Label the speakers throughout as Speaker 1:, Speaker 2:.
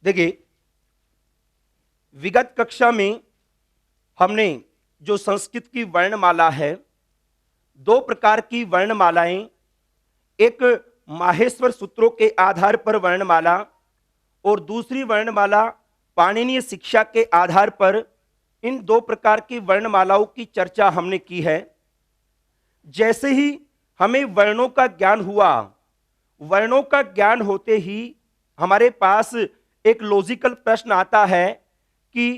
Speaker 1: देखिए, विगत कक्षा में हमने जो संस्कृत की वर्णमाला है, दो प्रकार की वर्णमालाएं, एक माहेश्वर सूत्रों के आधार पर वर्णमाला और दूसरी वर्णमाला पाणिनीय शिक्षा के आधार पर, इन दो प्रकार की वर्णमालाओं की चर्चा हमने की है। जैसे ही हमें वर्णों का ज्ञान हुआ, वर्णों का ज्ञान होते ही हमारे पास एक लॉजिकल प्रश्न आता है कि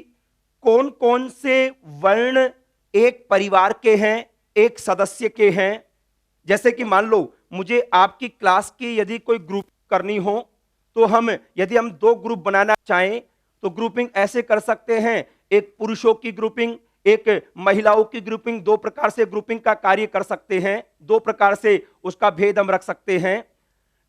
Speaker 1: कौन कौन से वर्ण एक परिवार के हैं, एक सदस्य के हैं। जैसे कि मान लो मुझे आपकी क्लास की यदि कोई ग्रुप करनी हो, तो यदि हम दो ग्रुप बनाना चाहें तो ग्रुपिंग ऐसे कर सकते हैं, एक पुरुषों की ग्रुपिंग, एक महिलाओं की ग्रुपिंग। दो प्रकार से ग्रुपिंग का कार्य कर सकते हैं, दो प्रकार से उसका भेद हम रख सकते हैं।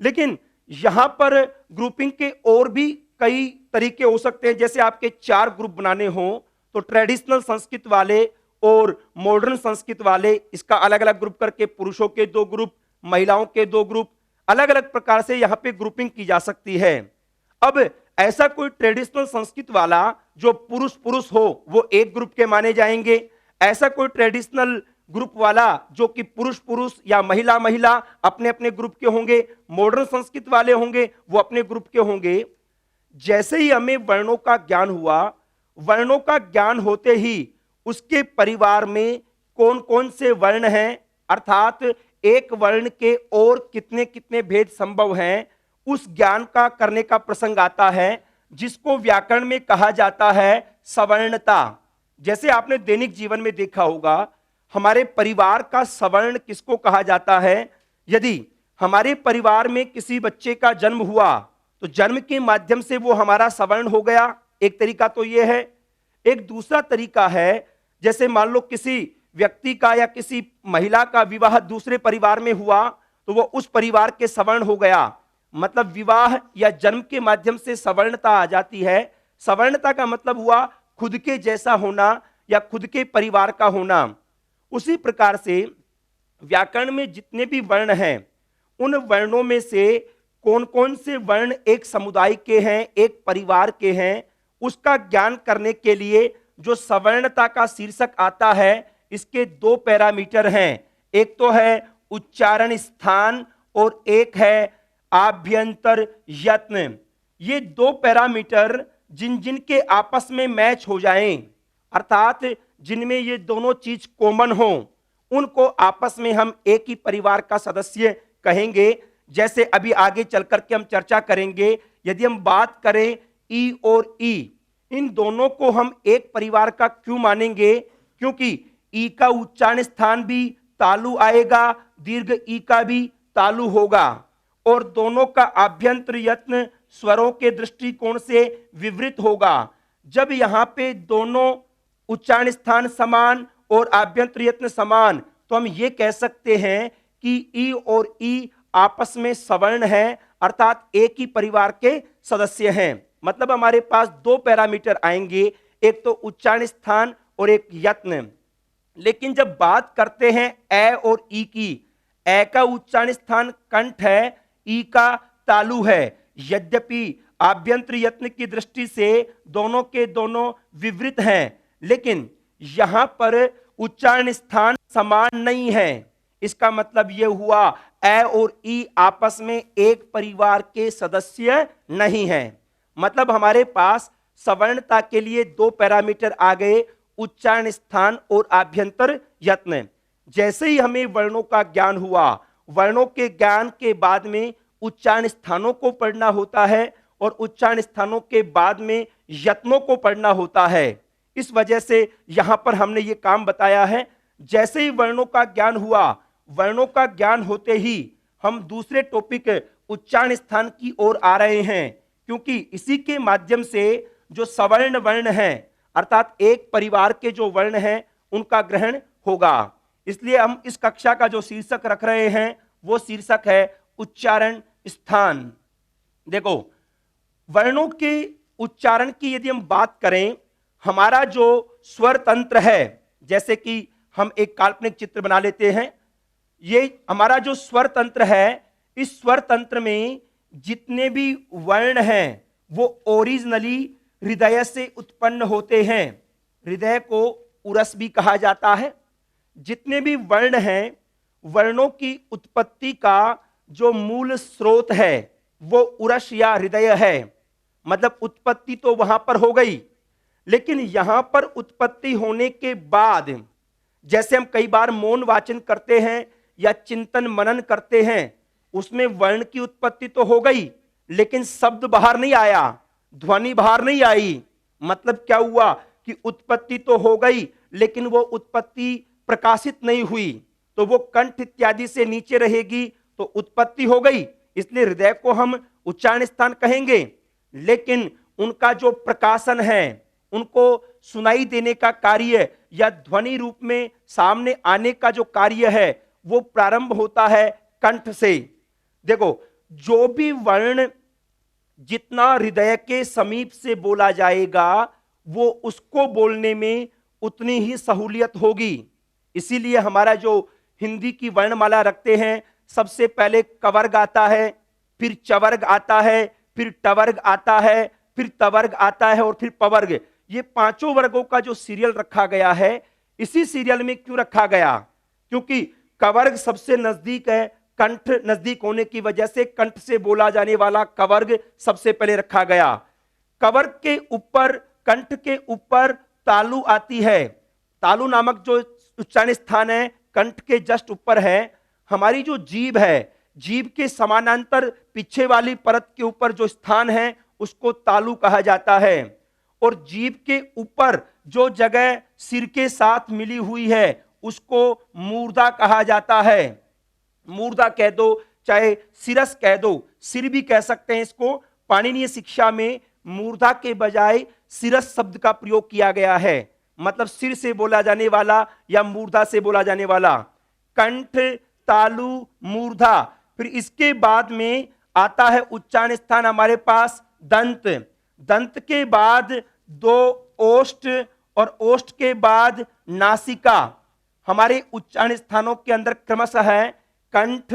Speaker 1: लेकिन यहां पर ग्रुपिंग के और भी कई तरीके हो सकते हैं। जैसे आपके चार ग्रुप बनाने हो तो ट्रेडिशनल संस्कृत वाले और मॉडर्न संस्कृत वाले, इसका अलग अलग ग्रुप करके पुरुषों के दो ग्रुप, महिलाओं के दो ग्रुप, अलग अलग प्रकार से यहां पे ग्रुपिंग की जा सकती है। अब ऐसा कोई ट्रेडिशनल संस्कृत वाला जो पुरुष पुरुष हो वो एक ग्रुप के माने जाएंगे, ऐसा कोई ट्रेडिशनल ग्रुप वाला जो कि पुरुष पुरुष या महिला महिला अपने अपने ग्रुप के होंगे, मॉडर्न संस्कृत वाले होंगे वो अपने ग्रुप के होंगे। जैसे ही हमें वर्णों का ज्ञान हुआ, वर्णों का ज्ञान होते ही उसके परिवार में कौन कौन से वर्ण हैं, अर्थात एक वर्ण के और कितने कितने भेद संभव हैं, उस ज्ञान का करने का प्रसंग आता है, जिसको व्याकरण में कहा जाता है सवर्णता। जैसे आपने दैनिक जीवन में देखा होगा, हमारे परिवार का सवर्ण किसको कहा जाता है। यदि हमारे परिवार में किसी बच्चे का जन्म हुआ तो जन्म के माध्यम से वो हमारा सवर्ण हो गया, एक तरीका तो ये है। एक दूसरा तरीका है, जैसे मान लो किसी व्यक्ति का या किसी महिला का विवाह दूसरे परिवार में हुआ तो वो उस परिवार के सवर्ण हो गया। मतलब विवाह या जन्म के माध्यम से सवर्णता आ जाती है। सवर्णता का मतलब हुआ खुद के जैसा होना या खुद के परिवार का होना। उसी प्रकार से व्याकरण में जितने भी वर्ण हैं, उन वर्णों में से कौन कौन से वर्ण एक समुदाय के हैं, एक परिवार के हैं, उसका ज्ञान करने के लिए जो सवर्णता का शीर्षक आता है, इसके दो पैरामीटर हैं। एक तो है उच्चारण स्थान और एक है आभ्यंतर यत्न। ये दो पैरामीटर जिन जिन के आपस में मैच हो जाएं, अर्थात जिनमें ये दोनों चीज कॉमन हो, उनको आपस में हम एक ही परिवार का सदस्य कहेंगे। जैसे अभी आगे चल करके हम चर्चा करेंगे, यदि हम बात करें ई और ई, इन दोनों को हम एक परिवार का क्यों मानेंगे, क्योंकि ई का उच्चारण स्थान भी तालु आएगा, दीर्घ ई का भी तालु होगा, और दोनों का आभ्यंतर यत्न स्वरों के दृष्टिकोण से विवृत होगा। जब यहां पे दोनों उच्चारण स्थान समान और आभ्यंतर यत्न समान, तो हम ये कह सकते हैं कि ई और ई आपस में सवर्ण है, अर्थात एक ही परिवार के सदस्य हैं। मतलब हमारे पास दो पैरामीटर आएंगे, एक तो उच्चारण स्थान और एक यत्न। लेकिन जब बात करते हैं ए और ई की, ए का उच्चारण स्थान कंठ है, ई का तालु है। यद्यपि आभ्यंतर यत्न की दृष्टि से दोनों के दोनों विवृत हैं, लेकिन यहां पर उच्चारण स्थान समान नहीं है। इसका मतलब यह हुआ ए और ई आपस में एक परिवार के सदस्य नहीं हैं। मतलब हमारे पास सवर्णता के लिए दो पैरामीटर आ गए, उच्चारण स्थान और आभ्यंतर यत्न। जैसे ही हमें वर्णों का ज्ञान हुआ, वर्णों के ज्ञान के बाद में उच्चारण स्थानों को पढ़ना होता है और उच्चारण स्थानों के बाद में यत्नों को पढ़ना होता है। इस वजह से यहां पर हमने ये काम बताया है। जैसे ही वर्णों का ज्ञान हुआ, वर्णों का ज्ञान होते ही हम दूसरे टॉपिक उच्चारण स्थान की ओर आ रहे हैं, क्योंकि इसी के माध्यम से जो सवर्ण वर्ण हैं, अर्थात एक परिवार के जो वर्ण हैं, उनका ग्रहण होगा। इसलिए हम इस कक्षा का जो शीर्षक रख रहे हैं वो शीर्षक है उच्चारण स्थान। देखो, वर्णों के उच्चारण की यदि हम बात करें, हमारा जो स्वर तंत्र है, जैसे कि हम एक काल्पनिक चित्र बना लेते हैं, ये हमारा जो स्वर तंत्र है, इस स्वर तंत्र में जितने भी वर्ण हैं वो ओरिजिनली हृदय से उत्पन्न होते हैं। हृदय को उरस भी कहा जाता है। जितने भी वर्ण हैं, वर्णों की उत्पत्ति का जो मूल स्रोत है वो उरस या हृदय है। मतलब उत्पत्ति तो वहां पर हो गई, लेकिन यहां पर उत्पत्ति होने के बाद, जैसे हम कई बार मौन वाचन करते हैं या चिंतन मनन करते हैं, उसमें वर्ण की उत्पत्ति तो हो गई, लेकिन शब्द बाहर नहीं आया, ध्वनि बाहर नहीं आई। मतलब क्या हुआ कि उत्पत्ति तो हो गई, लेकिन वो उत्पत्ति प्रकाशित नहीं हुई। तो वो कंठ इत्यादि से नीचे रहेगी, तो उत्पत्ति हो गई, इसलिए हृदय को हम उच्चारण स्थान कहेंगे। लेकिन उनका जो प्रकाशन है, उनको सुनाई देने का कार्य या ध्वनि रूप में सामने आने का जो कार्य है, वो प्रारंभ होता है कंठ से। देखो, जो भी वर्ण जितना हृदय के समीप से बोला जाएगा, वो उसको बोलने में उतनी ही सहूलियत होगी। इसीलिए हमारा जो हिंदी की वर्णमाला रखते हैं, सबसे पहले कवर्ग आता है, फिर चवर्ग आता है, फिर टवर्ग आता है, फिर तवर्ग आता है और फिर पवर्ग। ये पांचों वर्गों का जो सीरियल रखा गया है, इसी सीरियल में क्यों रखा गया? क्योंकि कवर्ग सबसे नजदीक है, कंठ नजदीक होने की वजह से कंठ से बोला जाने वाला कवर्ग सबसे पहले रखा गया। कवर्ग के ऊपर, कंठ के ऊपर तालु आती है। तालु नामक जो उच्चारण स्थान है, कंठ के जस्ट ऊपर है। हमारी जो जीभ है, जीभ के समानांतर पीछे वाली परत के ऊपर जो स्थान है, उसको तालु कहा जाता है। और जीभ के ऊपर जो जगह सिर के साथ मिली हुई है, उसको मूर्धा कहा जाता है। मूर्धा कह दो, चाहे सिरस कह दो, सिर भी कह सकते हैं इसको। पाणिनीय शिक्षा में मूर्धा के बजाय सिरस शब्द का प्रयोग किया गया है, मतलब सिर से बोला जाने वाला या मूर्धा से बोला जाने वाला। कंठ, तालु, मूर्धा। फिर इसके बाद में आता है उच्चारण स्थान हमारे पास दंत। दंत के बाद दो ओष्ठ, और ओष्ठ के बाद नासिका। हमारे उच्चारण स्थानों के अंदर क्रमशः है कंठ,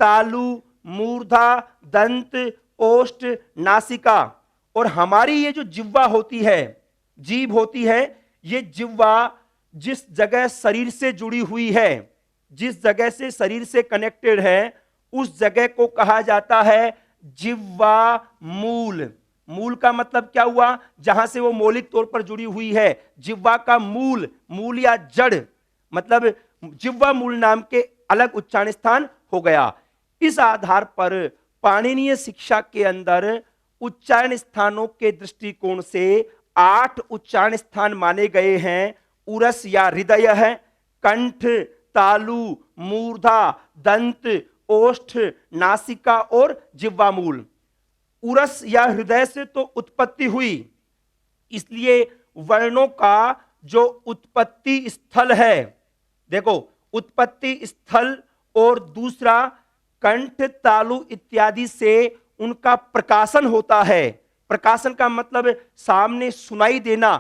Speaker 1: तालु, मूर्धा, दंत, ओष्ठ, नासिका। और हमारी ये जो जिह्वा होती है, जीभ होती है, ये जिह्वा जिस जगह शरीर से जुड़ी हुई है, जिस जगह से शरीर से कनेक्टेड है, उस जगह को कहा जाता है जिह्वा मूल। मूल का मतलब क्या हुआ? जहां से वो मौलिक तौर पर जुड़ी हुई है। जिह्वा का मूल, मूल या जड़, मतलब जिह्वा मूल नाम के अलग उच्चारण स्थान हो गया। इस आधार पर पाणिनीय शिक्षा के अंदर उच्चारण स्थानों के दृष्टिकोण से 8 उच्चारण स्थान माने गए हैं। उरस या हृदय है, कंठ, तालु, मूर्धा, दंत, ओष्ठ, नासिका और जिह्वा मूल। उरस या हृदय से तो उत्पत्ति हुई, इसलिए वर्णों का जो उत्पत्ति स्थल है, देखो उत्पत्ति स्थल, और दूसरा कंठ, तालु इत्यादि से उनका प्रकाशन होता है। प्रकाशन का मतलब सामने सुनाई देना।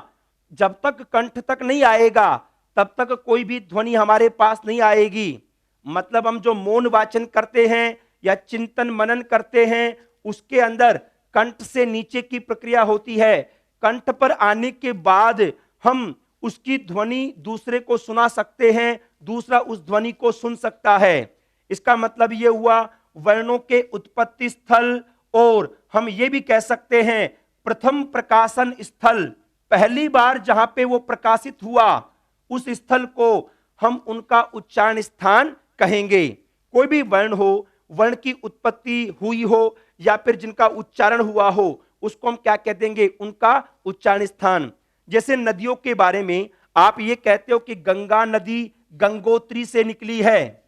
Speaker 1: जब तक कंठ तक नहीं आएगा, तब तक कोई भी ध्वनि हमारे पास नहीं आएगी। मतलब हम जो मौन वाचन करते हैं या चिंतन मनन करते हैं, उसके अंदर कंठ से नीचे की प्रक्रिया होती है। कंठ पर आने के बाद हम उसकी ध्वनि दूसरे को सुना सकते हैं, दूसरा उस ध्वनि को सुन सकता है। इसका मतलब यह हुआ वर्णों के उत्पत्ति स्थल, और हम ये भी कह सकते हैं प्रथम प्रकाशन स्थल। पहली बार जहां पे वो प्रकाशित हुआ, उस स्थल को हम उनका उच्चारण स्थान कहेंगे। कोई भी वर्ण हो, वर्ण की उत्पत्ति हुई हो या फिर जिनका उच्चारण हुआ हो, उसको हम क्या कह देंगे? उनका उच्चारण स्थान। जैसे नदियों के बारे में आप ये कहते हो कि गंगा नदी गंगोत्री से निकली है,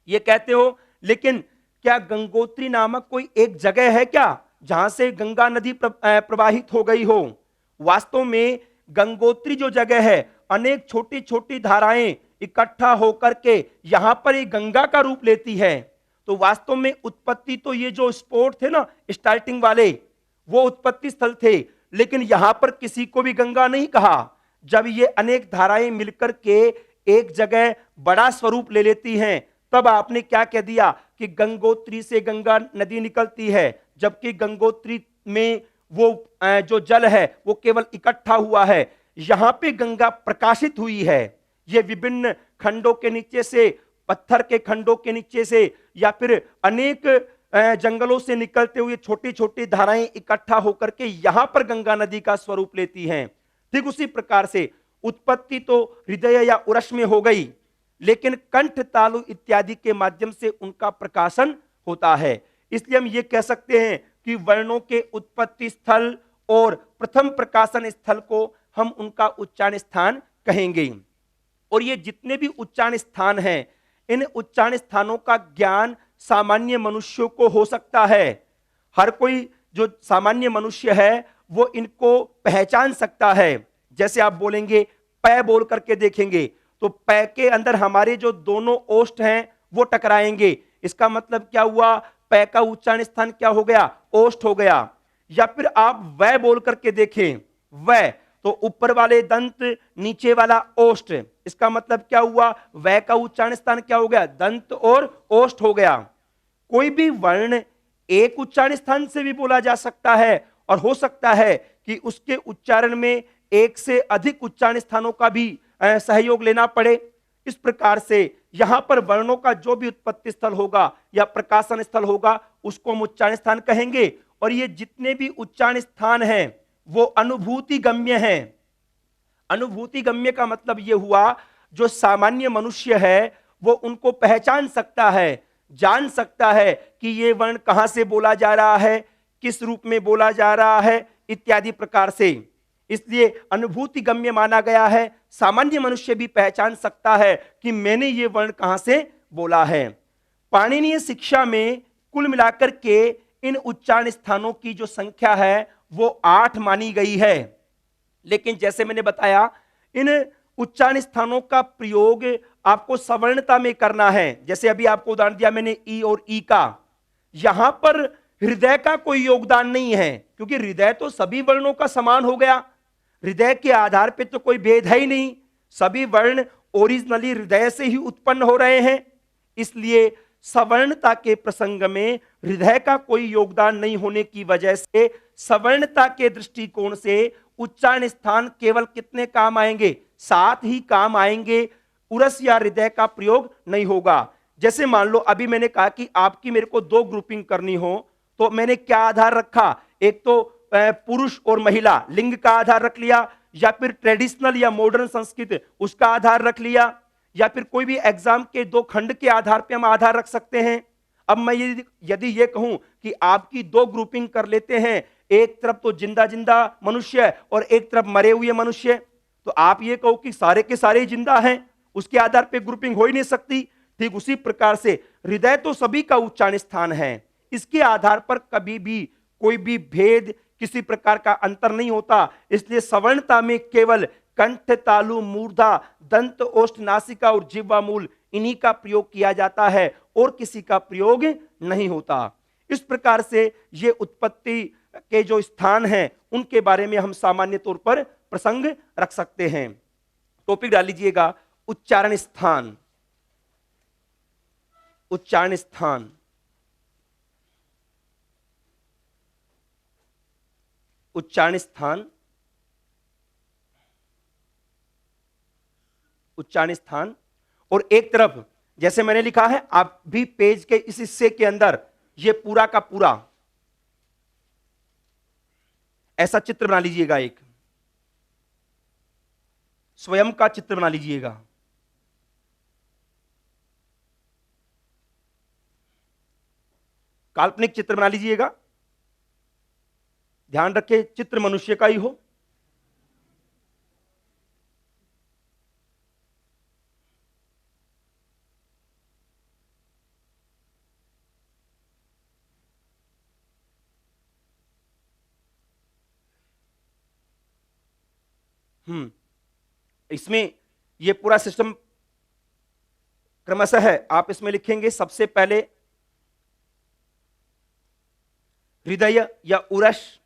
Speaker 1: ये कहते हो, लेकिन क्या गंगोत्री नामक कोई एक जगह है क्या जहां से गंगा नदी प्रवाहित हो गई हो? वास्तव में गंगोत्री जो जगह है, अनेक छोटी छोटी धाराएं इकट्ठा होकर के यहां पर एक गंगा का रूप लेती है। तो वास्तव में उत्पत्ति तो ये जो स्पॉट थे ना स्टार्टिंग वाले, वो उत्पत्ति स्थल थे, लेकिन यहां पर किसी को भी गंगा नहीं कहा। जब ये अनेक धाराएं मिलकर के एक जगह बड़ा स्वरूप ले लेती हैं, तब आपने क्या कह दिया कि गंगोत्री से गंगा नदी निकलती है, जबकि गंगोत्री में वो जो जल है वो केवल इकट्ठा हुआ है। यहां पे गंगा प्रकाशित हुई है। ये विभिन्न खंडों के नीचे से, पत्थर के खंडों के नीचे से, या फिर अनेक जंगलों से निकलते हुए छोटी छोटी धाराएं इकट्ठा होकर के यहां पर गंगा नदी का स्वरूप लेती हैं। ठीक उसी प्रकार से उत्पत्ति तो हृदय या उरस में हो गई, लेकिन कंठ, तालु इत्यादि के माध्यम से उनका प्रकाशन होता है। इसलिए हम ये कह सकते हैं कि वर्णों के उत्पत्ति स्थल और प्रथम प्रकाशन स्थल को हम उनका उच्चारण स्थान कहेंगे। और ये जितने भी उच्चारण स्थान हैं, इन उच्चारण स्थानों का ज्ञान सामान्य मनुष्यों को हो सकता है। हर कोई जो सामान्य मनुष्य है वो इनको पहचान सकता है। जैसे आप बोलेंगे, पै बोल करके देखेंगे तो पै के अंदर हमारे जो दोनों ओष्ठ हैं वो टकराएंगे। इसका मतलब क्या हुआ? पै का उच्चारण स्थान क्या हो गया? ओष्ठ हो गया। या फिर आप वै बोल करके देखें, वै, तो ऊपर वाले दंत, नीचे वाला ओष्ठ, इसका मतलब क्या हुआ? वै का उच्चारण स्थान क्या हो गया? दंत और ओष्ठ हो गया। कोई भी वर्ण एक उच्चारण स्थान से भी बोला जा सकता है, और हो सकता है कि उसके उच्चारण में एक से अधिक उच्चारण स्थानों का भी सहयोग लेना पड़े। इस प्रकार से यहां पर वर्णों का जो भी उत्पत्ति स्थल होगा या प्रकाशन स्थल होगा उसको हम उच्चारण स्थान कहेंगे। और ये जितने भी उच्चारण स्थान हैं वो अनुभूति गम्य हैं। अनुभूति गम्य का मतलब यह हुआ, जो सामान्य मनुष्य है वो उनको पहचान सकता है, जान सकता है कि ये वर्ण कहां से बोला जा रहा है, किस रूप में बोला जा रहा है, इत्यादि प्रकार से। इसलिए अनुभूति गम्य माना गया है। सामान्य मनुष्य भी पहचान सकता है कि मैंने ये वर्ण कहां से बोला है। पाणिनीय शिक्षा में कुल मिलाकर के इन उच्चारण स्थानों की जो संख्या है वो 8 मानी गई है। लेकिन जैसे मैंने बताया, इन उच्चारण स्थानों का प्रयोग आपको सवर्णता में करना है। जैसे अभी आपको उदाहरण दिया मैंने ई और ई का, यहां पर हृदय का कोई योगदान नहीं है, क्योंकि हृदय तो सभी वर्णों का समान हो गया। हृदय के आधार पे तो कोई भेद है ही नहीं, सभी वर्ण ओरिजिनली हृदय से ही उत्पन्न हो रहे हैं। इसलिए सवर्णता के प्रसंग में हृदय का कोई योगदान नहीं होने की वजह से सवर्णता के दृष्टिकोण से उच्चारण स्थान केवल कितने काम आएंगे? 7 ही काम आएंगे। उरस या हृदय का प्रयोग नहीं होगा। जैसे मान लो अभी मैंने कहा कि आपकी मेरे को 2 ग्रुपिंग करनी हो, तो मैंने क्या आधार रखा? एक तो पुरुष और महिला लिंग का आधार रख लिया, या फिर ट्रेडिशनल या मॉडर्न संस्कृत उसका आधार रख लिया, या फिर कोई भी एग्जाम के 2 खंड के आधार पे हम आधार रख सकते हैं। अब मैं यदि ये कहूं कि आपकी 2 ग्रुपिंग कर लेते हैं, एक तरफ तो जिंदा जिंदा मनुष्य और एक तरफ मरे हुए मनुष्य, तो आप ये कहो कि सारे के सारे जिंदा हैं, उसके आधार पे ग्रुपिंग हो ही नहीं सकती। ठीक उसी प्रकार से हृदय तो सभी का उच्चारण स्थान है, इसके आधार पर कभी भी कोई भी भेद, किसी प्रकार का अंतर नहीं होता। इसलिए सवर्णता में केवल कंठ, तालु, मूर्धा, दंत, ओष्ठ, नासिका और जिह्वा मूल, इन्हीं का प्रयोग किया जाता है और किसी का प्रयोग नहीं होता। इस प्रकार से ये उत्पत्ति के जो स्थान हैं उनके बारे में हम सामान्य तौर पर प्रसंग रख सकते हैं। टॉपिक डाल लीजिएगा, उच्चारण स्थान। उच्चारण स्थान, उच्चारण स्थान, उच्चारण स्थान। और एक तरफ जैसे मैंने लिखा है, आप भी पेज के इस हिस्से के अंदर ये पूरा का पूरा ऐसा चित्र बना लीजिएगा, एक स्वयं का चित्र बना लीजिएगा। काल्पनिक चित्र बना लीजिएगा। ध्यान रखें चित्र मनुष्य का ही हो। इसमें ये पूरा सिस्टम क्रमशः है। आप इसमें लिखेंगे सबसे पहले हृदय या उरस,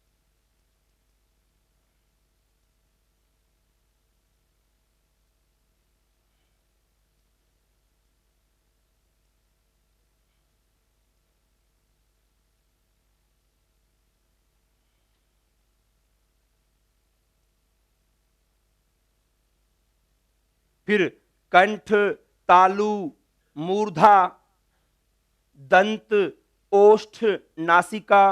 Speaker 1: फिर कंठ, तालु, मूर्धा, दंत, ओष्ठ, नासिका,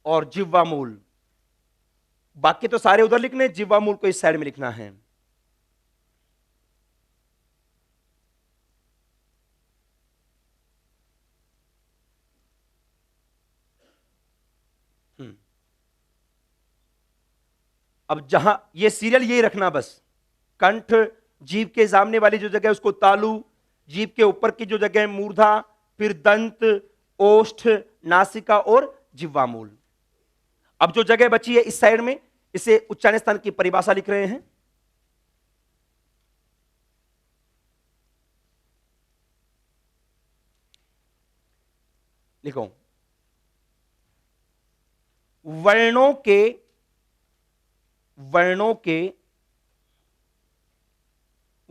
Speaker 1: और जिह्वा मूल। बाकी तो सारे उधर लिखने, जिह्वा मूल को इस साइड में लिखना है। अब जहां ये सीरियल यही रखना बस, कंठ, जीभ के सामने वाली जो जगह है उसको तालु, जीभ के ऊपर की जो जगह है मूर्धा, फिर दंत, ओष्ठ, नासिका और जिह्वा मूल। अब जो जगह बची है इस साइड में, इसे उच्चारण स्थान की परिभाषा लिख रहे हैं। लिखो, वर्णों के वर्णों के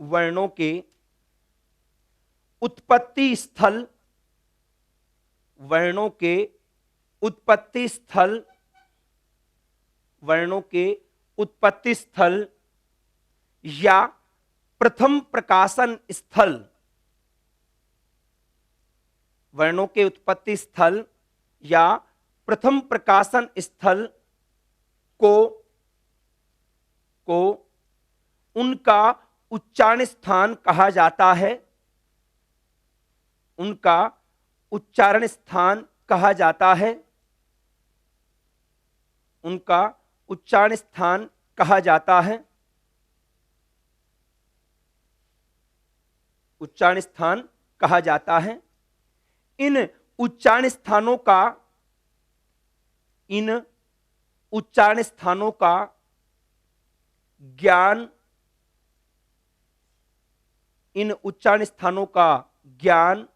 Speaker 1: वर्णों के उत्पत्ति स्थल, वर्णों के उत्पत्ति स्थल, वर्णों के उत्पत्ति स्थल या प्रथम प्रकाशन स्थल, वर्णों के उत्पत्ति स्थल या प्रथम प्रकाशन स्थल को उनका उच्चारण स्थान कहा जाता है, उनका उच्चारण स्थान कहा जाता है, उनका उच्चारण स्थान कहा जाता है, उच्चारण स्थान कहा जाता है। इन उच्चारण स्थानों का इन उच्चारण स्थानों का ज्ञान इन उच्चारण स्थानों का ज्ञान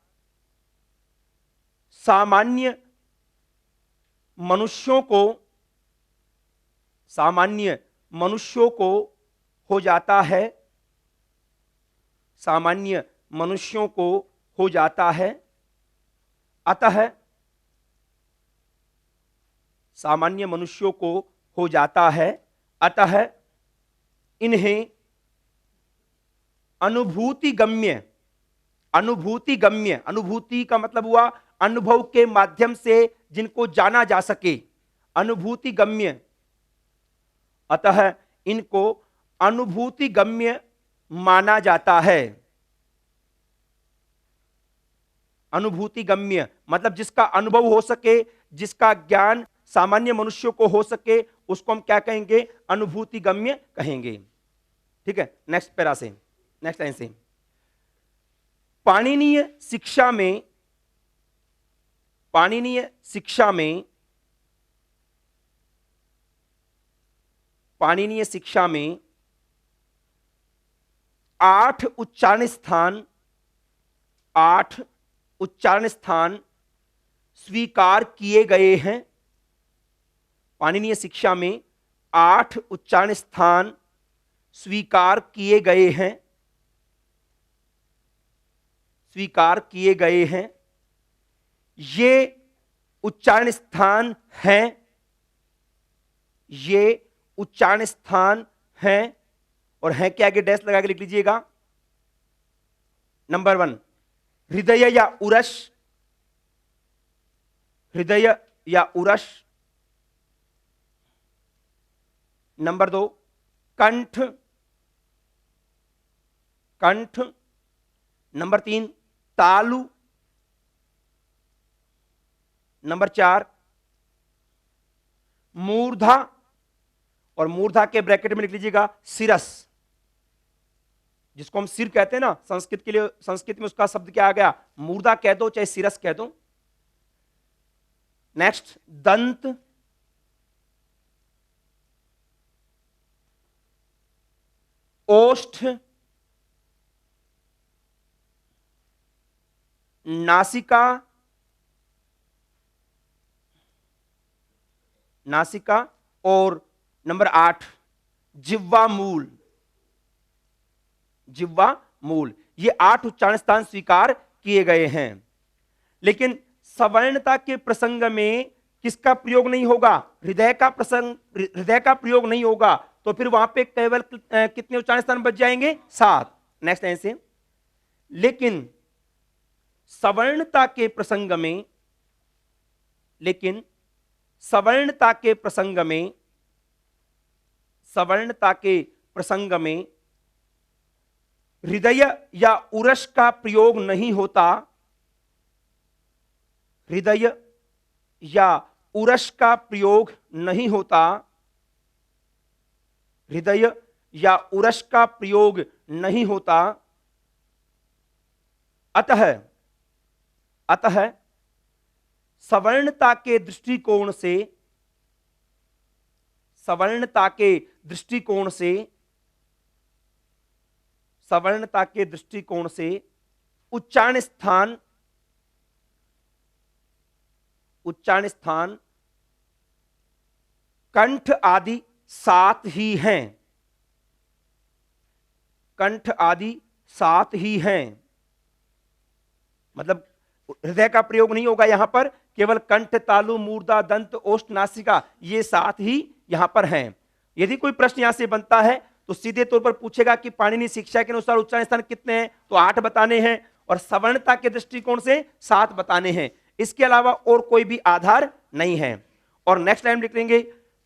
Speaker 1: सामान्य मनुष्यों को हो जाता है, सामान्य मनुष्यों को हो जाता है। अतः सामान्य मनुष्यों को हो जाता है, अतः इन्हें अनुभूति गम्य, अनुभूति का मतलब हुआ अनुभव के माध्यम से जिनको जाना जा सके, अनुभूति गम्य, अतः इनको अनुभूति गम्य माना जाता है। अनुभूति गम्य मतलब जिसका अनुभव हो सके, जिसका ज्ञान सामान्य मनुष्यों को हो सके, उसको हम क्या कहेंगे? अनुभूति गम्य कहेंगे। ठीक है, नेक्स्ट पैरा से, नेक्स्ट लाइन से, पाणिनीय शिक्षा में, पाणिनीय शिक्षा में, पाणिनीय शिक्षा में 8 उच्चारण स्थान, 8 उच्चारण स्थान स्वीकार किए गए हैं। पाणिनीय शिक्षा में 8 उच्चारण स्थान स्वीकार किए गए हैं, स्वीकार किए गए हैं। ये उच्चारण स्थान हैं, ये उच्चारण स्थान हैं, और हैं के आगे डैश लगा के लिख लीजिएगा। नंबर 1 हृदय या उरस, हृदय या उरस। नंबर 2 कंठ, कंठ। नंबर 3 तालु। नंबर 4 मूर्धा, और मूर्धा के ब्रैकेट में लिख लीजिएगा सिरस, जिसको हम सिर कहते हैं ना संस्कृत के लिए, संस्कृत में उसका शब्द क्या आ गया? मूर्धा कह दो चाहे सिरस कह दो। नेक्स्ट दंत, ओष्ठ, नासिका, नासिका, और नंबर 8 जिह्वा मूल, जिह्वा मूल। ये 8 उच्चारण स्थान स्वीकार किए गए हैं। लेकिन सवर्णता के प्रसंग में किसका प्रयोग नहीं होगा? हृदय का प्रसंग, हृदय का प्रयोग नहीं होगा। तो फिर वहां पे केवल कितने उच्चारण स्थान बच जाएंगे? 7। नेक्स्ट लाइन से, लेकिन सवर्णता के प्रसंग में, लेकिन सवर्णता के प्रसंग में, सवर्णता के प्रसंग में हृदय या उरस का प्रयोग नहीं होता, हृदय या उरस का प्रयोग नहीं होता, हृदय या उरस का प्रयोग नहीं होता। अतः, अतः सवर्णता के दृष्टिकोण से, सवर्णता के दृष्टिकोण से, सवर्णता के दृष्टिकोण से उच्चारण स्थान, उच्चारण स्थान कंठ आदि 7 ही हैं, कंठ आदि 7 ही हैं। मतलब हृदय का प्रयोग नहीं होगा यहां पर, केवल कंठ, तालु, मूर्धा, दंत, ओष्ठ, नासिका, ये 7 ही यहां पर हैं। यदि कोई प्रश्न यहां से बनता है तो सीधे तौर पर पूछेगा कि पाणिनि शिक्षा के अनुसार उच्चारण स्थान कितने हैं, तो 8 बताने हैं, और सवर्णता के दृष्टिकोण से 7 बताने हैं। इसके अलावा और कोई भी आधार नहीं है। और नेक्स्ट लाइन लिख लेंगे,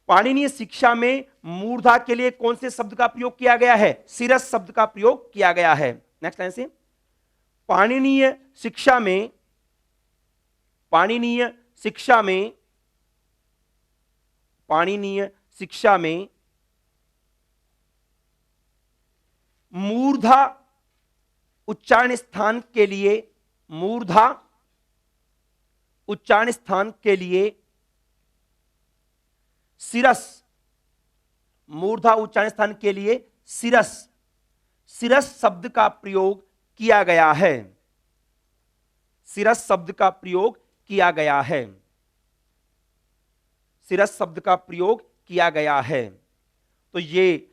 Speaker 1: पाणिनीय शिक्षा में मूर्धा के लिए कौन से शब्द का प्रयोग किया गया है? शिरस शब्द का प्रयोग किया गया है। नेक्स्ट लाइन से, पाणिनीय शिक्षा में, पाणिनीय शिक्षा में, पाणिनीय शिक्षा में मूर्धा उच्चारण स्थान के लिए, मूर्धा उच्चारण स्थान के लिए शिरस, मूर्धा उच्चारण स्थान के लिए शिरस, शिरस शब्द का प्रयोग किया गया है, शिरस शब्द का प्रयोग किया गया है, शिरस शब्द का प्रयोग किया गया है। तो ये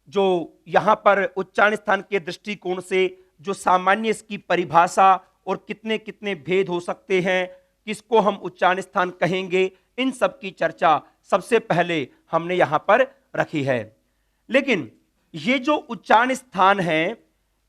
Speaker 1: जो यहां पर उच्चारण स्थान के दृष्टिकोण से जो सामान्य इसकी परिभाषा और कितने कितने भेद हो सकते हैं, किसको हम उच्चारण स्थान कहेंगे, इन सब की चर्चा सबसे पहले हमने यहां पर रखी है। लेकिन ये जो उच्चारण स्थान हैं,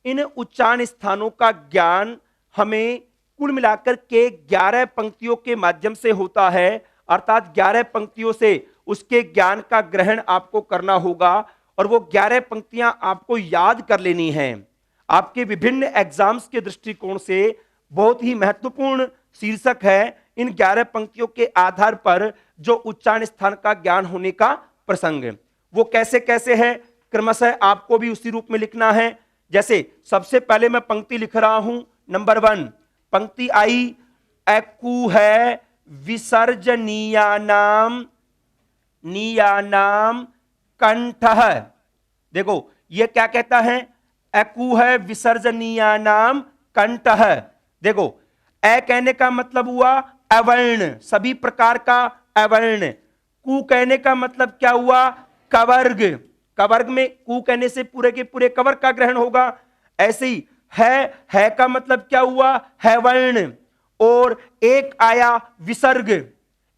Speaker 1: इन उच्चारण स्थानों का ज्ञान हमें कुल मिलाकर के 11 पंक्तियों के माध्यम से होता है। अर्थात 11 पंक्तियों से उसके ज्ञान का ग्रहण आपको करना होगा, और वो 11 पंक्तियां आपको याद कर लेनी हैं। आपके विभिन्न एग्जाम्स के दृष्टिकोण से बहुत ही महत्वपूर्ण शीर्षक है। इन 11 पंक्तियों के आधार पर जो उच्चारण स्थान का ज्ञान होने का प्रसंग है, वो कैसे कैसे है, क्रमशः आपको भी उसी रूप में लिखना है। जैसे सबसे पहले मैं पंक्ति लिख रहा हूं, नंबर 1 पंक्ति आई, एकु है विसर्जनीयानाम, नीयानाम कंठः। देखो ये क्या कहता है, एकु है विसर्जनीयानाम कंठः। देखो ए कहने का मतलब हुआ अवर्ण, सभी प्रकार का अवर्ण। कु कहने का मतलब क्या हुआ, कवर्ग, कवर्ग में कु कहने से पूरे के पूरे कवर्ग का ग्रहण होगा। ऐसे ही है का मतलब क्या हुआ, है वर्ण, और एक आया विसर्ग।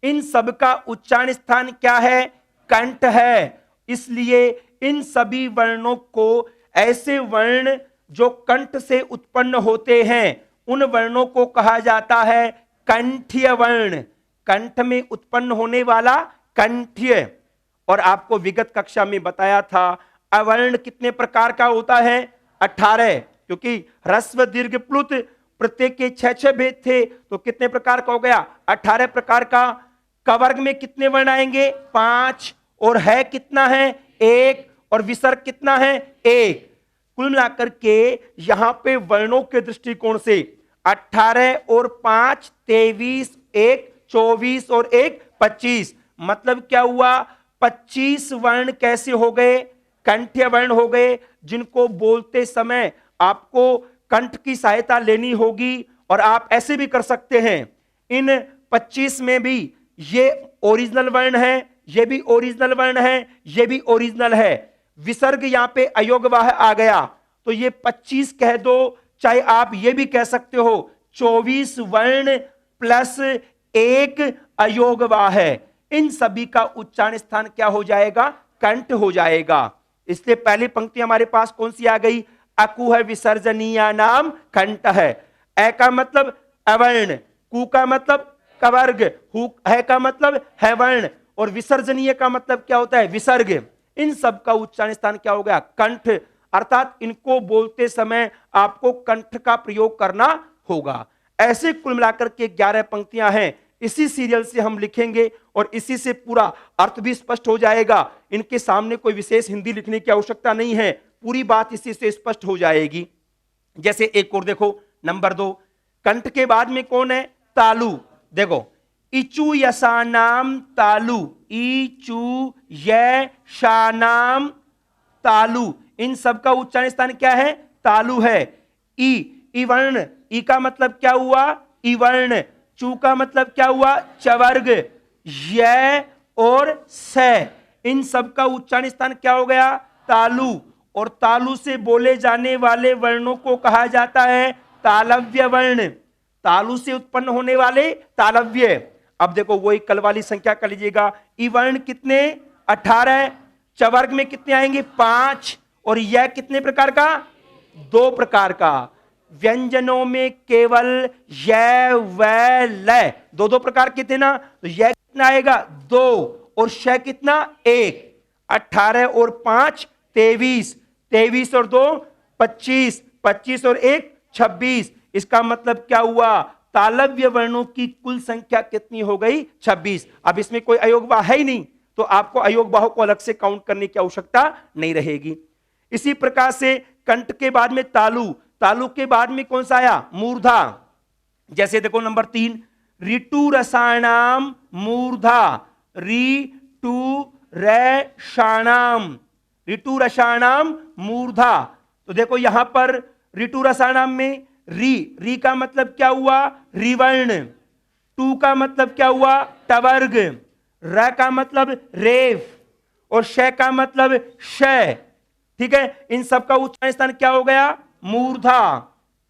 Speaker 1: इन सब का उच्चारण स्थान क्या है, कंठ है। इसलिए इन सभी वर्णों को, ऐसे वर्ण जो कंठ से उत्पन्न होते हैं, उन वर्णों को कहा जाता है कंठीय वर्ण, कंठ में उत्पन्न होने वाला कंठीय। और आपको विगत कक्षा में बताया था अवर्ण कितने प्रकार का होता है, 18, क्योंकि ह्रस्व दीर्घ प्लुत प्रत्येक के 6 भेद थे, तो कितने प्रकार का हो गया, 18 प्रकार का। कवर्ग में कितने वर्ण आएंगे, 5, और है कितना है, 1, और विसर्ग कितना है, 1। कुल मिलाकर के यहां पे वर्णों के दृष्टिकोण से 18 और 5 23, 1 24 और 1 25। मतलब क्या हुआ, 25 वर्ण कैसे हो गए, कंठीय वर्ण हो गए, जिनको बोलते समय आपको कंठ की सहायता लेनी होगी और आप ऐसे भी कर सकते हैं, इन 25 में भी ये ओरिजिनल वर्ण है, ये भी ओरिजिनल वर्ण है, ये भी ओरिजिनल है। विसर्ग यहां पे अयोगवाह आ गया तो ये 25 कह दो, चाहे आप ये भी कह सकते हो 24 वर्ण प्लस 1 अयोगवाह है। इन सभी का उच्चारण स्थान क्या हो जाएगा? कंठ हो जाएगा। इसलिए पहली पंक्ति हमारे पास कौन सी आ गई? अकुह विसर्जनीय नाम कंठ है। ए का मतलब अवर्ण, कु का मतलब कवर्ग, हु है का मतलब है वर्ण, और विसर्जनीय का मतलब क्या होता है? विसर्ग। इन सब का उच्चारण स्थान क्या हो गया? कंठ। अर्थात इनको बोलते समय आपको कंठ का प्रयोग करना होगा। ऐसे कुल मिलाकर के 11 पंक्तियां हैं। इसी सीरियल से हम लिखेंगे और इसी से पूरा अर्थ भी स्पष्ट हो जाएगा। इनके सामने कोई विशेष हिंदी लिखने की आवश्यकता नहीं है, पूरी बात इसी से स्पष्ट हो जाएगी। जैसे एक और देखो, नंबर 2, कंठ के बाद में कौन है? तालु। देखो, इचु यशानाम तालु, इचु यशानाम तालु, इन सब का उच्चारण स्थान क्या है? तालु है। ई वर्ण, ई का मतलब क्या हुआ? ई वर्ण। चू का मतलब क्या हुआ? चवर्ग। य और स, इन सब का उच्चारण स्थान क्या हो गया? तालु। और तालु से बोले जाने वाले वर्णों को कहा जाता है तालव्य वर्ण। तालु से उत्पन्न होने वाले तालव्य। अब देखो वही कल वाली संख्या कर लीजिएगा। ई वर्ण कितने? 18। चवर्ग में कितने आएंगे? 5। और यह कितने प्रकार का? 2 प्रकार का। व्यंजनों में केवल य व ल 2 प्रकार के थे ना, तो यह कितना आएगा? 2, और श कितना? 1। 18 और 5 23, 23 और 2 25, 25 और 1 26। इसका मतलब क्या हुआ? तालव्य वर्णों की कुल संख्या कितनी हो गई? 26। अब इसमें कोई अयोगवाह है ही नहीं, तो आपको अयोगवाहों को अलग से काउंट करने की आवश्यकता नहीं रहेगी। इसी प्रकार से कंठ के बाद में तालु, तालु के बाद में कौन सा आया? मूर्धा। जैसे देखो नंबर 3, ऋतु रसाणाम मूर्धा, ऋतु रसाणाम, ऋतु रसाणाम मूर्धा। तो देखो यहां पर ऋतु रसाणाम में री का मतलब क्या हुआ? रिवर्ण। टू का मतलब क्या हुआ? टवर्ग। र का मतलब रेफ, और श का मतलब श। ठीक है, इन सब का उच्चारण स्थान क्या हो गया? मूर्धा।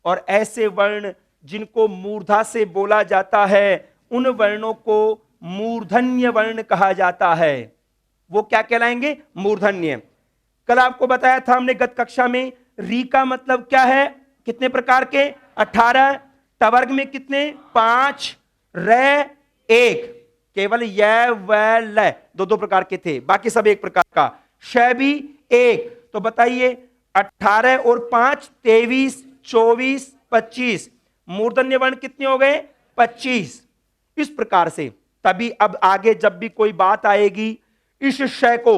Speaker 1: और ऐसे वर्ण जिनको मूर्धा से बोला जाता है, उन वर्णों को मूर्धन्य वर्ण कहा जाता है। वो क्या कहलाएंगे? मूर्धन्य। कल आपको बताया था हमने गत कक्षा में, री का मतलब क्या है? कितने प्रकार के? 18। टवर्ग में कितने? 5। रे 1, केवल य व ल 2 प्रकार के थे, बाकी सब 1 प्रकार का। श भी 1। तो बताइए 18 और 5 23, 24, 25, मूर्धन्य वर्ण कितने हो गए? 25। इस प्रकार से तभी अब आगे जब भी कोई बात आएगी, इस श को,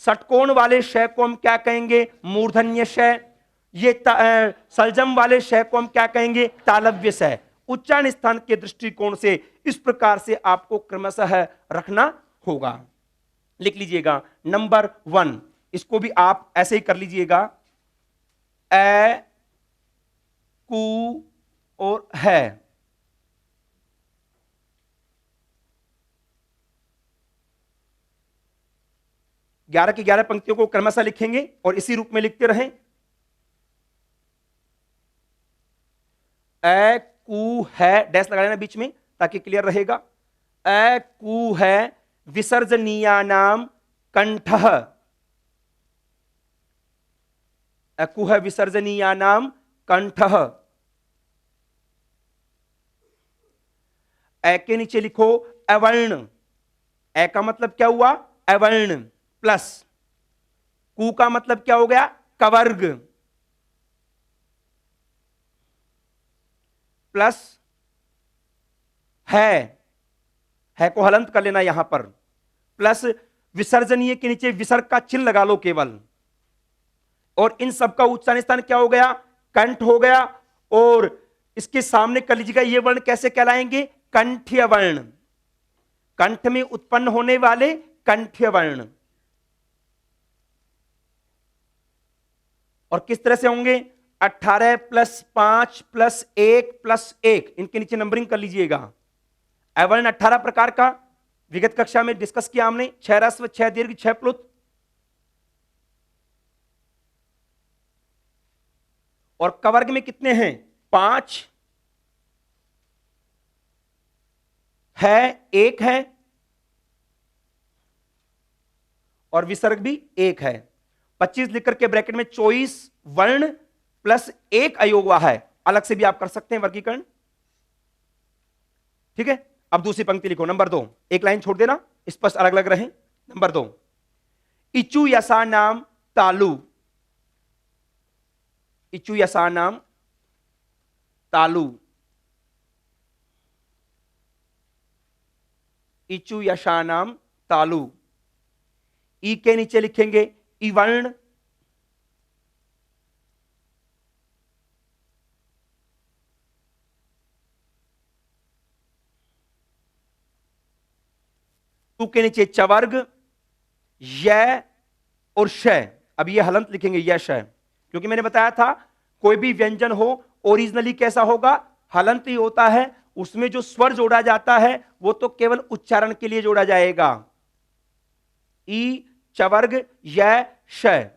Speaker 1: षटकोण वाले श को हम क्या कहेंगे? मूर्धन्य श। ये सलजम वाले श को हम क्या कहेंगे? तालव्य श। उच्चारण स्थान के दृष्टिकोण से इस प्रकार से आपको क्रमशः रखना होगा। लिख लीजिएगा नंबर 1, इसको भी आप ऐसे ही कर लीजिएगा, ए कु और है। ग्यारह की 11 पंक्तियों को क्रमशः लिखेंगे और इसी रूप में लिखते रहें। ए कु है, डैश लगा लेना बीच में ताकि क्लियर रहेगा। ए कु है विसर्जनीयानाम कंठः, एकु है विसर्जनीयानाम कंठः। ए के नीचे लिखो अवर्ण। ए का मतलब क्या हुआ? अवर्ण। प्लस कु का मतलब क्या हो गया? कवर्ग। प्लस है को हलंत कर लेना यहां पर। प्लस विसर्जनीय के नीचे विसर्ग का चिन्ह लगा लो केवल। और इन सब का उच्चारण स्थान क्या हो गया? कंठ हो गया। और इसके सामने कर लीजिएगा, ये वर्ण कैसे कहलाएंगे? कंठ्य वर्ण। कंठ में उत्पन्न होने वाले कंठ्य वर्ण। और किस तरह से होंगे? 18 प्लस 5 प्लस 1 प्लस 1, इनके नीचे नंबरिंग कर लीजिएगा। अवर्ण 18 प्रकार का विगत कक्षा में डिस्कस किया हमने, 6 ह्रस्व 6 दीर्घ 6 प्लुत। और कवर्ग में कितने हैं? 5 है, 1 है और विसर्ग भी 1 है। 25 लिख करके ब्रैकेट में 24 वर्ण प्लस 1 अयोगवा है। अलग से भी आप कर सकते हैं वर्गीकरण, ठीक है। अब दूसरी पंक्ति लिखो, नंबर 2, एक लाइन छोड़ देना, स्पष्ट अलग अलग रहे। नंबर 2, इचु यसा नाम तालु, इचु यसा नाम तालु, इचु यशा नाम तालु। ई के नीचे लिखेंगे इवर्ण, टू के नीचे चवर्ग, य और शय। अब ये हलंत लिखेंगे यश है, क्योंकि मैंने बताया था कोई भी व्यंजन हो ओरिजिनली कैसा होगा, हलंत ही होता है। उसमें जो स्वर जोड़ा जाता है वो तो केवल उच्चारण के लिए जोड़ा जाएगा। ई चवर्ग य शय।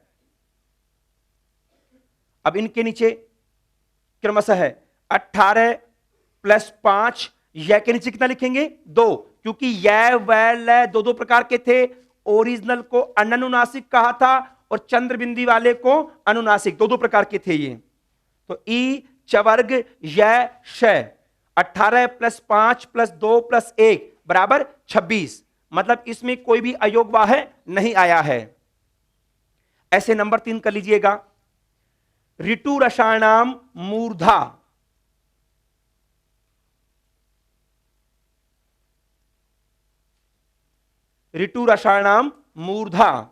Speaker 1: अब इनके नीचे क्रमशः है 18 प्लस 5, य के नीचे कितना लिखेंगे? 2, क्योंकि य व ल दो प्रकार के थे। ओरिजिनल को अननुनासिक कहा था और चंद्र बिंदी वाले को अनुनासिक, दो प्रकार के थे ये। तो ई चवर्ग य शय, 18 प्लस 5 प्लस 2 प्लस 1 बराबर 26, मतलब इसमें कोई भी अयोगवाह नहीं आया है। ऐसे नंबर 3 कर लीजिएगा, ऋतु रसाणाम मूर्धा, ऋतु रसाणाम मूर्धा।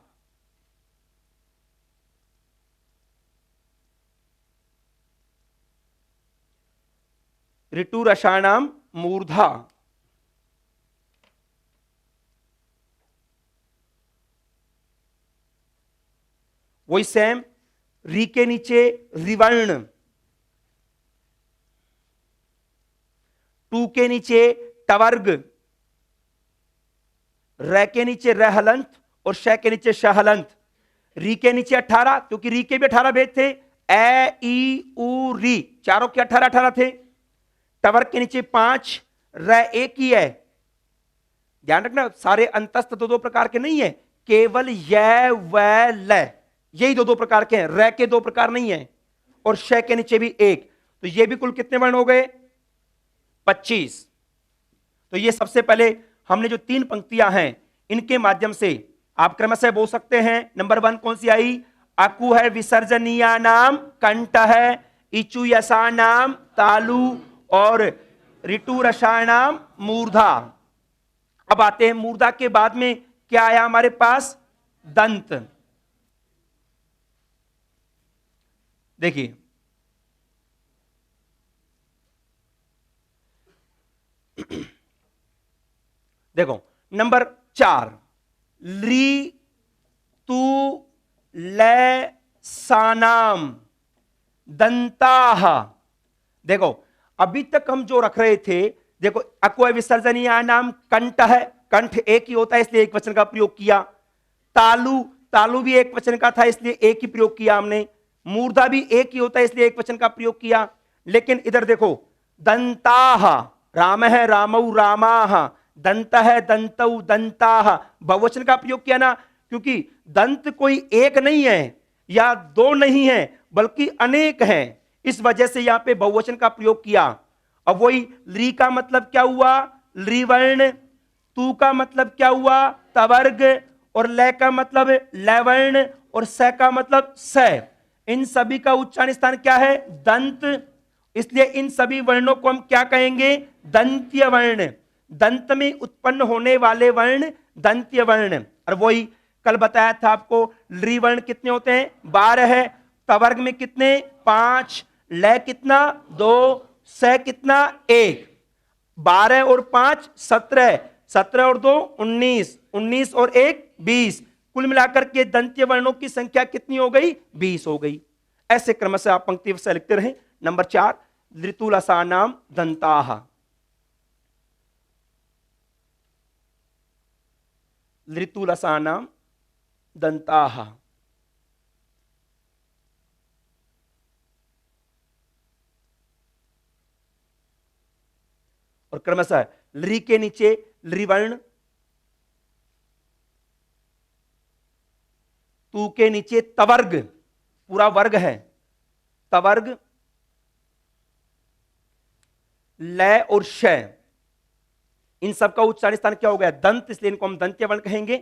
Speaker 1: ऋतु रसाणाम मूर्धा। वही सेम, री के नीचे रिवर्ण, टू के नीचे टवर्ग, र के नीचे रहलंत और श के नीचे शहलंत। री के नीचे 18, क्योंकि री के भी 18 भेद थे, ए ई उ री, चारों के 18 18 थे। टवर्ग के नीचे 5, र एक ही है। ध्यान रखना, सारे अंतस्थ दो प्रकार के नहीं है, केवल य व ल यही दो प्रकार के हैं, र के 2 प्रकार नहीं है, और श के नीचे भी 1। तो ये भी कुल कितने वर्ण हो गए? 25। तो ये सबसे पहले हमने जो 3 पंक्तियां हैं इनके माध्यम से आप क्रमशः बोल सकते हैं। नंबर 1 कौन सी आई? अकु है विसर्जनीया नाम कंठ है, इचु यसा नाम तालु और ऋतु रसायनाम मूर्धा। अब आते हैं मूर्धा के बाद में क्या आया हमारे पास? दंत। देखिए, देखो नंबर 4, ली तू ले सानाम दंताह। देखो अभी तक हम जो रख रहे थे, देखो अक्व विसर्जनीय नाम कंठ है, कंठ एक ही होता है इसलिए एक वचन का प्रयोग किया। तालु, तालु भी एक वचन का था इसलिए एक ही प्रयोग किया हमने। मूर्धा भी एक ही होता है इसलिए एक वचन का प्रयोग किया। लेकिन इधर देखो, दंताह, राम है रामौ रामाह, दंत है दंतौ दंताह, बहुवचन का प्रयोग किया ना, क्योंकि दंत कोई एक नहीं है या 2 नहीं है बल्कि अनेक हैं, इस वजह से यहां पे बहुवचन का प्रयोग किया। अब वही ली का मतलब क्या हुआ? लिवर्ण। तू का मतलब क्या हुआ? तवर्ग। और ल का मतलब लवर्ण और स का मतलब स। इन सभी का उच्चारण स्थान क्या है? दंत। इसलिए इन सभी वर्णों को हम क्या कहेंगे? दंत्य वर्ण। दंत में उत्पन्न होने वाले वर्ण दंत्य वर्ण। और वही कल बताया था आपको, ली वर्ण कितने होते हैं? 12 है। तवर्ग में कितने? 5। ल कितना? 2। स कितना? 1। 12 और 5 17, 17 और 2 19, 19 और 1 20। कुल मिलाकर के दंत्य वर्णों की संख्या कितनी हो गई? 20 हो गई। ऐसे क्रमशः आप पंक्ति से लिखते रहें। नंबर 4, ऋतुलसानाम दंताः, ऋतुलसानाम दंताः। और क्रमशः लृ के नीचे लृवर्ण, तू के नीचे तवर्ग, पूरा वर्ग है तवर्ग, लय और शय, इन सब का उच्चारण स्थान क्या हो गया? दंत, इसलिए इनको हम दंत्य वर्ण कहेंगे।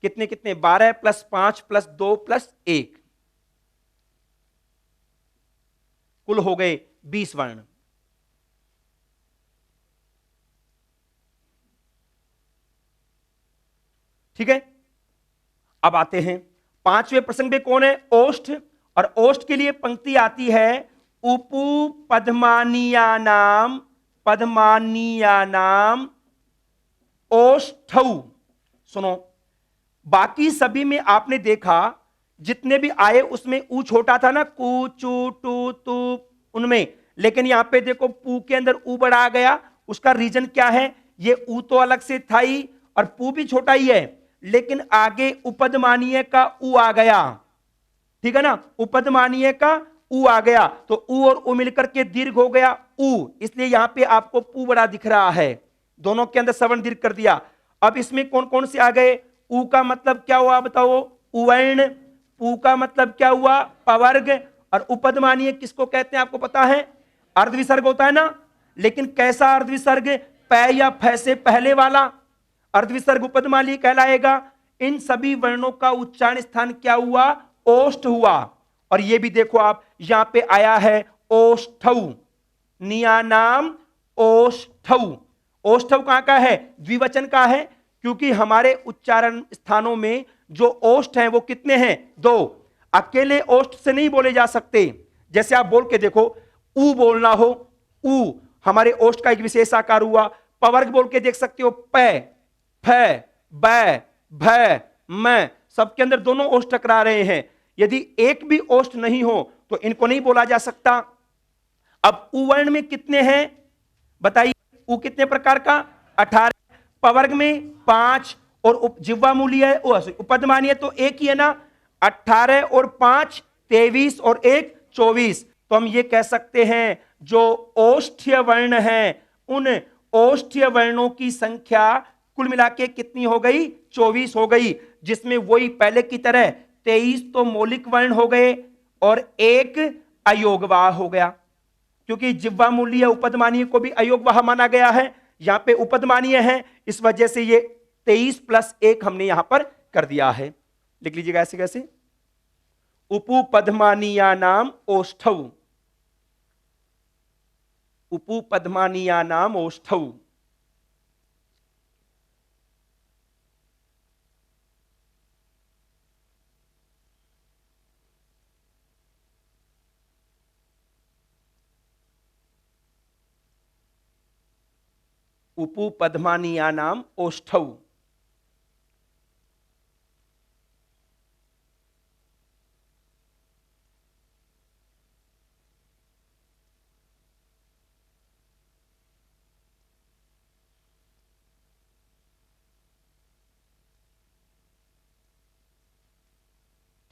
Speaker 1: कितने कितने? 12 + 5 + 2 + 1, कुल हो गए 20 वर्ण। ठीक है, अब आते हैं 5वें प्रसंग में। कौन है? ओष्ठ। और ओष्ठ के लिए पंक्ति आती है उपु पद्मानीयानाम, पद्मानीयानाम ओष्ठौ। सुनो, बाकी सभी में आपने देखा जितने भी आए उसमें ऊ छोटा था ना, कू चू टू तू, उनमें। लेकिन यहां पे देखो पू के अंदर ऊ बड़ा आ गया। उसका रीजन क्या है? ये ऊ तो अलग से था ही और पू भी छोटा ही है, लेकिन आगे उपदमानीय का ऊ आ गया। ठीक है ना, उपदमानीय का ऊ आ गया तो ऊ और ऊ मिलकर के दीर्घ हो गया ऊ, इसलिए यहां पे आपको पू बड़ा दिख रहा है। दोनों के अंदर सवर्ण दीर्घ कर दिया। अब इसमें कौन कौन से आ गए? ऊ का मतलब क्या हुआ बताओ? उवर्ण। पू का मतलब क्या हुआ? पवर्ग। और उपदमानीय किसको कहते हैं आपको पता है? अर्धविसर्ग होता है ना, लेकिन कैसा अर्धविसर्ग? पै या फै से पहले वाला अर्धविसर्ग उपदमानीय कहलाएगा। इन सभी वर्णों का उच्चारण स्थान क्या हुआ? ओष्ठ हुआ। और ये भी देखो आप, यहां पे आया है ओष्ठौ, नियानाम ओष्ठौ। ओष्ठव कहां का है? द्विवचन का है, क्योंकि हमारे उच्चारण स्थानों में जो ओष्ठ हैं वो कितने हैं? 2। अकेले ओष्ठ से नहीं बोले जा सकते। जैसे आप बोल के देखो, ऊ बोलना हो, ऊ हमारे ओष्ठ का एक विशेष आकार हुआ। पवर्ग बोल के देख सकते हो, पै, फै, बै, भै, मैं, सबके अंदर दोनों ओष्ठ टकरा रहे हैं। यदि एक भी ओष्ठ नहीं हो तो इनको नहीं बोला जा सकता। अब उवर्ण में कितने हैं बताइए? उ कितने प्रकार का? 18। पवर्ग में 5 और जिह्वा मूलीय उपदमानीय तो एक ही है ना। 18 और 5 23 और 1 24। तो हम ये कह सकते हैं जो ओष्ठ्य वर्ण हैं उन ओष्ठ्य वर्णों की संख्या कुल मिला के कितनी हो गई? 24 हो गई, जिसमें वही पहले की तरह 23 तो मौलिक वर्ण हो गए और 1 अयोगवाह हो गया, क्योंकि जिह्वा मूलीय उपदमानीय को भी अयोगवाह माना गया है। यहां पे उपदमानीय है, इस वजह से ये 23 + 1 हमने यहां पर कर दिया है। लिख लीजिएगा ऐसे कैसे? उपपद्मानीया नाम ओष्ठौ, उपपद्मानीया नाम ओष्ठौ। उपपद्मानीया नाम ओष्ठौ।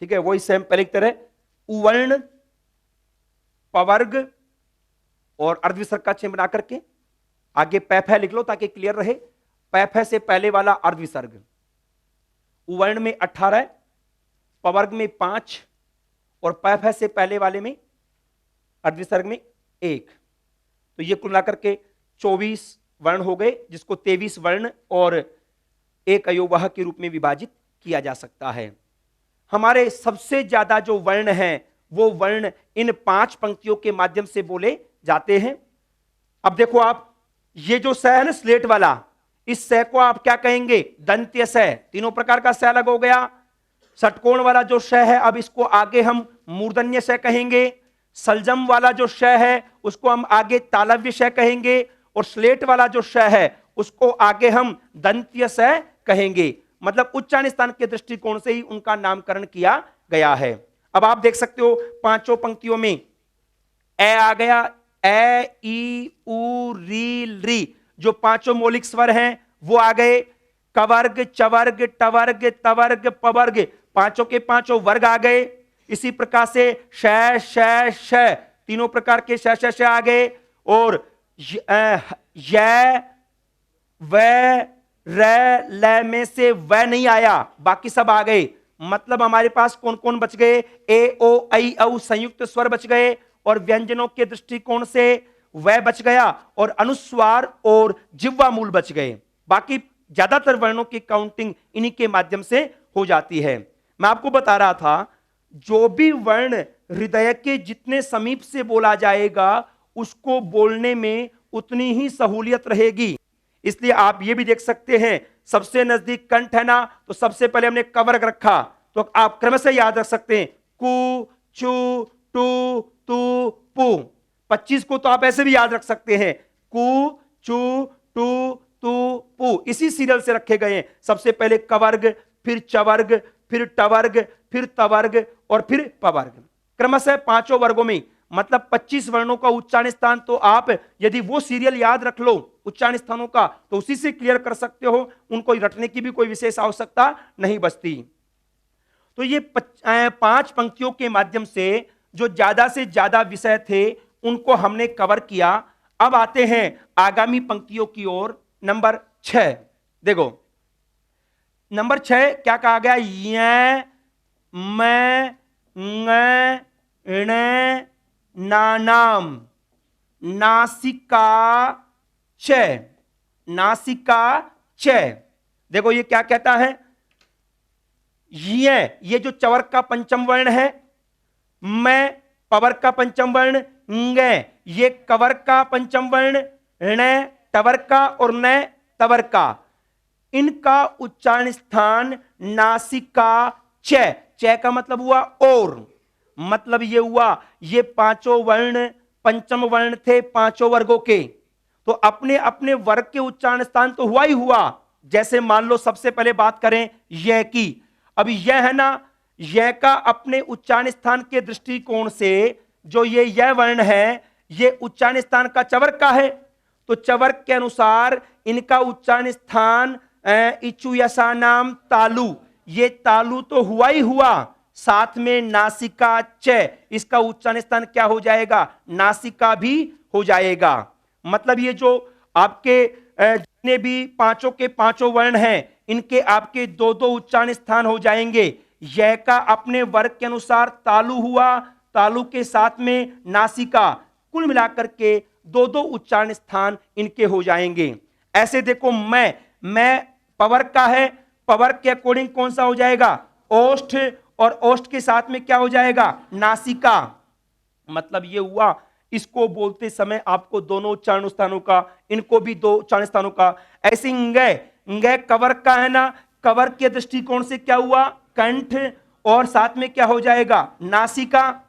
Speaker 1: ठीक है, वही सेम पहले की तरह उवर्ण, पवर्ग और अर्धविसर्ग का चिन्ह बना करके आगे पैफै लिख लो ताकि क्लियर रहे। पैफै से पहले वाला अर्धविसर्ग, उवर्ण में 18, पवर्ग में 5 और पैफै से पहले वाले में अर्धविसर्ग में 1। तो ये कुल मिलाकर के 24 वर्ण हो गए, जिसको 23 वर्ण और 1 अयोगवाह के रूप में विभाजित किया जा सकता है। हमारे सबसे ज्यादा जो वर्ण हैं वो वर्ण इन 5 पंक्तियों के माध्यम से बोले जाते हैं। अब देखो आप, ये जो स है ना स्लेट वाला, इस स को आप क्या कहेंगे? दंत्य स। तीनों प्रकार का स अलग हो गया। षटकोण वाला जो श है, अब इसको आगे हम मूर्धन्य स कहेंगे। सलजम वाला जो श है उसको हम आगे तालव्य श कहेंगे, और स्लेट वाला जो श है उसको आगे हम दंत्य स कहेंगे। मतलब उच्चारण स्थान के दृष्टिकोण से ही उनका नामकरण किया गया है। अब आप देख सकते हो पांचों पंक्तियों में ए आ गया, ए ई उ री री, जो पांचों मौलिक स्वर हैं वो आ गए। कवर्ग, चवर्ग, टवर्ग, तवर्ग, पवर्ग, पांचों के पांचों वर्ग आ गए। इसी प्रकार से श श श, तीनों प्रकार के श श श आ गए। और य व र ल में से व नहीं आया, बाकी सब आ गए। मतलब हमारे पास कौन कौन बच गए? ए ओ ऐ औ संयुक्त स्वर बच गए, और व्यंजनों के दृष्टिकोण से वह बच गया, और अनुस्वार और जिह्वा मूल बच गए। बाकी ज्यादातर वर्णों की काउंटिंग इन्हीं के माध्यम से हो जाती है। मैं आपको बता रहा था, जो भी वर्ण हृदय के जितने समीप से बोला जाएगा उसको बोलने में उतनी ही सहूलियत रहेगी। इसलिए आप ये भी देख सकते हैं, सबसे नजदीक कंठ है ना, तो सबसे पहले हमने कवर्ग रखा, तो आप क्रमशः याद रख सकते हैं कु, चु, टू, तू, पू। 25 को तो आप ऐसे भी याद रख सकते हैं, कु, चु, टू, तू, पू, इसी सीरियल से रखे गए हैं। सबसे पहले कवर्ग, फिर चवर्ग, फिर टवर्ग, फिर तवर्ग और फिर पवर्ग, क्रमशः पांचों वर्गों में। मतलब 25 वर्णों का उच्चारण स्थान, तो आप यदि वो सीरियल याद रख लो उच्चारण स्थानों का, तो उसी से क्लियर कर सकते हो, उनको रटने की भी कोई विशेष आवश्यकता नहीं बचती। तो ये 5 पंक्तियों के माध्यम से जो ज्यादा से ज्यादा विषय थे उनको हमने कवर किया। अब आते हैं आगामी पंक्तियों की ओर। नंबर 6 देखो, नंबर 6 क्या कहा गया? य, मैं, न, ण, नानाम, नासिका च, नासिका च। देखो ये क्या कहता है? ये जो चवर का पंचम वर्ण है, मैं पवर का पंचम वर्ण, ंग ये कवर का पंचम वर्ण, ण टवर का और न तवर का, इनका उच्चारण स्थान नासिका च। च का मतलब हुआ और, मतलब ये हुआ ये पांचों वर्ण पंचम वर्ण थे पांचों वर्गों के, तो अपने अपने वर्ग के उच्चारण स्थान तो हुआ ही हुआ। जैसे मान लो सबसे पहले बात करें यह की, अब यह है ना, यह का अपने उच्चारण स्थान के दृष्टिकोण से जो ये यह वर्ण है, ये उच्चारण स्थान का चवर का है, तो चवर के अनुसार इनका उच्चारण स्थान इचु यसा नाम तालु, ये तालु तो हुआ ही हुआ, साथ में नासिका च, इसका उच्चारण स्थान क्या हो जाएगा? नासिका भी हो जाएगा। मतलब ये जो आपके जितने भी पांचों के पांचों वर्ण हैं, इनके आपके दो दो उच्चारण स्थान हो जाएंगे। यह का अपने वर्ग के अनुसार तालु हुआ, तालु के साथ में नासिका, कुल मिलाकर के दो दो उच्चारण स्थान इनके हो जाएंगे। ऐसे देखो मैं पवर का है, पवर के अकॉर्डिंग कौन सा हो जाएगा? ओष्ठ, और ओष्ठ के साथ में क्या हो जाएगा? नासिका। मतलब ये हुआ, इसको बोलते समय आपको दोनों उच्चारण स्थानों का, इनको भी दो उच्चारण स्थानों का। ऐसे इंग कवर का है ना, कवर के दृष्टिकोण से क्या हुआ? कंठ, और साथ में क्या हो जाएगा? नासिका।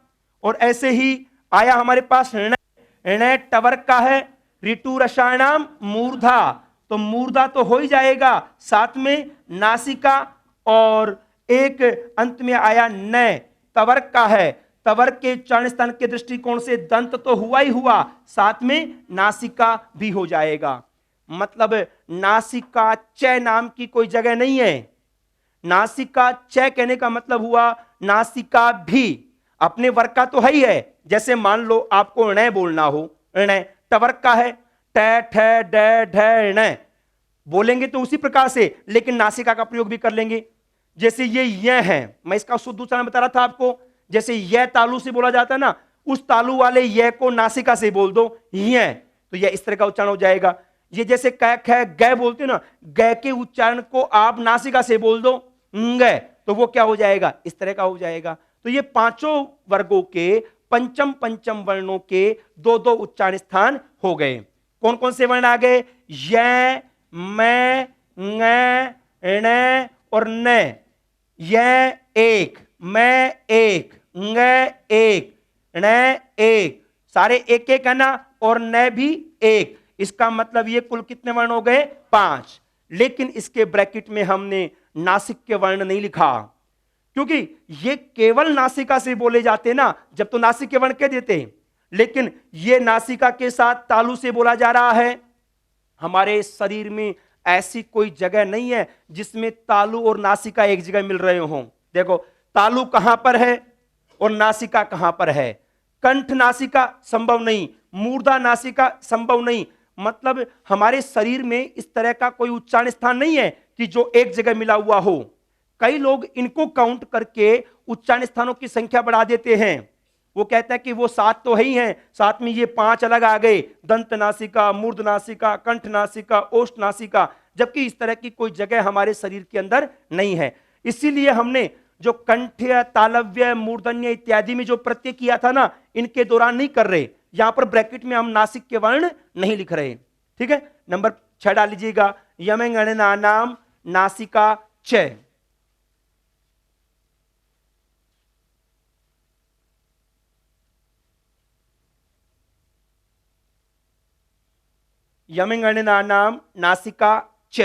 Speaker 1: और ऐसे ही आया हमारे पास ण टवर का है, ऋतु रसायणाम मूर्धा, तो मूर्धा तो हो ही जाएगा, साथ में नासिका। और एक अंत में आया न तवर का है, तवर के उच्चारण स्थान के दृष्टिकोण से दंत तो हुआ ही हुआ, साथ में नासिका भी हो जाएगा। मतलब नासिका च नाम की कोई जगह नहीं है। नासिका च कहने का मतलब हुआ नासिका भी अपने वर्ग का तो है ही है। जैसे मान लो आपको ण बोलना हो, ण टवर का है, ट ठ ड ढ ण बोलेंगे तो उसी प्रकार से, लेकिन नासिका का प्रयोग भी कर लेंगे। जैसे ये है, मैं इसका शुद्ध उच्चारण बता रहा था आपको, जैसे यह तालु से बोला जाता है ना, उस तालु वाले यह को नासिका से बोल दो यह, तो यह इस तरह का उच्चारण हो जाएगा। ये जैसे क ख ग बोलते ना, ग के उच्चारण को आप नासिका से बोल दो ग, तो वो क्या हो जाएगा? इस तरह का हो जाएगा। तो ये पांचों वर्गों के पंचम पंचम वर्णों के दो दो उच्चारण स्थान हो गए। कौन कौन से वर्ण आ गए? य, मैं, ङ, ण और न। यह एक, मैं एक, ङ एक, ण एक, सारे एक एक है ना, और न भी एक। इसका मतलब ये कुल कितने वर्ण हो गए? 5। लेकिन इसके ब्रैकेट में हमने नासिक के वर्ण नहीं लिखा, क्योंकि ये केवल नासिका से बोले जाते ना, जब तो नासिक के वर्ण कह देते हैं, लेकिन ये नासिका के साथ तालु से बोला जा रहा है। हमारे शरीर में ऐसी कोई जगह नहीं है जिसमें तालु और नासिका एक जगह मिल रहे हों। देखो तालु कहां पर है और नासिका कहां पर है। कंठ नासिका संभव नहीं, मूर्धा नासिका संभव नहीं। मतलब हमारे शरीर में इस तरह का कोई उच्चारण स्थान नहीं है कि जो एक जगह मिला हुआ हो। कई लोग इनको काउंट करके उच्चारण स्थानों की संख्या बढ़ा देते हैं। वो कहते हैं कि वो 7 तो है ही हैं, साथ में ये 5 अलग आ गए, दंत नासिका, मूर्ध नासिका, कंठ नासिका, ओष्ठ नासिका, जबकि इस तरह की कोई जगह हमारे शरीर के अंदर नहीं है। इसीलिए हमने जो कंठ्य, तालव्य, मूर्धन्य इत्यादि में जो प्रत्यय किया था ना, इनके दौरान नहीं कर रहे। यहां पर ब्रैकेट में हम नासिक के वर्ण नहीं लिख रहे। ठीक है, नंबर 6 डाल लीजिएगा, यमंगणना नाम नासिका च। यमंगणना नाम नासिका च।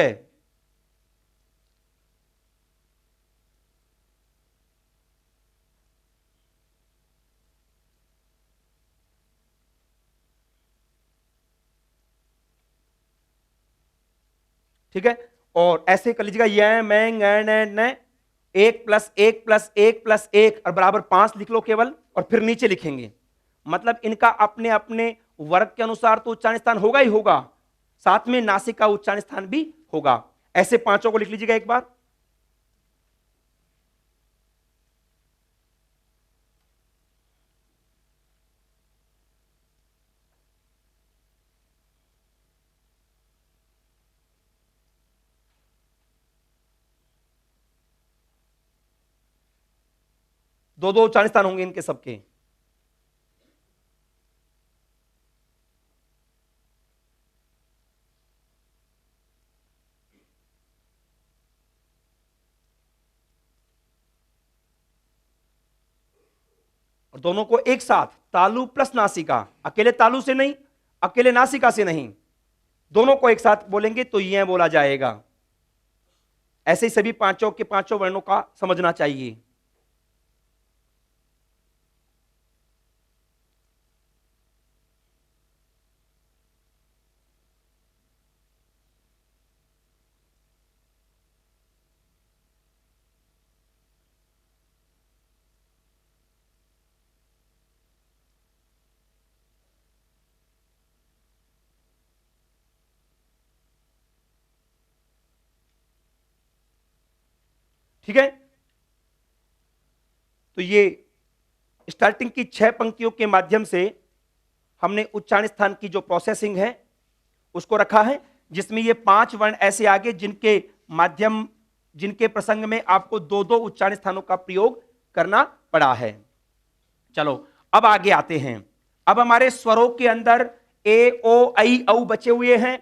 Speaker 1: ठीक है, और ऐसे कर लीजिएगा, य मैं न 1 + 1 + 1 + 1 और बराबर 5 लिख लो केवल, और फिर नीचे लिखेंगे। मतलब इनका अपने अपने वर्ग के अनुसार तो उच्चारण स्थान होगा ही होगा, साथ में नासिक का उच्चारण स्थान भी होगा। ऐसे पांचों को लिख लीजिएगा एक बार। दो दो उच्चारण स्थान होंगे इनके सबके। और दोनों को एक साथ तालु प्लस नासिका, अकेले तालु से नहीं, अकेले नासिका से नहीं, दोनों को एक साथ बोलेंगे तो यह बोला जाएगा। ऐसे ही सभी पांचों के पांचों वर्णों का समझना चाहिए। ठीक है, तो ये स्टार्टिंग की 6 पंक्तियों के माध्यम से हमने उच्चारण स्थान की जो प्रोसेसिंग है उसको रखा है, जिसमें ये 5 वर्ण ऐसे आगे जिनके माध्यम, जिनके प्रसंग में आपको 2-2 उच्चारण स्थानों का प्रयोग करना पड़ा है। चलो अब आगे आते हैं। अब हमारे स्वरों के अंदर ए, ओ, ऐ, औ बचे हुए हैं,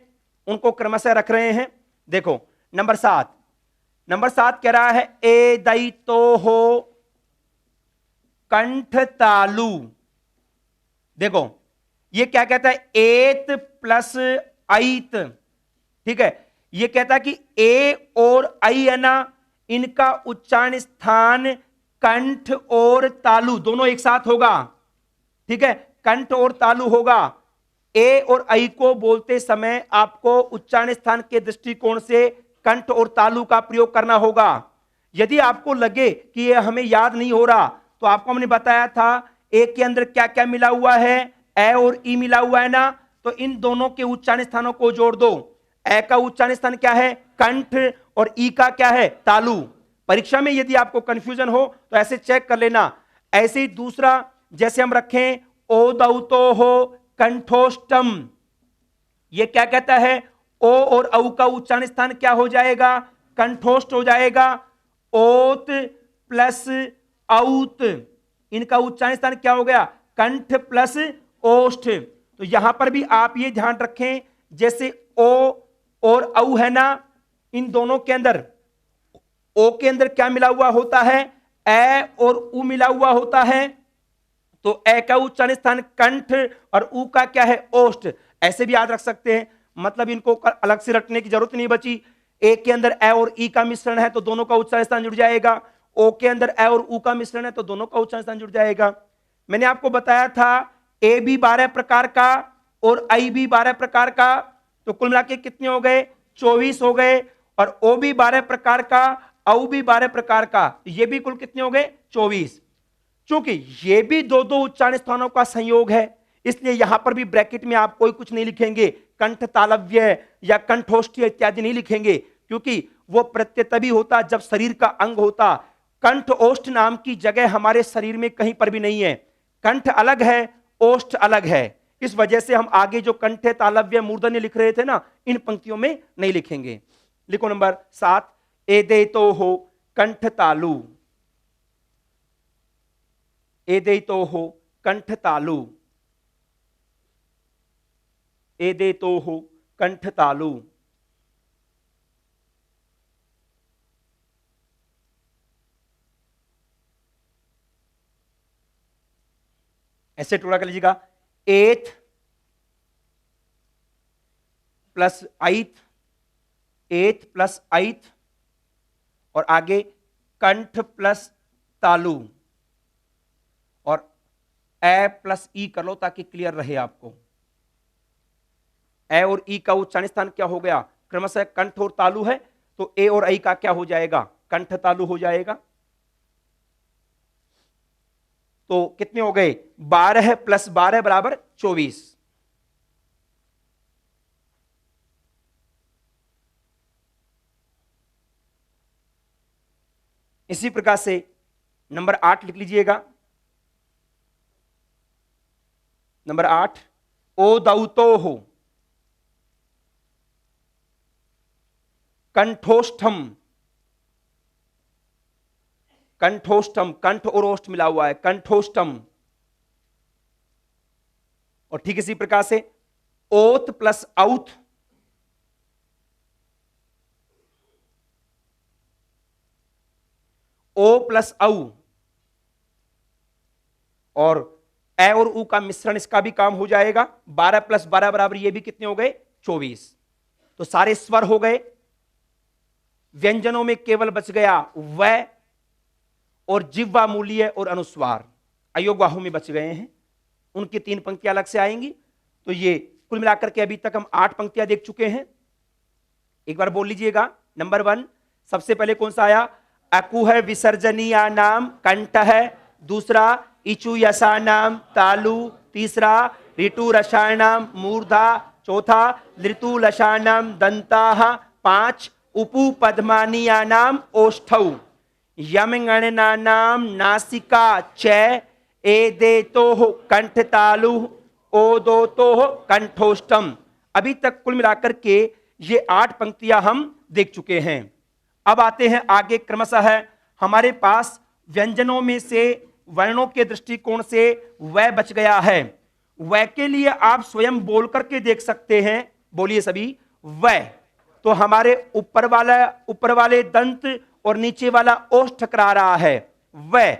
Speaker 1: उनको क्रमशः रख रहे हैं। देखो नंबर 7, नंबर 7 कह रहा है ए दई तो हो कंठ तालु। देखो ये क्या कहता है, एत प्लस ऐत। ठीक है, ये कहता है कि ए और ऐ है ना, इनका उच्चारण स्थान कंठ और तालु दोनों एक साथ होगा। ठीक है, कंठ और तालु होगा। ए और ऐ को बोलते समय आपको उच्चारण स्थान के दृष्टिकोण से कंठ और तालु का प्रयोग करना होगा। यदि आपको लगे कि यह हमें याद नहीं हो रहा, तो आपको हमने बताया था ए के अंदर क्या क्या मिला हुआ है, ए और ई मिला हुआ है ना, तो इन दोनों के उच्चारण स्थानों को जोड़ दो। ए का उच्चारण स्थान क्या है, कंठ, और ई का क्या है, तालु। परीक्षा में यदि आपको कंफ्यूजन हो तो ऐसे चेक कर लेना। ऐसे ही दूसरा, जैसे हम रखें ओ दौतो हो कंठोष्टम, ये क्या कहता है, ओ और औ का उच्चारण स्थान क्या हो जाएगा, कंठोष्ट हो जाएगा। ओत प्लस औत, इनका उच्चारण स्थान क्या हो गया, कंठ प्लस ओष्ठ। तो यहां पर भी आप ये ध्यान रखें, जैसे ओ और औ है ना, इन दोनों के अंदर ओ के अंदर क्या मिला हुआ होता है, ए और उ मिला हुआ होता है। तो ए का उच्चारण स्थान कंठ और उ का क्या है, ओष्ठ। ऐसे भी याद रख सकते हैं, मतलब इनको अलग से रखने की जरूरत नहीं बची। ए के अंदर ए और ई का मिश्रण है तो दोनों का उच्चारण स्थान जुड़ जाएगा। ओ के अंदर ए और ऊ का मिश्रण है तो दोनों का उच्चारण स्थान जुड़ जाएगा। मैंने आपको बताया था ए भी 12 प्रकार का और आई भी 12 प्रकार का, तो कुल मिला के कितने हो गए? 24 हो गए। और ओ भी 12 प्रकार का, औ भी 12 प्रकार का, ये भी कुल कितने हो गए? 24। चूंकि ये भी दो दो उच्चारण स्थानों का संयोग है, इसलिए यहां पर भी ब्रैकेट में आप कोई कुछ नहीं लिखेंगे, कंठ तालव्य या कंठोष्ठ्य इत्यादि नहीं लिखेंगे, क्योंकि वो प्रत्यय तभी होता जब शरीर का अंग होता। कंठ ओष्ठ नाम की जगह हमारे शरीर में कहीं पर भी नहीं है। कंठ अलग है, ओष्ठ अलग है। इस वजह से हम आगे जो कंठ तालव्य मूर्धन्य लिख रहे थे ना, इन पंक्तियों में नहीं लिखेंगे। लिखो नंबर 7, एदे तो हो कंठ तालु, एदे तो हो कंठ तालु, एदे तो हो कंठ तालु। ऐसे टुकड़ा कर लीजिएगा, एथ प्लस आइथ, एथ प्लस आइथ, और आगे कंठ प्लस तालु, और ए प्लस ई कर लो ताकि क्लियर रहे आपको। ए और ई का उच्चारण स्थान क्या हो गया? क्रमशः कंठ और तालु है, तो ए और आई का क्या हो जाएगा? कंठ तालु हो जाएगा। तो कितने हो गए? 12 प्लस 12 बराबर 24। इसी प्रकार से नंबर 8 लिख लीजिएगा। नंबर 8, ओ दौतो हो कंठोष्ठम, कंठोष्ठम, कंठ और ओष्ठ मिला हुआ है, कंठोष्ठम। और ठीक इसी प्रकार से ओत प्लस औथ, ओ प्लस औ, और ए और ऊ का मिश्रण, इसका भी काम हो जाएगा। 12 प्लस 12 बराबर ये भी कितने हो गए? 24। तो सारे स्वर हो गए। व्यंजनों में केवल बच गया वै और जिह्वा मूलीय और अनुस्वार, अयोग्वाहु में बच गए हैं। उनकी 3 पंक्तियां अलग से आएंगी। तो ये कुल मिलाकर के अभी तक हम 8 पंक्तियां देख चुके हैं। एक बार बोल लीजिएगा। नंबर 1 सबसे पहले कौन सा आया? अकुह विसर्जनीया नाम कंठ है। दूसरा इचु यशा नाम तालु। तीसरा ऋतु रसायनाम मूर्धा। चौथा ऋतु लशानाम दंता। 5 उपु पद्मानिया नाम ओष्ठौ। यम गणनानाम नासिका च। एदे तो कंठ तालु, ओ दो तो कंठोष्टम। अभी तक कुल मिलाकर के ये 8 पंक्तियां हम देख चुके हैं। अब आते हैं आगे। क्रमशः है हमारे पास व्यंजनों में से वर्णों के दृष्टिकोण से वै बच गया है। वै के लिए आप स्वयं बोल करके देख सकते हैं। बोलिए सभी, वै। तो हमारे ऊपर वाले दंत और नीचे वाला ओष्ठ टकरा रहा है, वै।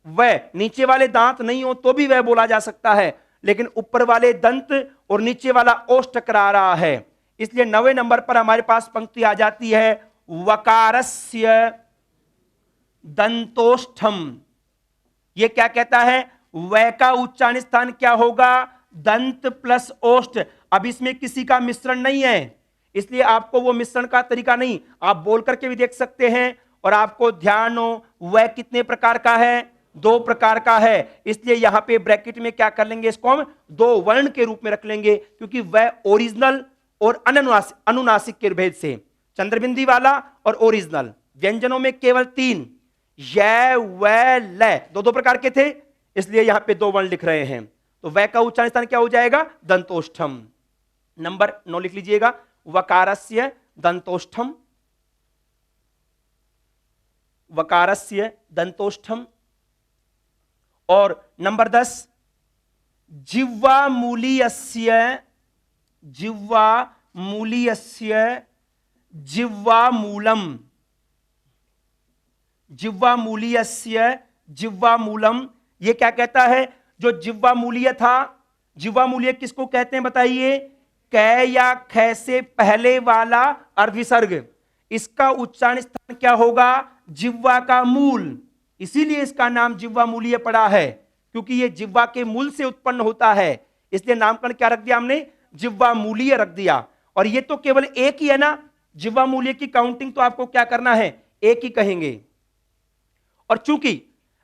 Speaker 1: वै नीचे वाले दांत नहीं हो तो भी वह बोला जा सकता है, लेकिन ऊपर वाले दंत और नीचे वाला ओष्ठ टकरा रहा है। इसलिए 9वें नंबर पर हमारे पास पंक्ति आ जाती है, वकारस्य दंतोष्ठम। यह क्या कहता है? वै का उच्चारण स्थान क्या होगा? दंत प्लस ओष्ठ। अब इसमें किसी का मिश्रण नहीं है, इसलिए आपको वो मिश्रण का तरीका नहीं, आप बोल करके भी देख सकते हैं। और आपको ध्यान हो वह कितने प्रकार का है? 2 प्रकार का है। इसलिए यहां पे ब्रैकेट में क्या कर लेंगे? इसको हम 2 वर्ण के रूप में रख लेंगे, क्योंकि वह ओरिजिनल और अनुनासिक के भेद से, चंद्रबिंदी वाला और ओरिजिनल। व्यंजनों में केवल 3 य व ल 2 प्रकार के थे, इसलिए यहां पे 2 वर्ण लिख रहे हैं। तो वह का उच्चारण स्थान क्या हो जाएगा? दंतोष्ठम। नंबर 9 लिख लीजिएगा, वकारस्य दंतोष्ठम, वकारस्य दंतोष्ठम। और नंबर 10 जिह्वा मूलीयस्य, जिह्वा मूलीयस्य जिह्वा मूलम, जिह्वा मूलीयस्य जिह्वा मूलम। यह क्या कहता है? जो जिह्वा मूलीय था, जिह्वा मूलीय किसको कहते हैं बताइए? कै या ख से पहले वाला अर्धविसर्ग। इसका उच्चारण स्थान क्या होगा? जिह्वा का मूल। इसीलिए इसका नाम जिह्वा मूलीय पड़ा है, क्योंकि यह जिह्वा के मूल से उत्पन्न होता है, इसलिए नामकरण क्या रख दिया हमने? जिह्वा मूलीय रख दिया। और ये तो केवल एक ही है ना, जिह्वा मूलीय की काउंटिंग तो आपको क्या करना है? एक ही कहेंगे। और चूंकि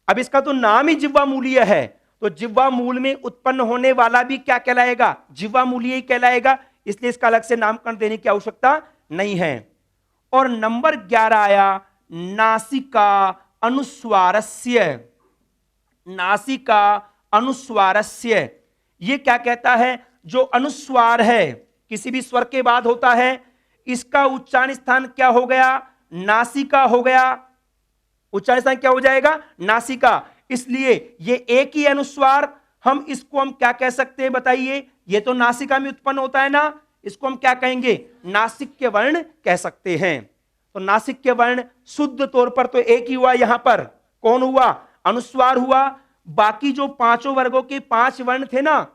Speaker 1: अब इसका तो नाम ही जिह्वा मूलीय है, तो जिह्वा मूल में उत्पन्न होने वाला भी क्या कहलाएगा? जिह्वा मूलीय ही कहलाएगा, इसलिए इसका अलग से नामकरण देने की आवश्यकता नहीं है। और नंबर 11 आया नासिका अनुस्वारस्य। नासिका अनुस्वारस्य, यह क्या कहता है? जो अनुस्वार है, किसी भी स्वर के बाद होता है, इसका उच्चारण स्थान क्या हो गया? नासिका हो गया। उच्चारण स्थान क्या हो जाएगा? नासिका। इसलिए ये एक ही अनुस्वार, हम इसको हम क्या कह सकते हैं बताइए? ये तो नासिका में उत्पन्न होता है ना, इसको हम क्या कहेंगे? नासिक्य वर्ण कह सकते हैं। तो नासिक्य वर्ण शुद्ध तौर पर तो एक ही हुआ, यहां पर कौन हुआ? अनुस्वार हुआ। बाकी जो पांचों वर्गों के 5 वर्ण थे ना,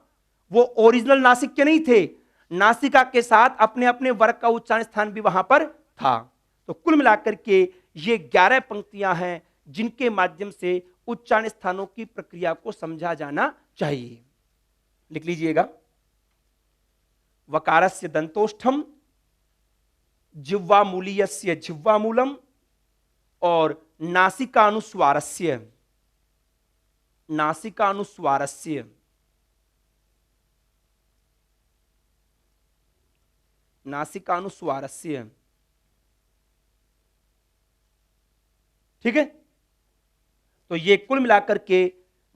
Speaker 1: वो ओरिजिनल नासिक्य नहीं थे, नासिका के साथ अपने अपने वर्ग का उच्चारण स्थान भी वहां पर था। तो कुल मिलाकर के ये 11 पंक्तियां हैं जिनके माध्यम से उच्चारण स्थानों की प्रक्रिया को समझा जाना चाहिए। लिख लीजिएगा। वकारस्य दंतोष्ठम, जिह्वामूलीयस्य जिह्वामूलम, और नासिकानुस्वारस्य नासिकानुस्वारस्य नासिकानुस्वारस्य। ठीक है, तो ये कुल मिलाकर के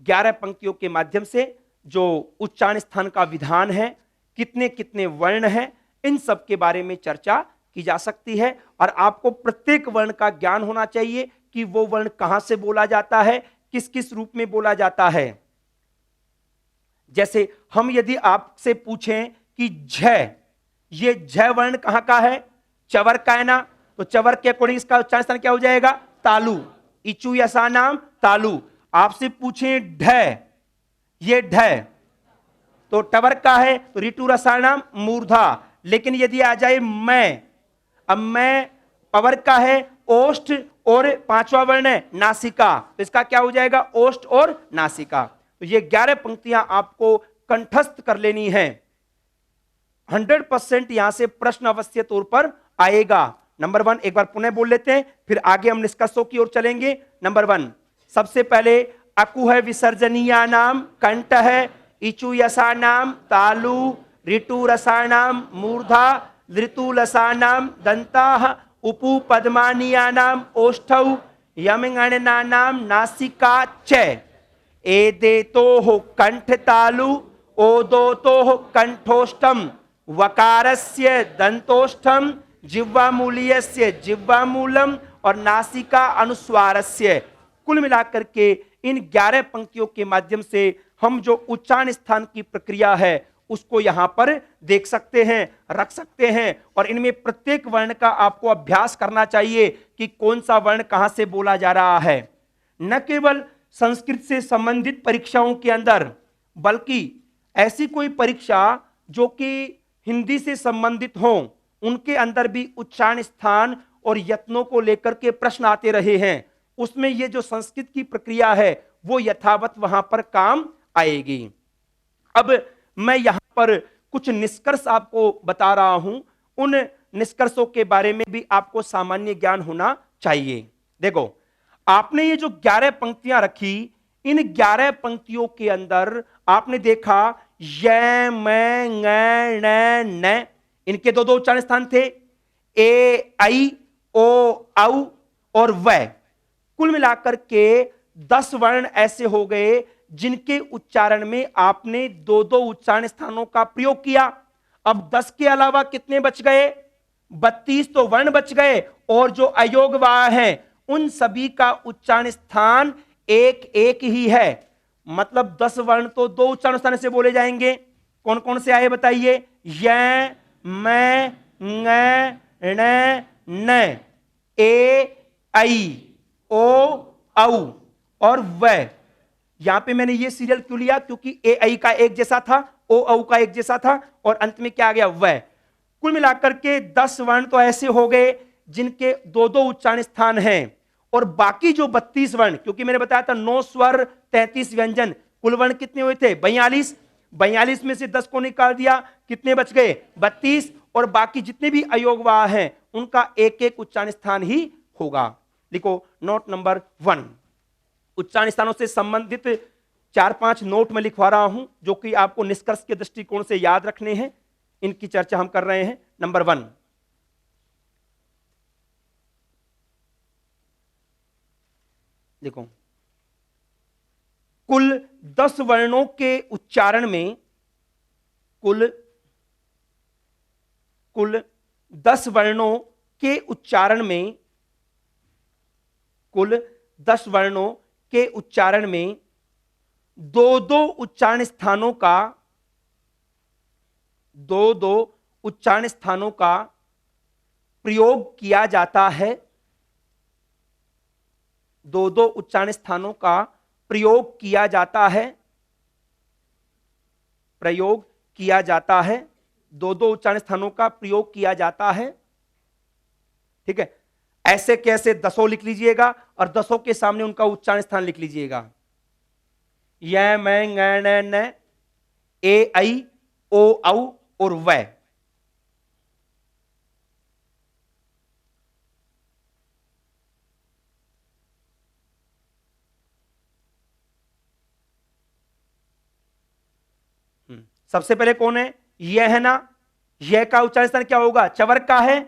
Speaker 1: 11 पंक्तियों के माध्यम से जो उच्चारण स्थान का विधान है, कितने कितने वर्ण हैं, इन सब के बारे में चर्चा की जा सकती है। और आपको प्रत्येक वर्ण का ज्ञान होना चाहिए कि वो वर्ण कहां से बोला जाता है, किस किस रूप में बोला जाता है। जैसे हम यदि आपसे पूछें कि झ, ये झ वर्ण कहां का है? चवर का है ना, तो चवर के अकॉर्डिंग इसका उच्चारण स्थान क्या हो जाएगा? तालु। इचु यसा नाम तालु। आपसे पूछें ढ, ये ढ तो टवर का है, तो ऋतु रसा नाम मूर्धा। लेकिन यदि आ जाए मैं, अब मैं पवर का है, ओष्ठ और 5वां वर्ण है नासिका, तो इसका क्या हो जाएगा? ओष्ठ और नासिका। तो ये 11 पंक्तियां आपको कंठस्थ कर लेनी है। 100% यहां से प्रश्न अवश्य तौर पर आएगा। नंबर 1 एक बार पुनः बोल लेते हैं, फिर आगे हम निष्कर्षों की ओर चलेंगे। नंबर 1, सबसे पहले अकुह विसर्जनीया नाम कंठ है, इचु यसा नाम तालु, ऋतु रसा नाम मूर्धा, ऋतु लसा नाम दंताः, उपु पद्मानिया नाम ओष्ठौ, यमगणना नाम नासिका च। एदेतोः कंठ तालु, ओदोतोः कंठोष्ठम, वकारस्य दंतोष्ठम, जिह्वामूलीयस्य जिह्वामूलम, और नासिका अनुस्वारस्य। कुल मिलाकर के इन 11 पंक्तियों के माध्यम से हम जो उच्चारण स्थान की प्रक्रिया है उसको यहां पर देख सकते हैं, रख सकते हैं। और इनमें प्रत्येक वर्ण का आपको अभ्यास करना चाहिए कि कौन सा वर्ण कहां से बोला जा रहा है। न केवल संस्कृत से संबंधित परीक्षाओं के अंदर, बल्कि ऐसी कोई परीक्षा जो कि हिंदी से संबंधित हो, उनके अंदर भी उच्चारण स्थान और यत्नों को लेकर के प्रश्न आते रहे हैं। उसमें ये जो संस्कृत की प्रक्रिया है वो यथावत वहां पर काम आएगी। अब मैं यहां पर कुछ निष्कर्ष आपको बता रहा हूं, उन निष्कर्षों के बारे में भी आपको सामान्य ज्ञान होना चाहिए। देखो, आपने ये जो 11 पंक्तियां रखी, इन 11 पंक्तियों के अंदर आपने देखा य, मैं, ng, न, न, इनके दो उच्चारण स्थान थे, ए, आई, ओ, औ और व। कुल मिलाकर के 10 वर्ण ऐसे हो गए जिनके उच्चारण में आपने दो उच्चारण स्थानों का प्रयोग किया। अब 10 के अलावा कितने बच गए? 32 तो वर्ण बच गए, और जो अयोगवाह हैं उन सभी का उच्चारण स्थान एक एक ही है। मतलब 10 वर्ण तो 2 उच्चारण स्थान से बोले जाएंगे। कौन कौन से आए बताइए? य, मैं, ng, ण, न, ए, आई, ओ, औ और व। यहां पे मैंने ये सीरियल क्यों लिया? क्योंकि ए आई का एक जैसा था, ओ औ का एक जैसा था, और अंत में क्या आ गया? व। कुल मिलाकर के 10 वर्ण तो ऐसे हो गए जिनके दो दो उच्चारण स्थान हैं, और बाकी जो 32 वर्ण, क्योंकि मैंने बताया था 9 स्वर 33 व्यंजन, कुल वर्ण कितने हुए थे 42। 42 में से 10 को निकाल दिया, कितने बच गए 32, और बाकी जितने भी अयोगवाह हैं उनका एक एक उच्चारण स्थान ही होगा। लिखो नोट नंबर 1, उच्चारण स्थानों से संबंधित 4-5 नोट में लिखवा रहा हूं जो कि आपको निष्कर्ष के दृष्टिकोण से याद रखने हैं, इनकी चर्चा हम कर रहे हैं। नंबर 1, देखो कुल 10 वर्णों के उच्चारण में, कुल 10 वर्णों के उच्चारण में, कुल 10 वर्णों के उच्चारण में दो दो उच्चारण स्थानों का, दो दो उच्चारण स्थानों का प्रयोग किया जाता है, दो दो उच्चारण स्थानों का प्रयोग किया जाता है, प्रयोग किया जाता है, दो दो उच्चारण स्थानों का प्रयोग किया जाता है। ठीक है, ऐसे कैसे 10 लिख लीजिएगा और 10 के सामने उनका उच्चारण स्थान लिख लीजिएगा। य मैं न न ए आई ओ औ और वै। सबसे पहले कौन है, यह है ना, यह का उच्चारण स्थान क्या होगा, चवर का है,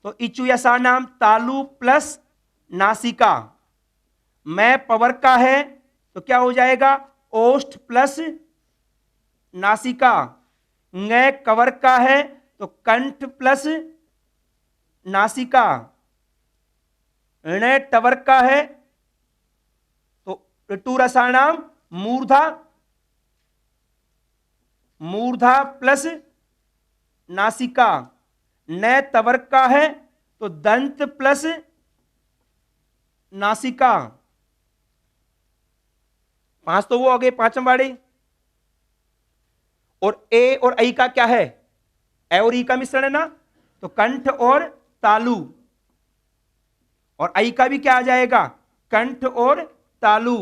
Speaker 1: तो इचु यसा नाम तालु प्लस नासिका। मैं पवर का है तो क्या हो जाएगा, ओष्ठ प्लस नासिका। ङ कवर का है तो कंठ प्लस नासिका। ण टवर का है तो टू रसाणाम मूर्धा, मूर्धा प्लस नासिका। न तवर का है तो दंत प्लस नासिका। 5 तो वो हो गए, 5वें वाले। और ए और आई का क्या है, ए और ई का मिश्रण है ना, तो कंठ और तालु। और आई का भी क्या आ जाएगा, कंठ और तालु,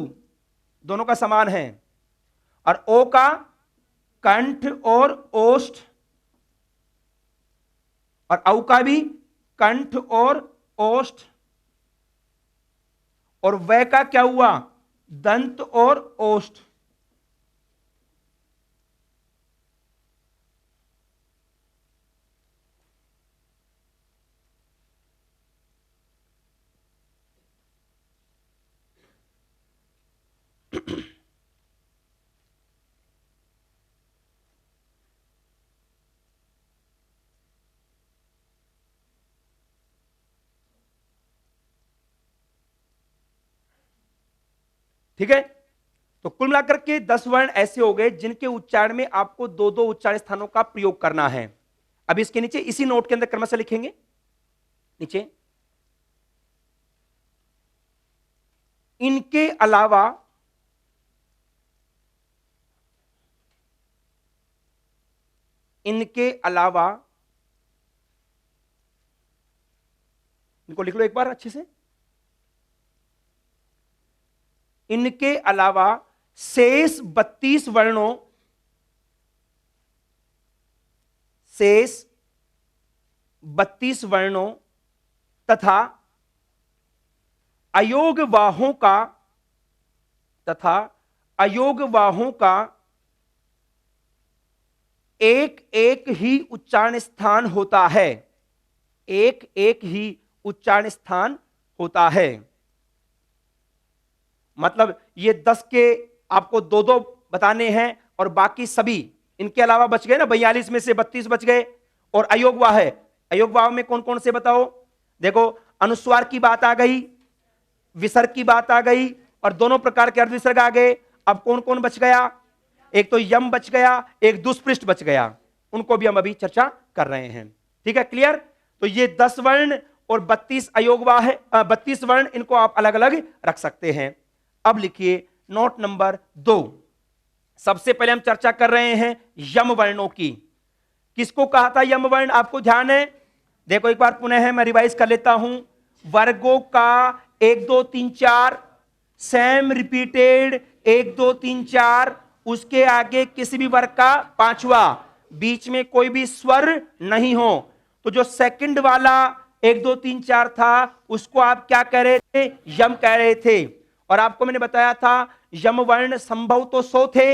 Speaker 1: दोनों का समान है। और ओ का कंठ और ओष्ठ, और औ का भी कंठ और ओष्ठ। और वै का क्या हुआ, दंत और ओष्ठ। ठीक है, तो कुल मिलाकर के 10 वर्ण ऐसे हो गए जिनके उच्चारण में आपको दो दो उच्चारण स्थानों का प्रयोग करना है। अब इसके नीचे इसी नोट के अंदर क्रमशः लिखेंगे, नीचे इनके अलावा इनको लिख लो एक बार अच्छे से। इनके अलावा शेष 32 वर्णों, शेष 32 वर्णों तथा अयोगवाहों का एक एक ही उच्चारण स्थान होता है, एक एक ही उच्चारण स्थान होता है। मतलब ये 10 के आपको दो दो बताने हैं और बाकी सभी इनके अलावा बच गए ना, 42 में से 32 बच गए। और अयोगवाह है, अयोगवाह में कौन कौन से बताओ, देखो अनुस्वार की बात आ गई, विसर्ग की बात आ गई, और दोनों प्रकार के अर्ध विसर्ग आ गए। अब कौन कौन बच गया, एक तो यम बच गया, एक दुष्पृष्ठ बच गया, उनको भी हम अभी चर्चा कर रहे हैं। ठीक है, क्लियर। तो ये 10 वर्ण और 32 अयोगवाह है, 32 वर्ण, इनको आप अलग अलग रख सकते हैं। अब लिखिए नोट नंबर 2। सबसे पहले हम चर्चा कर रहे हैं यम वर्णों की। किसको कहा था यम वर्ण, आपको ध्यान है, देखो एक बार पुनः मैं रिवाइज कर लेता हूं। वर्गों का 1 2 3 4, सेम रिपीटेड 1 2 3 4, उसके आगे किसी भी वर्ग का पांचवा, बीच में कोई भी स्वर नहीं हो। तो जो सेकंड वाला 1 2 3 4 था उसको आप क्या कह रहे थे? यम कह रहे थे। और आपको मैंने बताया था यम वर्ण संभव तो 100 थे,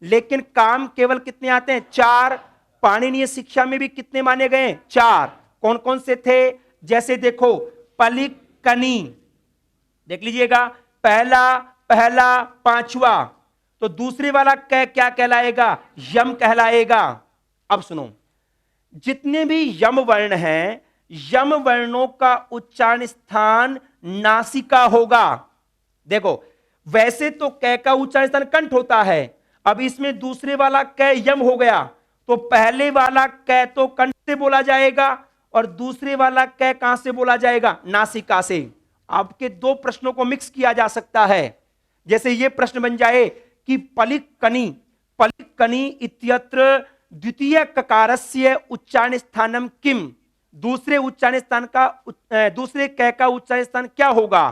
Speaker 1: लेकिन काम केवल कितने आते हैं? 4। पाणिनीय शिक्षा में भी कितने माने गए? 4। कौन कौन से थे? जैसे देखो पलिक कनी, देख लीजिएगा, पहला पहला पांचवा, तो दूसरे वाला क्या कहलाएगा? यम कहलाएगा। अब सुनो, जितने भी यम वर्ण हैं, यम वर्णों का उच्चारण स्थान नासिका होगा। देखो वैसे तो कै का उच्चारण स्थान कंठ होता है, अब इसमें दूसरे वाला कै यम हो गया, तो पहले वाला कै तो कंठ से बोला जाएगा और दूसरे वाला कै कहां से बोला जाएगा? नासिका से। आपके दो प्रश्नों को मिक्स किया जा सकता है। जैसे यह प्रश्न बन जाए कि पलिक कनी इत्यत्र द्वितीय ककारस्य उच्चारण स्थानम किम, दूसरे उच्चारण स्थान का दूसरे कै का उच्चारण स्थान क्या होगा?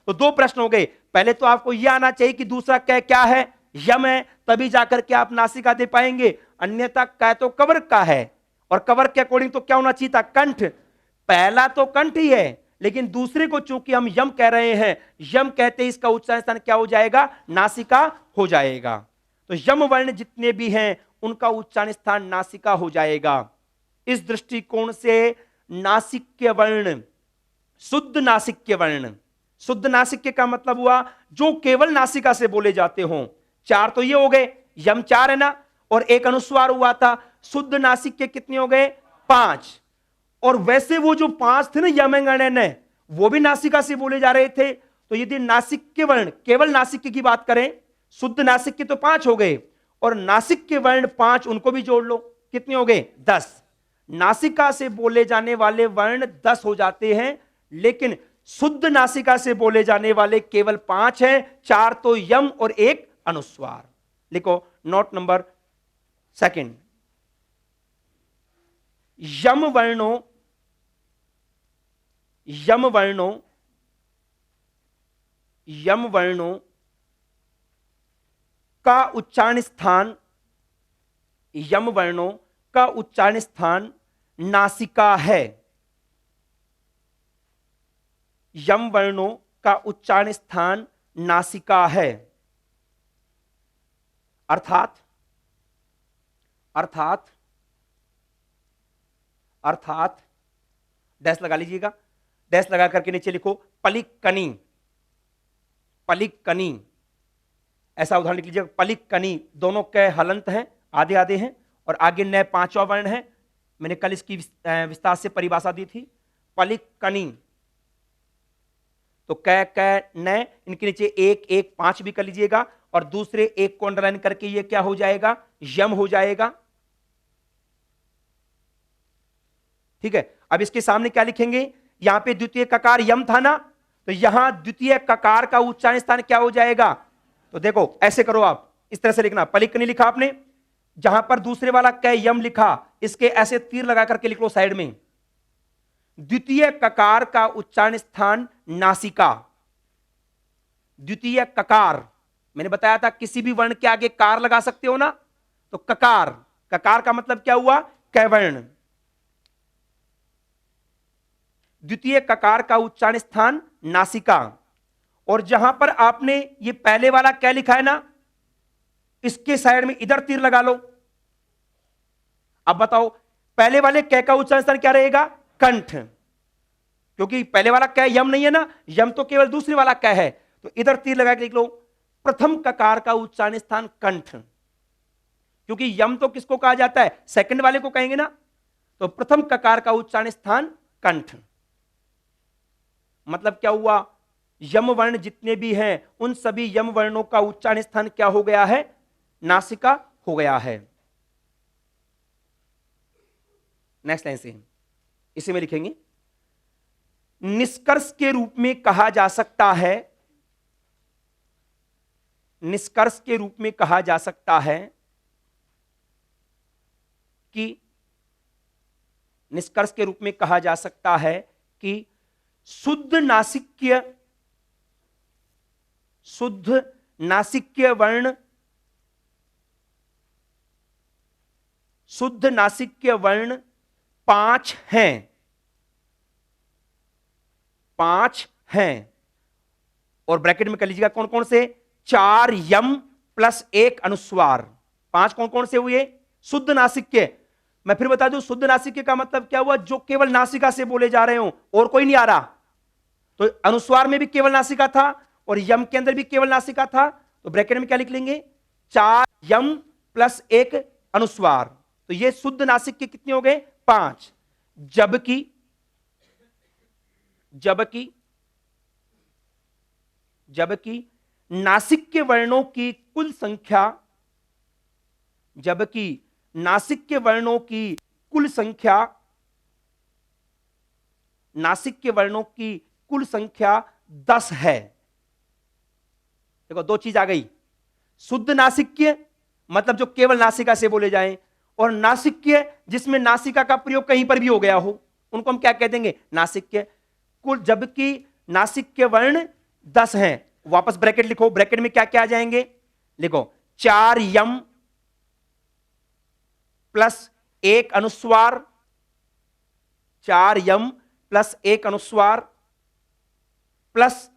Speaker 1: तो दो प्रश्न हो गए। पहले तो आपको यह आना चाहिए कि दूसरा कै क्या है? यम है, तभी जाकर के आप नासिका दे पाएंगे, अन्यथा कै तो कवर का है, और कवर के अकॉर्डिंग तो क्या होना चाहिए था? कंठ। पहला तो कंठ ही है, लेकिन दूसरे को चूंकि हम यम कह रहे हैं, यम कहते इसका उच्चारण स्थान क्या हो जाएगा? नासिका हो जाएगा। तो यम वर्ण जितने भी हैं उनका उच्चारण स्थान नासिका हो जाएगा। इस दृष्टिकोण से नासिक्य वर्ण, शुद्ध नासिक्य वर्ण, शुद्ध नासिक्य का मतलब हुआ जो केवल नासिका से बोले जाते हों। 4 तो ये हो गए, यम 4 है ना, और एक अनुस्वार हुआ था। शुद्ध नासिक्य कितने हो गए? 5। और वैसे वो जो 5 थे ना यम गणन, वो भी नासिका से बोले जा रहे थे। तो यदि नासिक्य वर्ण, केवल नासिक्य की बात करें, शुद्ध नासिक्य तो 5 हो गए, और नासिक्य वर्ण 5, उनको भी जोड़ लो, कितने हो गए? 10। नासिका से बोले जाने वाले वर्ण 10 हो जाते हैं, लेकिन शुद्ध नासिका से बोले जाने वाले केवल 5 हैं। 4 तो यम और एक अनुस्वार। लिखो नोट नंबर 2, यम वर्णों का उच्चारण स्थान, यम वर्णों का उच्चारण स्थान नासिका है। यम वर्णों का उच्चारण स्थान नासिका है। अर्थात डैश लगा लीजिएगा, डैश लगा करके नीचे लिखो पलिक कनी। ऐसा उदाहरण लिख लीजिएगा, पलिक कनी, दोनों के हलंत हैं, आधे आधे हैं, और आगे न 5वां वर्ण है। मैंने कल इसकी विस्तार से परिभाषा दी थी। पलिक कनी, तो कै न, इनके नीचे 1 1 5 भी कर लीजिएगा, और दूसरे एक को अंडरलाइन करके ये क्या हो जाएगा? यम हो जाएगा। ठीक है, अब इसके सामने क्या लिखेंगे? यहां पे द्वितीय ककार यम था ना, तो यहां द्वितीय ककार का उच्चारण स्थान क्या हो जाएगा? तो देखो ऐसे करो, आप इस तरह से लिखना, पलिक नहीं लिखा आपने, जहां पर दूसरे वाला कै यम लिखा, इसके ऐसे तीर लगा करके लिख लो साइड में। द्वितीय ककार का उच्चारण स्थान नासिका। द्वितीय ककार, मैंने बताया था किसी भी वर्ण के आगे कार लगा सकते हो ना, तो ककार, ककार का मतलब क्या हुआ? कैवर्ण। द्वितीय ककार का उच्चारण स्थान नासिका। और जहां पर आपने ये पहले वाला क्या लिखा है ना, इसके साइड में इधर तीर लगा लो। अब बताओ पहले वाले कै का उच्चारण स्थान क्या रहेगा? कंठ, क्योंकि पहले वाला कै यम नहीं है ना, यम तो केवल दूसरे वाला कै है, तो इधर तीर लगा के लिख लो प्रथम ककार का उच्चारण स्थान कंठ, क्योंकि यम तो किसको कहा जाता है? सेकंड वाले को कहेंगे ना, तो प्रथम ककार का उच्चारण स्थान कंठ। मतलब क्या हुआ? यम वर्ण जितने भी हैं उन सभी यम वर्णों का उच्चारण स्थान क्या हो गया है? नासिका हो गया है। नेक्स्ट लाइन से इसी में लिखेंगे, निष्कर्ष के रूप में कहा जा सकता है, निष्कर्ष के रूप में कहा जा सकता है कि निष्कर्ष के रूप में कहा जा सकता है कि शुद्ध नासिक्य वर्ण 5 हैं, 5 हैं। और ब्रैकेट में कर लीजिएगा कौन कौन से, 4 यम प्लस 1 अनुस्वार। 5 कौन कौन से हुए, शुद्ध नासिक्य। मैं फिर बता दूं, शुद्ध नासिक्य का मतलब क्या हुआ, जो केवल नासिका से बोले जा रहे हो और कोई नहीं आ रहा। तो अनुस्वार में भी केवल नासिका था और यम के अंदर भी केवल नासिका था, तो ब्रैकेट में क्या लिख लेंगे, 4 यम प्लस 1 अनुस्वार। तो ये शुद्ध नासिक्य कितने हो गए, 5। जबकि नासिक्य वर्णों की कुल संख्या, जबकि नासिक्य वर्णों की कुल संख्या, नासिक्य वर्णों की कुल संख्या 10 है। देखो दो चीज आ गई, शुद्ध नासिक्य मतलब जो केवल नासिका से बोले जाएं, और नासिक्य जिसमें नासिका का प्रयोग कहीं पर भी हो गया हो, उनको हम क्या कह देंगे, नासिक्य। कुल जबकि नासिक्य वर्ण 10 हैं। वापस ब्रैकेट लिखो, ब्रैकेट में क्या क्या आ जाएंगे, लिखो 4 यम प्लस 1 अनुस्वार, 4 यम प्लस 1 अनुस्वार प्लस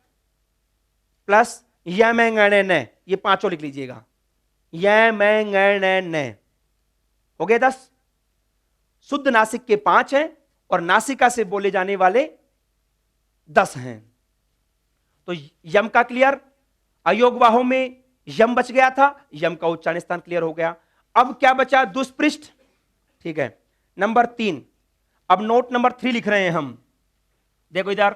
Speaker 1: यम न, ये पांचों लिख लीजिएगा, यम न, हो गए 10। शुद्ध नासिक के 5 हैं और नासिका से बोले जाने वाले 10 हैं। तो यम का क्लियर, अयोगवाहों में यम बच गया था, यम का उच्चारण स्थान क्लियर हो गया। अब क्या बचा, दुष्पृष्ठ। ठीक है, नंबर 3। अब नोट नंबर 3 लिख रहे हैं हम। देखो इधर,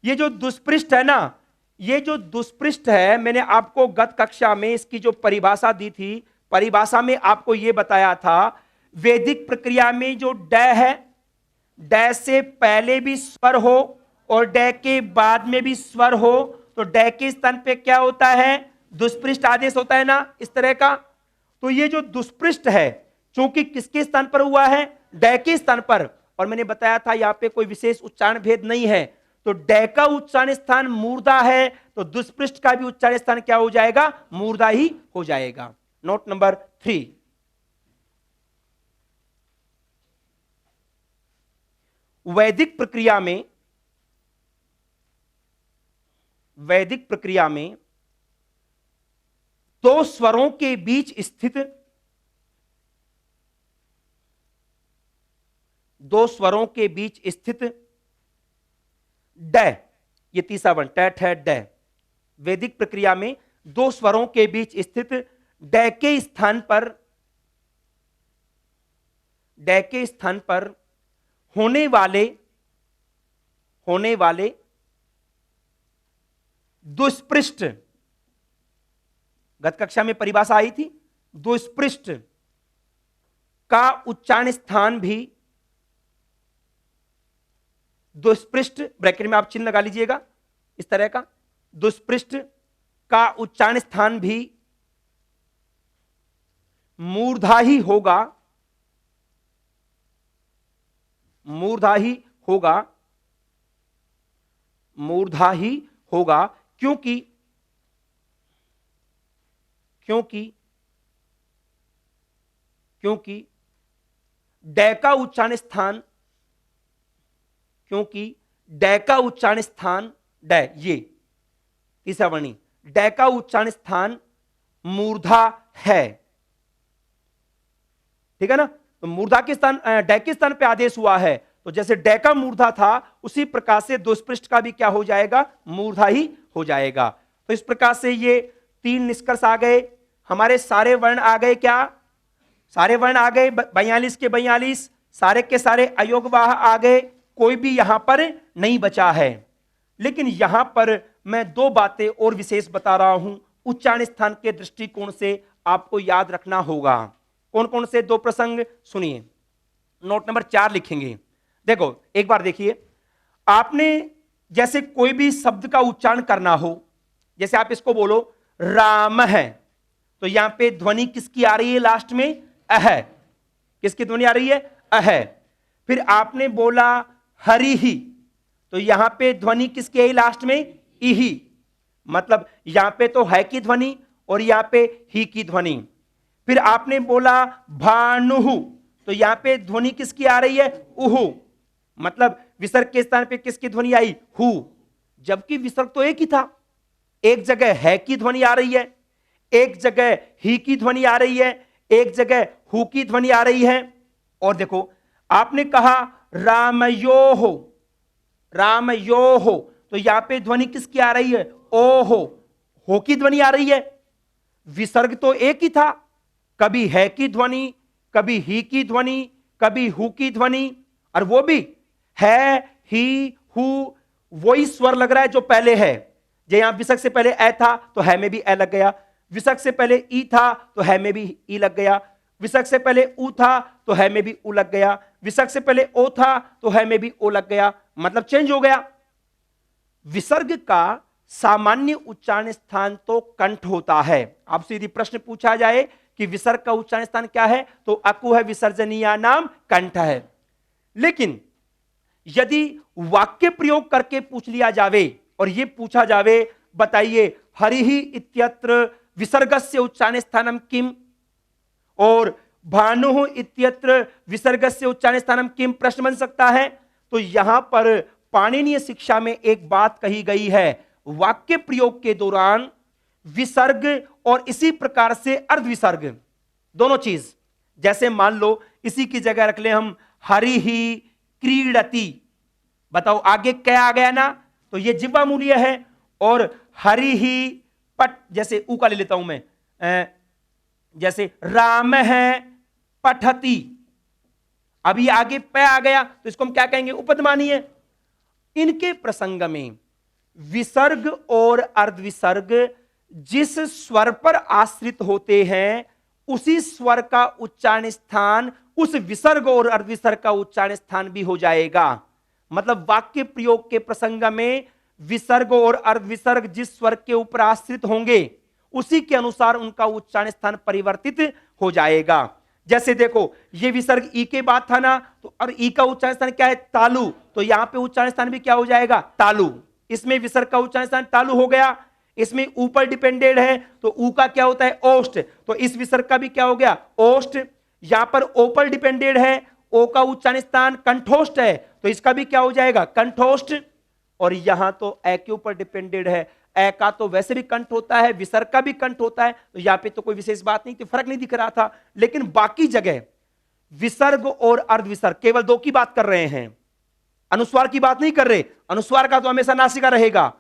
Speaker 1: ये जो दुष्पृष्ठ है ना, ये जो दुष्पृष्ठ है, मैंने आपको गत कक्षा में इसकी जो परिभाषा दी थी, परिभाषा में आपको यह बताया था, वैदिक प्रक्रिया में जो ड है, ड से पहले भी स्वर हो और ड के बाद में भी स्वर हो, तो ड के स्थान पे क्या होता है, दुष्पृष्ठ आदेश होता है ना, इस तरह का। तो ये जो दुष्पृष्ठ है, चूंकि किसके स्थान पर हुआ है, ड के स्थान पर, और मैंने बताया था यहां पे कोई विशेष उच्चारण भेद नहीं है, तो ड का उच्चारण स्थान मूर्धा है, तो दुष्पृष्ठ का भी उच्चारण स्थान क्या हो जाएगा, मूर्धा ही हो जाएगा। Note number 3। वैदिक प्रक्रिया में दो स्वरों के बीच स्थित, ड, ये तीसरा वर्ण टैट है, ड। वैदिक प्रक्रिया में दो स्वरों के बीच स्थित ड के स्थान पर होने वाले दुष्पृष्ठ, गत कक्षा में परिभाषा आई थी, दुष्पृष्ठ का उच्चारण स्थान भी, दुष्पृष्ठ ब्रैकेट में आप चिन्ह लगा लीजिएगा इस तरह का, दुष्पृष्ठ का उच्चारण स्थान भी मूर्धा ही होगा, क्योंकि ड का उच्चारण स्थान, ड, ये तीसरा वर्णी, ड का उच्चारण स्थान मूर्धा है। ठीक है ना, तो मूर्धा के स्थान, ड के स्थान पे आदेश हुआ है, तो जैसे ड का मूर्धा था उसी प्रकार से दुष्पृष्ठ का भी क्या हो जाएगा, मूर्धा ही हो जाएगा। तो इस प्रकार से ये 3 निष्कर्ष आ गए, हमारे सारे वर्ण आ गए, क्या सारे वर्ण आ गए, 42 के 42, सारे के सारे अयोगवाह आ गए, कोई भी यहां पर नहीं बचा है। लेकिन यहां पर मैं 2 बातें और विशेष बता रहा हूं, उच्चारण स्थान के दृष्टिकोण से आपको याद रखना होगा। कौन कौन से 2 प्रसंग, सुनिए। नोट नंबर 4 लिखेंगे। देखो एक बार देखिए, आपने जैसे कोई भी शब्द का उच्चारण करना हो, जैसे आप इसको बोलो राम है, तो यहां पे ध्वनि किसकी आ रही है, लास्ट में अह, किसकी ध्वनि आ रही है, अह। फिर आपने बोला हरि ही, तो यहां पे ध्वनि किसकी आई लास्ट में? इही। मतलब यहां पे तो है की ध्वनि और यहां पे ही की ध्वनि। फिर आपने बोला भानुहु, तो यहां पे ध्वनि किसकी आ रही है? उहु। मतलब विसर्ग के स्थान पे किसकी ध्वनि आई? हु। जबकि विसर्ग तो एक ही था। एक जगह है की ध्वनि आ रही है, एक जगह ही की ध्वनि आ रही है, एक जगह हु की ध्वनि आ रही है। और देखो आपने कहा रामयोहो, रामयोहो, तो यहां पे ध्वनि किसकी आ रही है? ओहो, हो की ध्वनि आ रही है। विसर्ग तो एक ही था, कभी है की ध्वनि, कभी ही की ध्वनि, कभी हु की ध्वनि, और वो भी है, ही, हु, वही स्वर लग रहा है जो पहले है। जो यहां विसर्ग से पहले ए था तो है में भी ए लग गया, विसर्ग से पहले ई था तो है में भी ई लग गया, विसर्ग से पहले उ था तो है में भी उ लग गया, विसर्ग से पहले ओ था तो है में भी ओ लग गया, मतलब चेंज हो गया। विसर्ग का सामान्य उच्चारण स्थान तो कंठ होता है। आपसे यदि प्रश्न पूछा जाए कि विसर्ग का उच्चारण स्थान क्या है, तो अकु है, विसर्जनीय नाम कंठ है। लेकिन यदि वाक्य प्रयोग करके पूछ लिया जावे और यह पूछा जावे, बताइए हरिहि इत्यत्र विसर्गस्य उच्चारण स्थानम किम, और भानु इत्यत्र विसर्गस्य उच्चारण स्थानम किम, प्रश्न बन सकता है। तो यहां पर पाणिनीय शिक्षा में एक बात कही गई है, वाक्य प्रयोग के दौरान विसर्ग और इसी प्रकार से अर्धविसर्ग दोनों चीज, जैसे मान लो इसी की जगह रख ले हम हरि ही क्रीडति, बताओ आगे क्या आ गया ना, तो ये जिह्वा मूल्य है। और हरि ही पट, जैसे ऊ का ले लेता हूं मैं, जैसे राम है पठती, अभी आगे पे आ गया तो इसको हम क्या कहेंगे? उपदमानीय। इनके प्रसंग में विसर्ग और अर्धविसर्ग जिस स्वर पर आश्रित होते हैं, उसी स्वर का उच्चारण स्थान उस विसर्ग और अर्धविसर्ग का उच्चारण स्थान भी हो जाएगा। मतलब वाक्य प्रयोग के प्रसंग में विसर्ग और अर्धविसर्ग जिस स्वर के ऊपर आश्रित होंगे, उसी के अनुसार उनका उच्चारण स्थान परिवर्तित हो जाएगा। जैसे देखो ये विसर्ग ई के बाद था ना, तो और ई का उच्चारण स्थान क्या है? तालु, तो यहां पे उच्चारण स्थान भी क्या हो जाएगा? तालु। इसमें विसर्ग का उच्चारण स्थान तालु हो गया। इसमें ऊपर डिपेंडेड है तो ऊ का क्या होता है? ओष्ठ, तो इस विसर्ग का भी क्या हो गया? ओष्ठ। यहां पर ऊपर डिपेंडेड है, ओ का उच्चारण स्थान कंठोष्ठ है, तो इसका भी क्या हो जाएगा? कंठोष्ठ। और यहां तो ए के ऊपर डिपेंडेड है, ए का तो वैसे भी कंठ होता है, विसर्ग का भी कंठ होता है, तो यहां पे तो कोई विशेष बात नहीं थी, फर्क नहीं दिख रहा था। लेकिन बाकी जगह विसर्ग और अर्धविसर्ग केवल दो की बात कर रहे हैं, अनुस्वार की बात नहीं कर रहे। अनुस्वार का तो हमेशा नासिका रहेगा।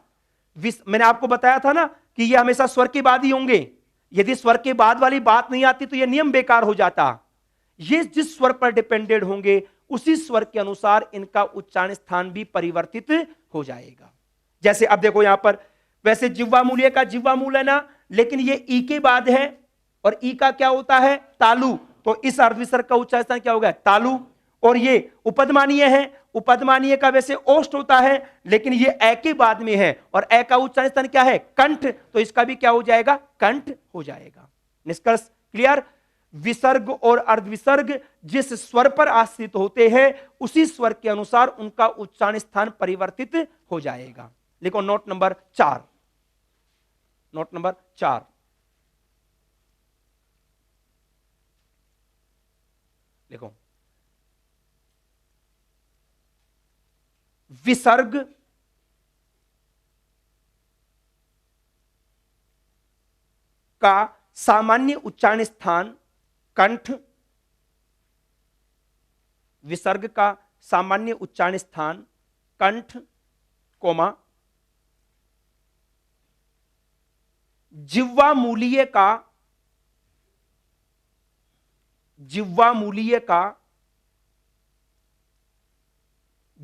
Speaker 1: मैंने आपको बताया था ना कि ये हमेशा स्वर के बाद ही होंगे, यदि स्वर के बाद वाली बात नहीं आती तो ये नियम बेकार हो जाता। ये जिस स्वर पर डिपेंडेड होंगे उसी स्वर के अनुसार इनका उच्चारण स्थान भी परिवर्तित हो जाएगा। जैसे अब देखो यहां पर वैसे जिह्वा मूल्य का जिह्वा मूल है ना, लेकिन ये ई के बाद है और ई का क्या होता है? तालु, तो इस अर्धविसर्ग का उच्चारण स्थान क्या होगा? तालु। और ये उपदमानीय है, उपदमानीय का वैसे ओष्ठ होता है, लेकिन ये ए के बाद में है और ए का उच्चारण स्थान क्या है? कंठ, तो इसका भी क्या हो जाएगा? कंठ हो जाएगा। निष्कर्ष क्लियर? विसर्ग और अर्धविसर्ग जिस स्वर पर आश्रित होते हैं, उसी स्वर के अनुसार उनका उच्चारण स्थान परिवर्तित हो जाएगा। लिखो नोट नंबर 4, नोट नंबर 4। लिखो विसर्ग का सामान्य उच्चारण स्थान कंठ, विसर्ग का सामान्य उच्चारण स्थान कंठ, कोमा जिह्वा मूलीय का, जिह्वा मूलीय का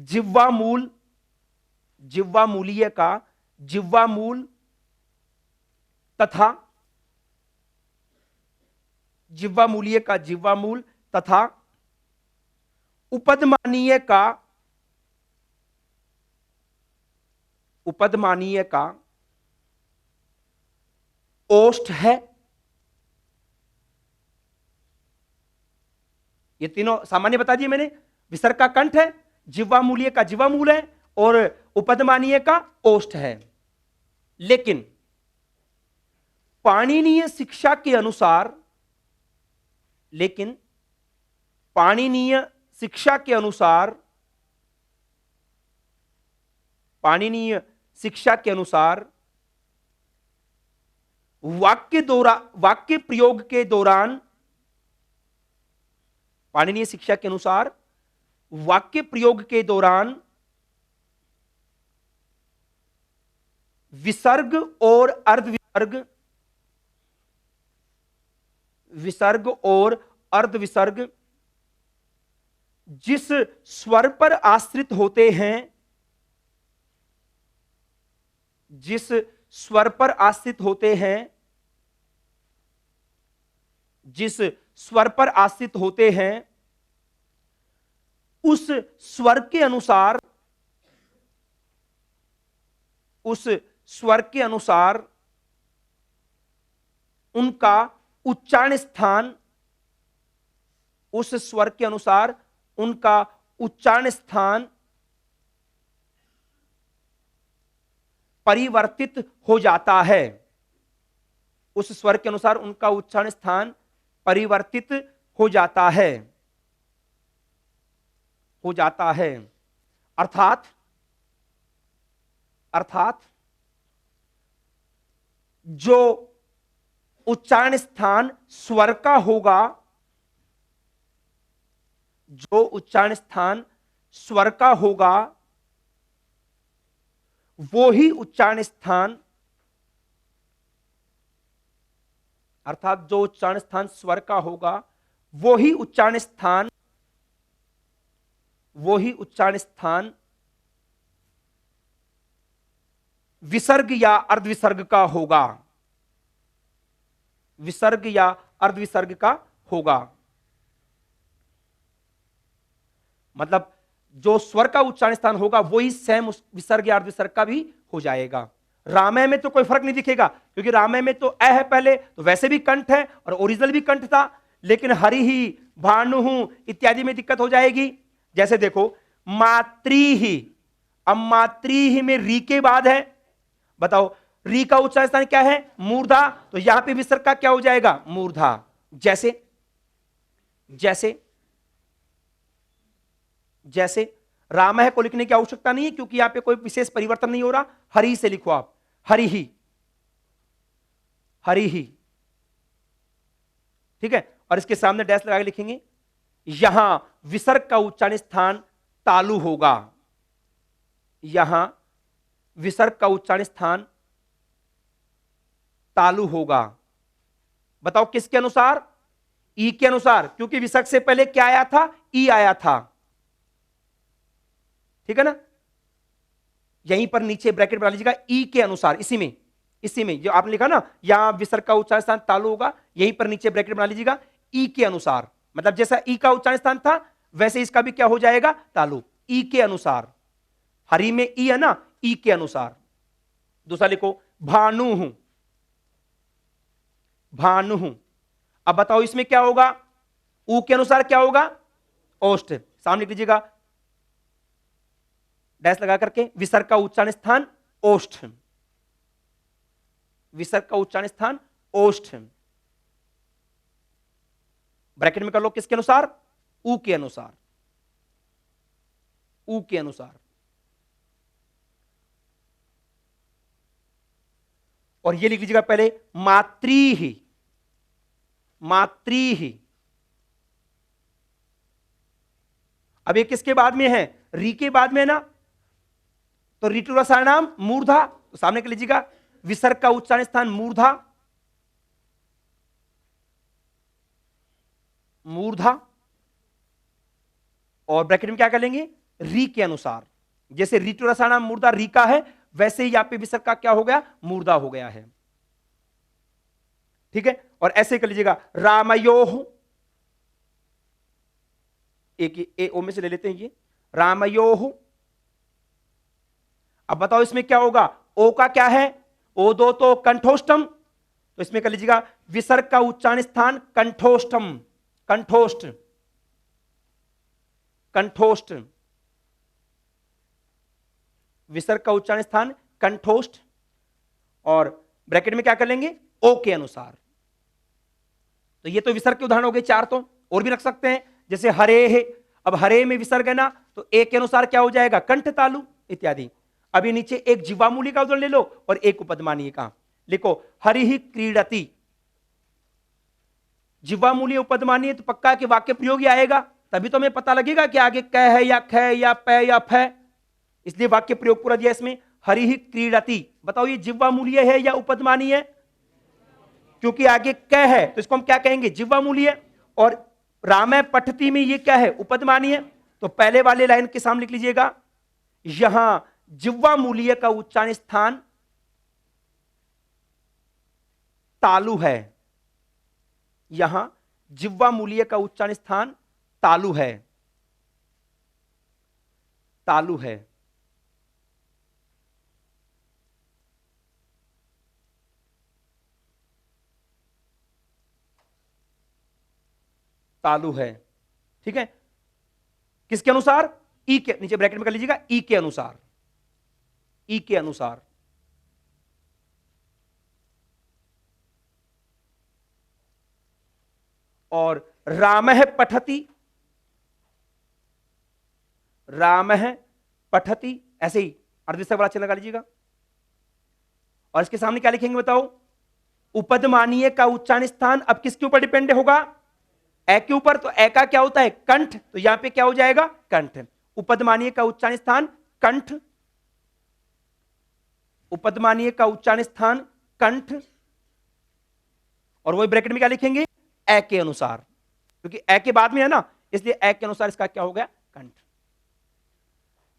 Speaker 1: जिह्वा मूल, जिह्वा मूलीय का जिह्वा मूल तथा जिह्वा मूलीय का जिह्वा मूल तथा उपदमानीय का, उपदमानीय का ओष्ठ है। ये तीनों सामान्य बता दिए मैंने। विसर्ग का कंठ है, जिह्वामूलीय का जिह्वामूल है और उपधमानीय का ओष्ठ है। लेकिन पाणिनीय शिक्षा के अनुसार, लेकिन पाणिनीय शिक्षा के अनुसार, पाणिनीय शिक्षा के अनुसार वाक्य प्रयोग के दौरान, पाणिनीय शिक्षा के अनुसार वाक्य प्रयोग के दौरान विसर्ग और अर्धविसर्ग, विसर्ग और अर्धविसर्ग जिस स्वर पर आश्रित होते हैं, जिस स्वर पर आश्रित होते हैं, जिस स्वर पर आश्रित होते हैं, उस स्वर के अनुसार, उस स्वर के अनुसार उनका उच्चारण स्थान, उस स्वर के अनुसार उनका उच्चारण स्थान परिवर्तित हो जाता है। उस स्वर के अनुसार उनका उच्चारण स्थान परिवर्तित हो जाता है, हो जाता है। अर्थात जो उच्चारण स्थान स्वर का होगा, जो उच्चारण स्थान स्वर का होगा, वो ही उच्चारण स्थान, अर्थात जो उच्चारण स्थान स्वर का होगा वो ही उच्चारण स्थान, वो ही उच्चारण स्थान विसर्ग या अर्धविसर्ग का होगा, विसर्ग या अर्धविसर्ग का होगा। मतलब जो स्वर का उच्चारण स्थान होगा वही सेम विसर्ग या अर्धविसर्ग का भी हो जाएगा। रामय में तो कोई फर्क नहीं दिखेगा, क्योंकि रामय में तो अ है पहले, तो वैसे भी कंठ है और ओरिजिनल भी कंठ था। लेकिन हरि ही, भानु इत्यादि में दिक्कत हो जाएगी। जैसे देखो मातृ ही, अब मातृ ही में री के बाद है, बताओ री का उच्चारण स्थान क्या है? मूर्धा, तो यहां पे विसर्ग का क्या हो जाएगा? मूर्धा। जैसे जैसे जैसे रामह को लिखने की आवश्यकता नहीं है, क्योंकि यहां पे कोई विशेष परिवर्तन नहीं हो रहा। हरि से लिखो आप, हरि ही, हरि ही, ठीक है। और इसके सामने डैश लगा के लिखेंगे। यहां विसर्ग का उच्चारण स्थान तालु होगा, यहां विसर्ग का उच्चारण स्थान तालु होगा। बताओ किसके अनुसार? ई के अनुसार, क्योंकि विसर्ग से पहले क्या आया था? ई आया था, ठीक है ना। यहीं पर नीचे ब्रैकेट बना लीजिएगा, ई के अनुसार। इसी में जो आपने लिखा ना, यहां विसर्ग का उच्चारण स्थान तालु होगा, यहीं पर नीचे ब्रैकेट बना लीजिएगा, ई के अनुसार। मतलब जैसा ई का उच्चारण स्थान था वैसे इसका भी क्या हो जाएगा? तालु, ई के अनुसार। हरि में ई है ना, ई के अनुसार। दूसरा लिखो भानु हूं, भानु हूं। अब बताओ इसमें क्या होगा? ऊ के अनुसार क्या होगा? ओष्ठ। सामने लिख लीजिएगा डैश लगा करके, विसर्ग का उच्चारण स्थान ओष्ठ, विसर्ग का उच्चारण स्थान ओष्ठ। ब्रैकेट में कर लो किसके अनुसार? ऊ के अनुसार, ऊ के अनुसार। और ये लिख लीजिएगा पहले मातृ ही, मातृ ही। अब ये किसके बाद में है? री के बाद में है ना, तो ऋतु रसायनाम मूर्धा, तो सामने के लीजिएगा विसर्ग का उच्चारण स्थान मूर्धा, मूर्धा। और ब्रैकेट में क्या कर लेंगे? री के अनुसार। जैसे ऋतु रसायनाम मूर्धा री का है, वैसे ही यहां पे विसर्ग का क्या हो गया? मूर्धा हो गया है, ठीक है। और ऐसे कर लीजिएगा रामयोः, एक ए ओ में से ले लेते हैं ये, रामयोः। अब बताओ इसमें क्या होगा? ओ का क्या है? ओ दो तो कंठोष्टम, तो इसमें कर लीजिएगा विसर्ग का उच्चारण स्थान कंठोष्टम, कंठोष्ट, कंठोष्ठ, विसर्ग का उच्चारण स्थान कंठोष्ठ, और ब्रैकेट में क्या कर लेंगे, ओ के अनुसार। तो ये तो विसर्ग के उदाहरण हो गए 4, तो और भी रख सकते हैं, जैसे हरे है, अब हरे में विसर्ग है ना, तो ए के अनुसार क्या हो जाएगा, कंठ तालु इत्यादि। अभी नीचे एक जीवामूली का उदाहरण ले लो और एक उपदमानीय का लिखो, हरि ही क्रीडति। जीवामूली उपदमानीय तो पक्का कि वाक्य प्रयोग ही आएगा, तभी तो हमें पता लगेगा कि आगे क है या ख या प या फ, इसलिए वाक्य प्रयोग पूरा दिया इसमें, हरि ही क्रीडति। बताओ ये जीवामूलीय है या उपदमानीय है, क्योंकि आगे क है तो इसको हम क्या कहेंगे, जीवामूलीय, और राम पठती में ये क्या है, उपदमानीय। तो पहले वाले लाइन के सामने लिख लीजिएगा, यहां जिह्वामूलीय का उच्चारण स्थान तालु है, यहां जिह्वामूलीय का उच्चारण स्थान तालु है, तालु है। तालु है, ठीक है, किसके अनुसार, ई के, नीचे ब्रैकेट में कर लीजिएगा, ई के अनुसार, ई के अनुसार। और रामः पठति, रामः पठति, ऐसे ही अर्धविसर्ग वाला चिन्ह लगा लीजिएगा। और इसके सामने क्या लिखेंगे बताओ, उपदमानीय का उच्चारण स्थान अब किसके ऊपर डिपेंड होगा, ए के ऊपर। तो ए का क्या होता है, कंठ, तो यहां पे क्या हो जाएगा, कंठ। उपदमानीय का उच्चारण स्थान कंठ, उपदमानीय का उच्चारण स्थान कंठ, और वही ब्रैकेट में क्या लिखेंगे, ए के अनुसार, क्योंकि ए के बाद में है ना, इसलिए ए के अनुसार इसका क्या हो गया, कंठ।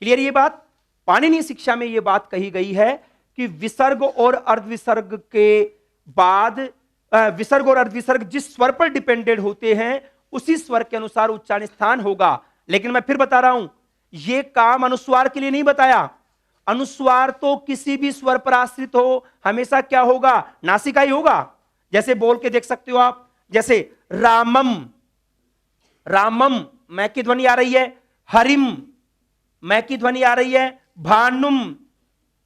Speaker 1: क्लियर ये बात। पाणिनीय शिक्षा में ये बात कही गई है कि विसर्ग और अर्धविसर्ग के बाद विसर्ग और अर्धविसर्ग जिस स्वर पर डिपेंडेंट होते हैं उसी स्वर के अनुसार उच्चारण स्थान होगा। लेकिन मैं फिर बता रहा हूं, यह काम अनुस्वार के लिए नहीं बताया। अनुस्वार तो किसी भी स्वर पर आश्रित हो हमेशा क्या होगा, नासिका ही होगा। जैसे बोल के देख सकते हो आप, जैसे रामम, रामम मैं की ध्वनि आ रही है, हरिम मैं की ध्वनि आ रही है, भानुम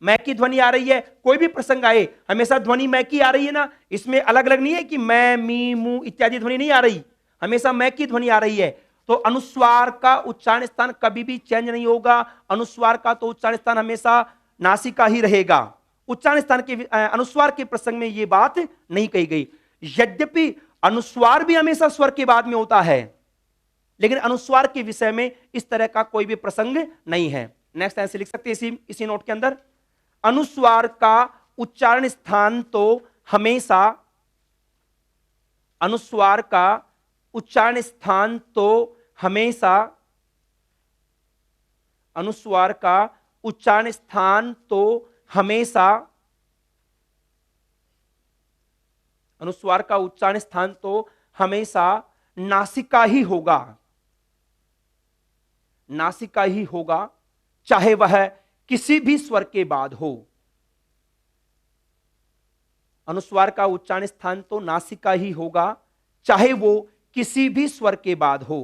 Speaker 1: मैं की ध्वनि आ रही है। कोई भी प्रसंग आए हमेशा ध्वनि मैं की आ रही है ना, इसमें अलग अलग नहीं है कि मैं, मी, मु इत्यादि ध्वनि नहीं आ रही, हमेशा मैं की ध्वनि आ रही है। तो अनुस्वार का उच्चारण स्थान कभी भी चेंज नहीं होगा। अनुस्वार का तो उच्चारण स्थान हमेशा नासिका ही रहेगा। उच्चारण स्थान के अनुस्वार के प्रसंग में यह बात नहीं कही गई। यद्यपि अनुस्वार भी हमेशा स्वर के बाद में होता है, लेकिन अनुस्वार के विषय में इस तरह का कोई भी प्रसंग नहीं है। नेक्स्ट ऐसे लिख सकते हैं इसी नोट के अंदर, अनुस्वार का उच्चारण स्थान तो हमेशा, अनुस्वार का उच्चारण स्थान तो हमेशा, अनुस्वार का उच्चारण स्थान तो हमेशा, अनुस्वार का उच्चारण स्थान तो हमेशा नासिका ही होगा, नासिका ही होगा, चाहे वह किसी भी स्वर के बाद हो। अनुस्वार का उच्चारण स्थान तो नासिका ही होगा, चाहे वो किसी भी स्वर के बाद हो,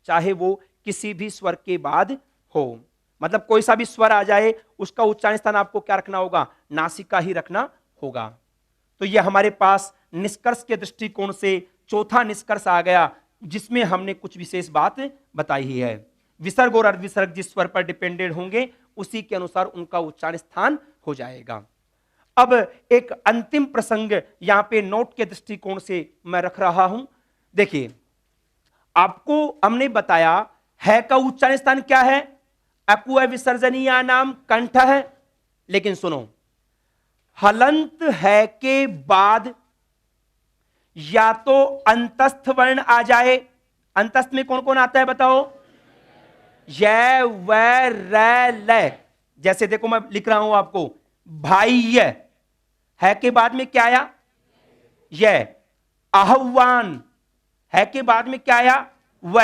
Speaker 1: चाहे वो किसी भी स्वर के बाद हो। मतलब कोई सा भी स्वर आ जाए उसका उच्चारण स्थान आपको क्या रखना होगा, नासिका ही रखना होगा। तो यह हमारे पास निष्कर्ष के दृष्टिकोण से चौथा निष्कर्ष आ गया, जिसमें हमने कुछ विशेष बात बताई ही है। विसर्ग और अर्धविसर्ग जिस स्वर पर डिपेंडेंट होंगे उसी के अनुसार उनका उच्चारण स्थान हो जाएगा। अब एक अंतिम प्रसंग यहां पे नोट के दृष्टिकोण से मैं रख रहा हूं। देखिए, आपको हमने बताया है का उच्चारण स्थान क्या है, अकु विसर्जनीय नाम कंठ है। लेकिन सुनो, हलंत है के बाद या तो अंतस्थ वर्ण आ जाए। अंतस्थ में कौन कौन आता है बताओ, य व र ल। जैसे देखो मैं लिख रहा हूं आपको, भाई है के बाद में क्या आया, य। आह्वान है के बाद में क्या आया, व।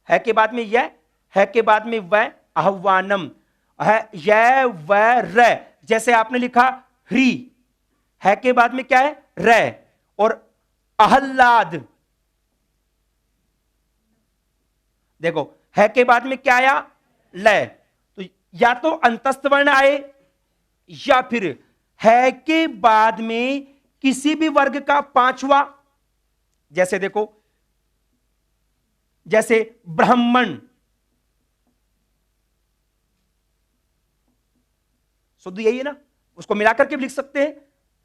Speaker 1: है के बाद में य, है के बाद में व, आह्वानम है य व र। जैसे आपने लिखा ह्री, है के बाद में क्या है, र। और आह्लाद, देखो है के बाद में क्या आया, लय। तो या तो अंतस्थ वर्ण आए या फिर है के बाद में किसी भी वर्ग का पांचवा, जैसे देखो जैसे ब्राह्मण, शुद्ध यही है ना, उसको मिलाकर के भी लिख सकते हैं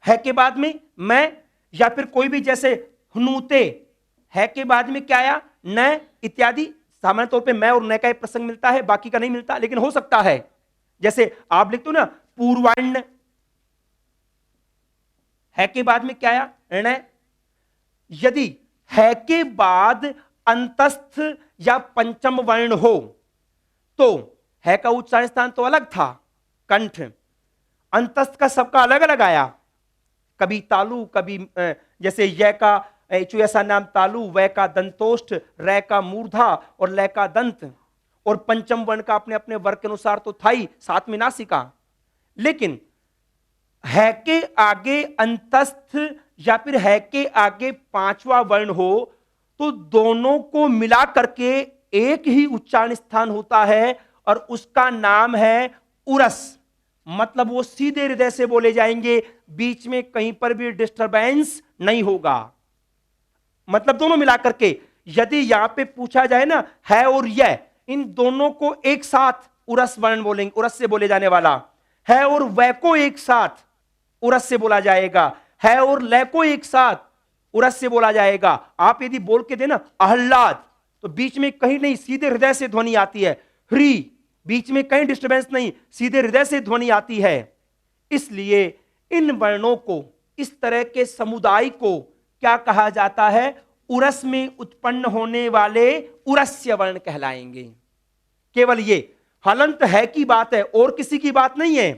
Speaker 1: है के बाद में मैं, या फिर कोई भी जैसे हनूते, है के बाद में क्या आया, न इत्यादि। सामान्य तौर पे मैं और न का एक प्रसंग मिलता है, बाकी का नहीं मिलता, लेकिन हो सकता है जैसे आप लिखते हो ना पूर्वाण्य, है के बाद में क्या आया, न। यदि है के बाद अंतस्थ या पंचम वर्ण हो तो है का उच्चारण स्थान तो अलग था, कंठ, अंतस्थ का सबका अलग अलग आया, कभी तालु, कभी जैसे य का ऐसा नाम तालु, वै का दंतोष्ठ, रै का मूर्धा और लय का दंत, और पंचम वर्ण का अपने अपने वर्ग के अनुसार तो था ही, साथ में नासिका। लेकिन है के आगे अंतस्थ या फिर है के आगे पांचवा वर्ण हो तो दोनों को मिला करके एक ही उच्चारण स्थान होता है और उसका नाम है उरस। मतलब वो सीधे हृदय से बोले जाएंगे, बीच में कहीं पर भी डिस्टरबेंस नहीं होगा। मतलब दोनों मिलाकर के, यदि यहां पे पूछा जाए ना है और यह, इन दोनों को एक साथ उरस वर्ण बोलेंगे, उरस से बोले जाने वाला है, और वह को एक साथ उरस से बोला जाएगा, है और लय को एक साथ उरस से बोला जाएगा। आप यदि बोल के देना आह्लाद तो बीच में कहीं नहीं, सीधे हृदय से ध्वनि आती है, ह्री बीच में कहीं डिस्टर्बेंस नहीं, सीधे हृदय से ध्वनि आती है। इसलिए इन वर्णों को, इस तरह के समुदाय को क्या कहा जाता है, उरस में उत्पन्न होने वाले उरस्य वर्ण कहलाएंगे। केवल ये हलंत है की बात है और किसी की बात नहीं है,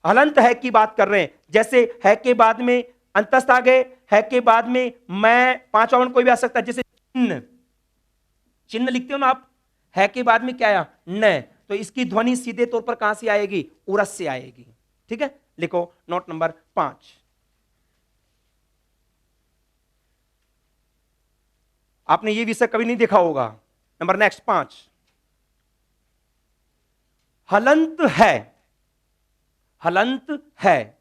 Speaker 1: हलंत है की बात कर रहे हैं। जैसे है के बाद में अंतस्थ आ गए, है के बाद में मैं, पांचवा वर्ण कोई भी आ सकता है, जैसे चिन्ह, चिन्ह लिखते हो ना आप, है के बाद में क्या आया, न, तो इसकी ध्वनि सीधे तौर पर कहां से आएगी, उरस से आएगी। ठीक है, लिखो नोट नंबर 5। आपने ये विषय कभी नहीं देखा होगा। नंबर नेक्स्ट 5, हलंत है, हलंत है,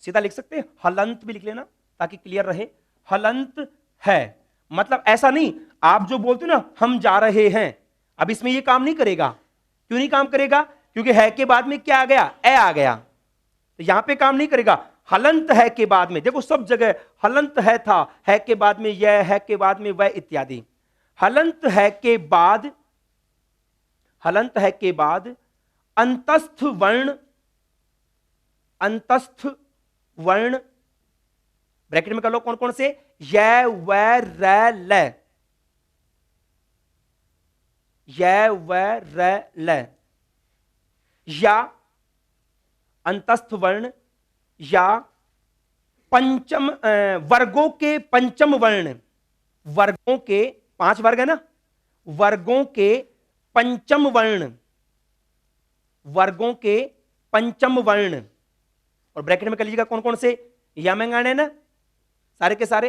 Speaker 1: सीधा लिख सकते हैं, हलंत भी लिख लेना ताकि क्लियर रहे। हलंत है मतलब ऐसा नहीं, आप जो बोलते हो ना हम जा रहे हैं, अब इसमें ये काम नहीं करेगा। क्यों नहीं काम करेगा, क्योंकि है के बाद में क्या आ गया, ए आ गया, तो यहां पे काम नहीं करेगा। हलंत है के बाद में देखो सब जगह हलंत है था, है के बाद में यह, है के बाद में वह इत्यादि। हलंत है के बाद, हलंत है के बाद अंतस्थ वर्ण, अंतस्थ वर्ण ब्रैकेट में कर लो कौन कौन से, य व र ल, य व र ल, या अंतस्थ वर्ण या पंचम वर्गों के पंचम वर्ण, वर्गों के 5 वर्ग है ना, वर्गों के पंचम वर्ण, वर्गों के पंचम वर्ण, और ब्रैकेट में कर लीजिएगा कौन कौन से, या में है ना, सारे के सारे,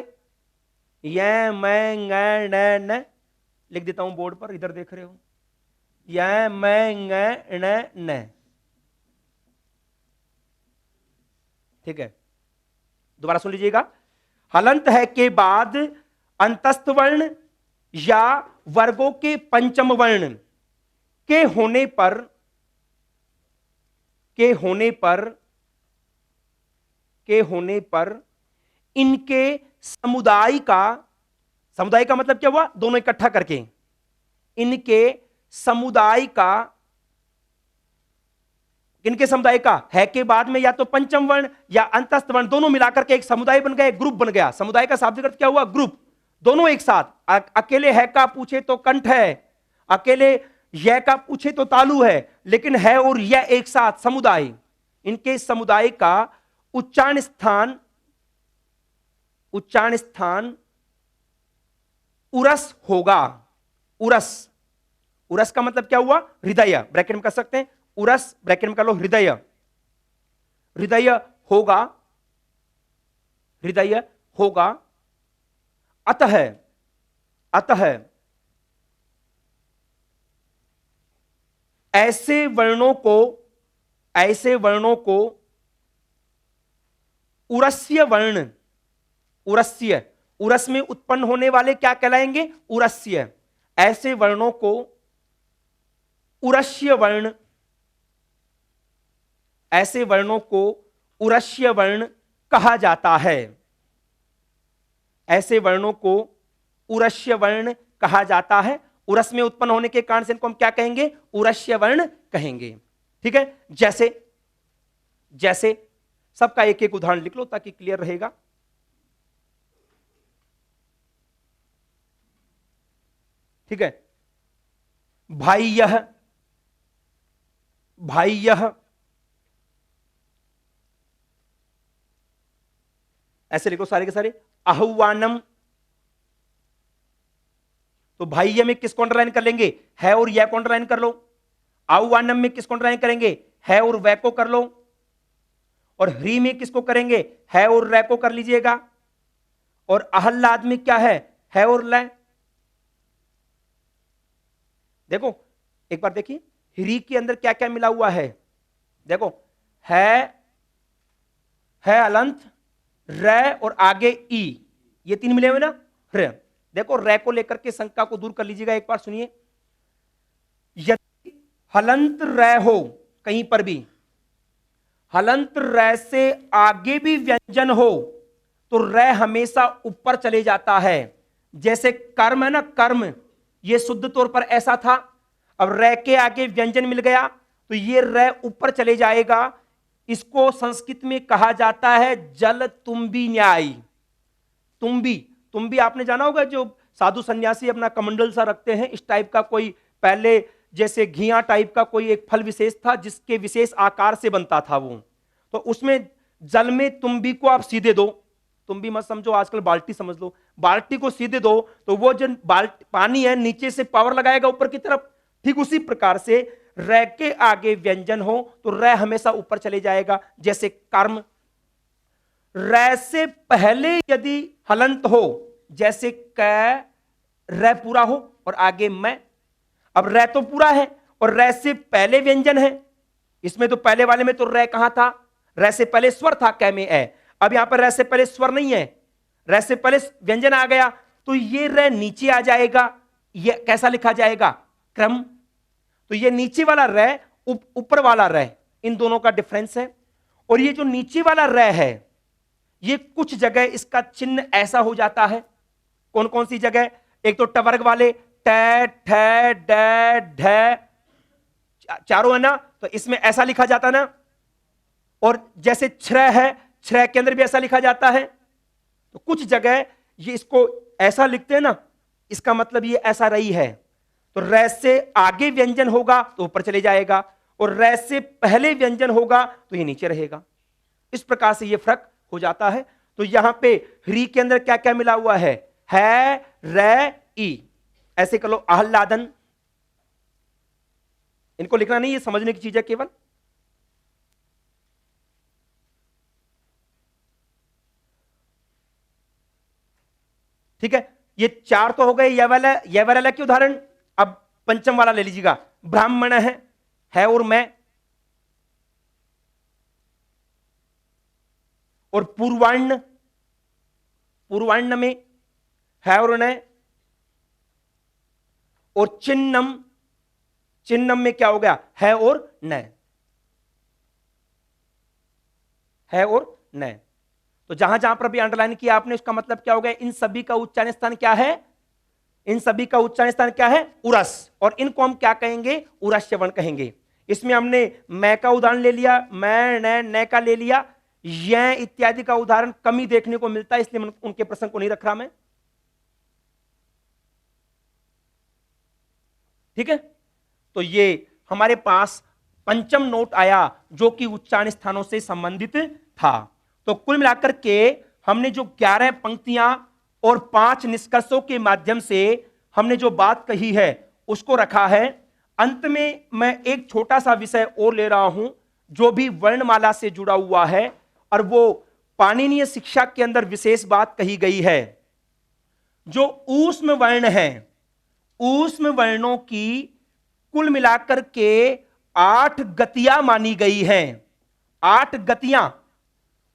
Speaker 1: य मैं न, लिख देता हूं बोर्ड पर, इधर देख रहे हो, य मैं न। ठीक है, दोबारा सुन लीजिएगा, हलंत है के बाद अंतस्थ वर्ण या वर्गों के पंचम वर्ण के होने पर, के होने पर, के होने पर इनके समुदाय का, समुदाय का मतलब क्या हुआ, दोनों इकट्ठा करके, इनके समुदाय का, किनके समुदाय का, है के बाद में या तो पंचम वर्ण या अंतस्थ वर्ण दोनों मिलाकर के एक समुदाय बन गया, एक ग्रुप बन गया। समुदाय का शाब्दिक अर्थ क्या हुआ, ग्रुप, दोनों एक साथ। अकेले है का पूछे तो कंठ है, अकेले यह का पूछे तो तालु है, लेकिन है और यह एक साथ समुदाय, इनके समुदाय का उच्चारण स्थान, उच्चारण स्थान उरस होगा। उरस, उरस का मतलब क्या हुआ, हृदय, ब्रैकेट में कर सकते हैं, उरस ब्रैकेट में कर लो हृदय, हृदय होगा, हृदय होगा। अतः, अतः ऐसे वर्णों को उरस्य वर्ण, उरस्य, उरस में उत्पन्न होने वाले क्या कहलाएंगे? उरस्य। ऐसे वर्णों को उरस्य वर्ण, ऐसे वर्णों को उरस्य वर्ण कहा जाता है। ऐसे वर्णों को उरस्य वर्ण कहा जाता है। उरस में उत्पन्न होने के कारण से इनको हम क्या कहेंगे? उरस्य वर्ण कहेंगे। ठीक है, जैसे जैसे सबका एक एक उदाहरण लिख लो ताकि क्लियर रहेगा। ठीक है, भाइयः, भाइयः, ऐसे लिखो सारे के सारे। आह्वानम, तो भाइय में किसको अंडरलाइन कर लेंगे? है और यह को अंडरलाइन कर लो। आह्वानम में किसको अंडरलाइन करेंगे? है और वह को कर लो। और ह्री में किसको करेंगे? है और रै को कर लीजिएगा। और आह्लाद में क्या है और लय। देखो एक बार देखिए, ह्री के अंदर क्या क्या मिला हुआ है। देखो है अलंत, रै और आगे ई, ये तीन मिले हुए ना। रे, देखो रै को लेकर के शंका को दूर कर लीजिएगा। एक बार सुनिए, यदि हलंत रै हो कहीं पर भी, हलंत रै से आगे भी व्यंजन हो तो रै हमेशा ऊपर चले जाता है। जैसे कर्म है ना, कर्म, ये शुद्ध तौर पर ऐसा था। अब रै के आगे व्यंजन मिल गया तो ये रै ऊपर चले जाएगा। इसको संस्कृत में कहा जाता है जल तुम्बी न्याय। तुम्बी आपने जाना होगा, जो साधु सन्यासी अपना कमंडल सा रखते हैं, इस टाइप का कोई पहले जैसे घिया टाइप का कोई एक फल विशेष था जिसके विशेष आकार से बनता था वो। तो उसमें जल में तुम्बी को आप सीधे दो, तुम्बी मत समझो आजकल बाल्टी समझ लो, बाल्टी को सीधे दो तो वो जो पानी है नीचे से पावर लगाएगा ऊपर की तरफ। ठीक उसी प्रकार से रै के आगे व्यंजन हो तो रै हमेशा ऊपर चले जाएगा। जैसे कर्म, रै से पहले यदि हलंत हो, जैसे कै, रै पूरा हो और आगे मैं। अब रै तो पूरा है और रै से पहले व्यंजन है। इसमें तो पहले वाले में तो रै कहां था? रै से पहले स्वर था, कै में ए। अब यहां पर रै से पहले स्वर नहीं है, रै से पहले व्यंजन आ गया तो ये रै नीचे आ जाएगा। ये कैसा लिखा जाएगा? क्रम। तो ये नीचे वाला रै, ऊपर वाला रै, इन दोनों का डिफरेंस है। और ये जो नीचे वाला रै है, ये कुछ जगह इसका चिन्ह ऐसा हो जाता है। कौन कौन सी जगह? एक तो टवर्ग वाले टे, ठे, डे, ढे, चारों है ना, तो इसमें ऐसा लिखा जाता ना। और जैसे छ्र है, छ्र के अंदर भी ऐसा लिखा जाता है। तो कुछ जगह ये इसको ऐसा लिखते हैं ना, इसका मतलब ये ऐसा रही है। तो रै से आगे व्यंजन होगा तो ऊपर चले जाएगा और रै से पहले व्यंजन होगा तो ये नीचे रहेगा। इस प्रकार से ये फर्क हो जाता है। तो यहां पे ह्री के अंदर क्या क्या मिला हुआ है? रै, ई। ऐसे कर लो, आह्लादन। इनको लिखना नहीं, ये समझने की चीज है केवल। ठीक है, ये चार तो हो गए ये वाला के उदाहरण। अब पंचम वाला ले लीजिएगा, ब्राह्मण है और मैं। और पूर्वाण्ण, पूर्वाण्ण में है और न। और चिन्नम, चिन्नम में क्या हो गया? है और न, है और न। तो जहां जहां पर भी अंडरलाइन किया आपने, उसका मतलब क्या हो गया? इन सभी का उच्चारण स्थान क्या है? इन सभी का उच्चारण स्थान क्या है? उरस। और इनको हम क्या कहेंगे? उरस्य वर्ण कहेंगे। इसमें हमने मैं का उदाहरण ले लिया, मैं न का ले लिया, यह इत्यादि का उदाहरण कम ही देखने को मिलता है, इसलिए उनके प्रसंग को नहीं रख रहा मैं। ठीक है, तो ये हमारे पास पंचम नोट आया जो कि उच्चारण स्थानों से संबंधित था। तो कुल मिलाकर के हमने जो 11 पंक्तियां और 5 निष्कर्षों के माध्यम से हमने जो बात कही है उसको रखा है। अंत में मैं एक छोटा सा विषय और ले रहा हूं जो भी वर्णमाला से जुड़ा हुआ है, और वो पाणिनीय शिक्षा के अंदर विशेष बात कही गई है। जो ऊष्म वर्ण है, ऊष्म वर्णों की कुल मिलाकर के 8 गतियां मानी गई हैं। 8 गतियां,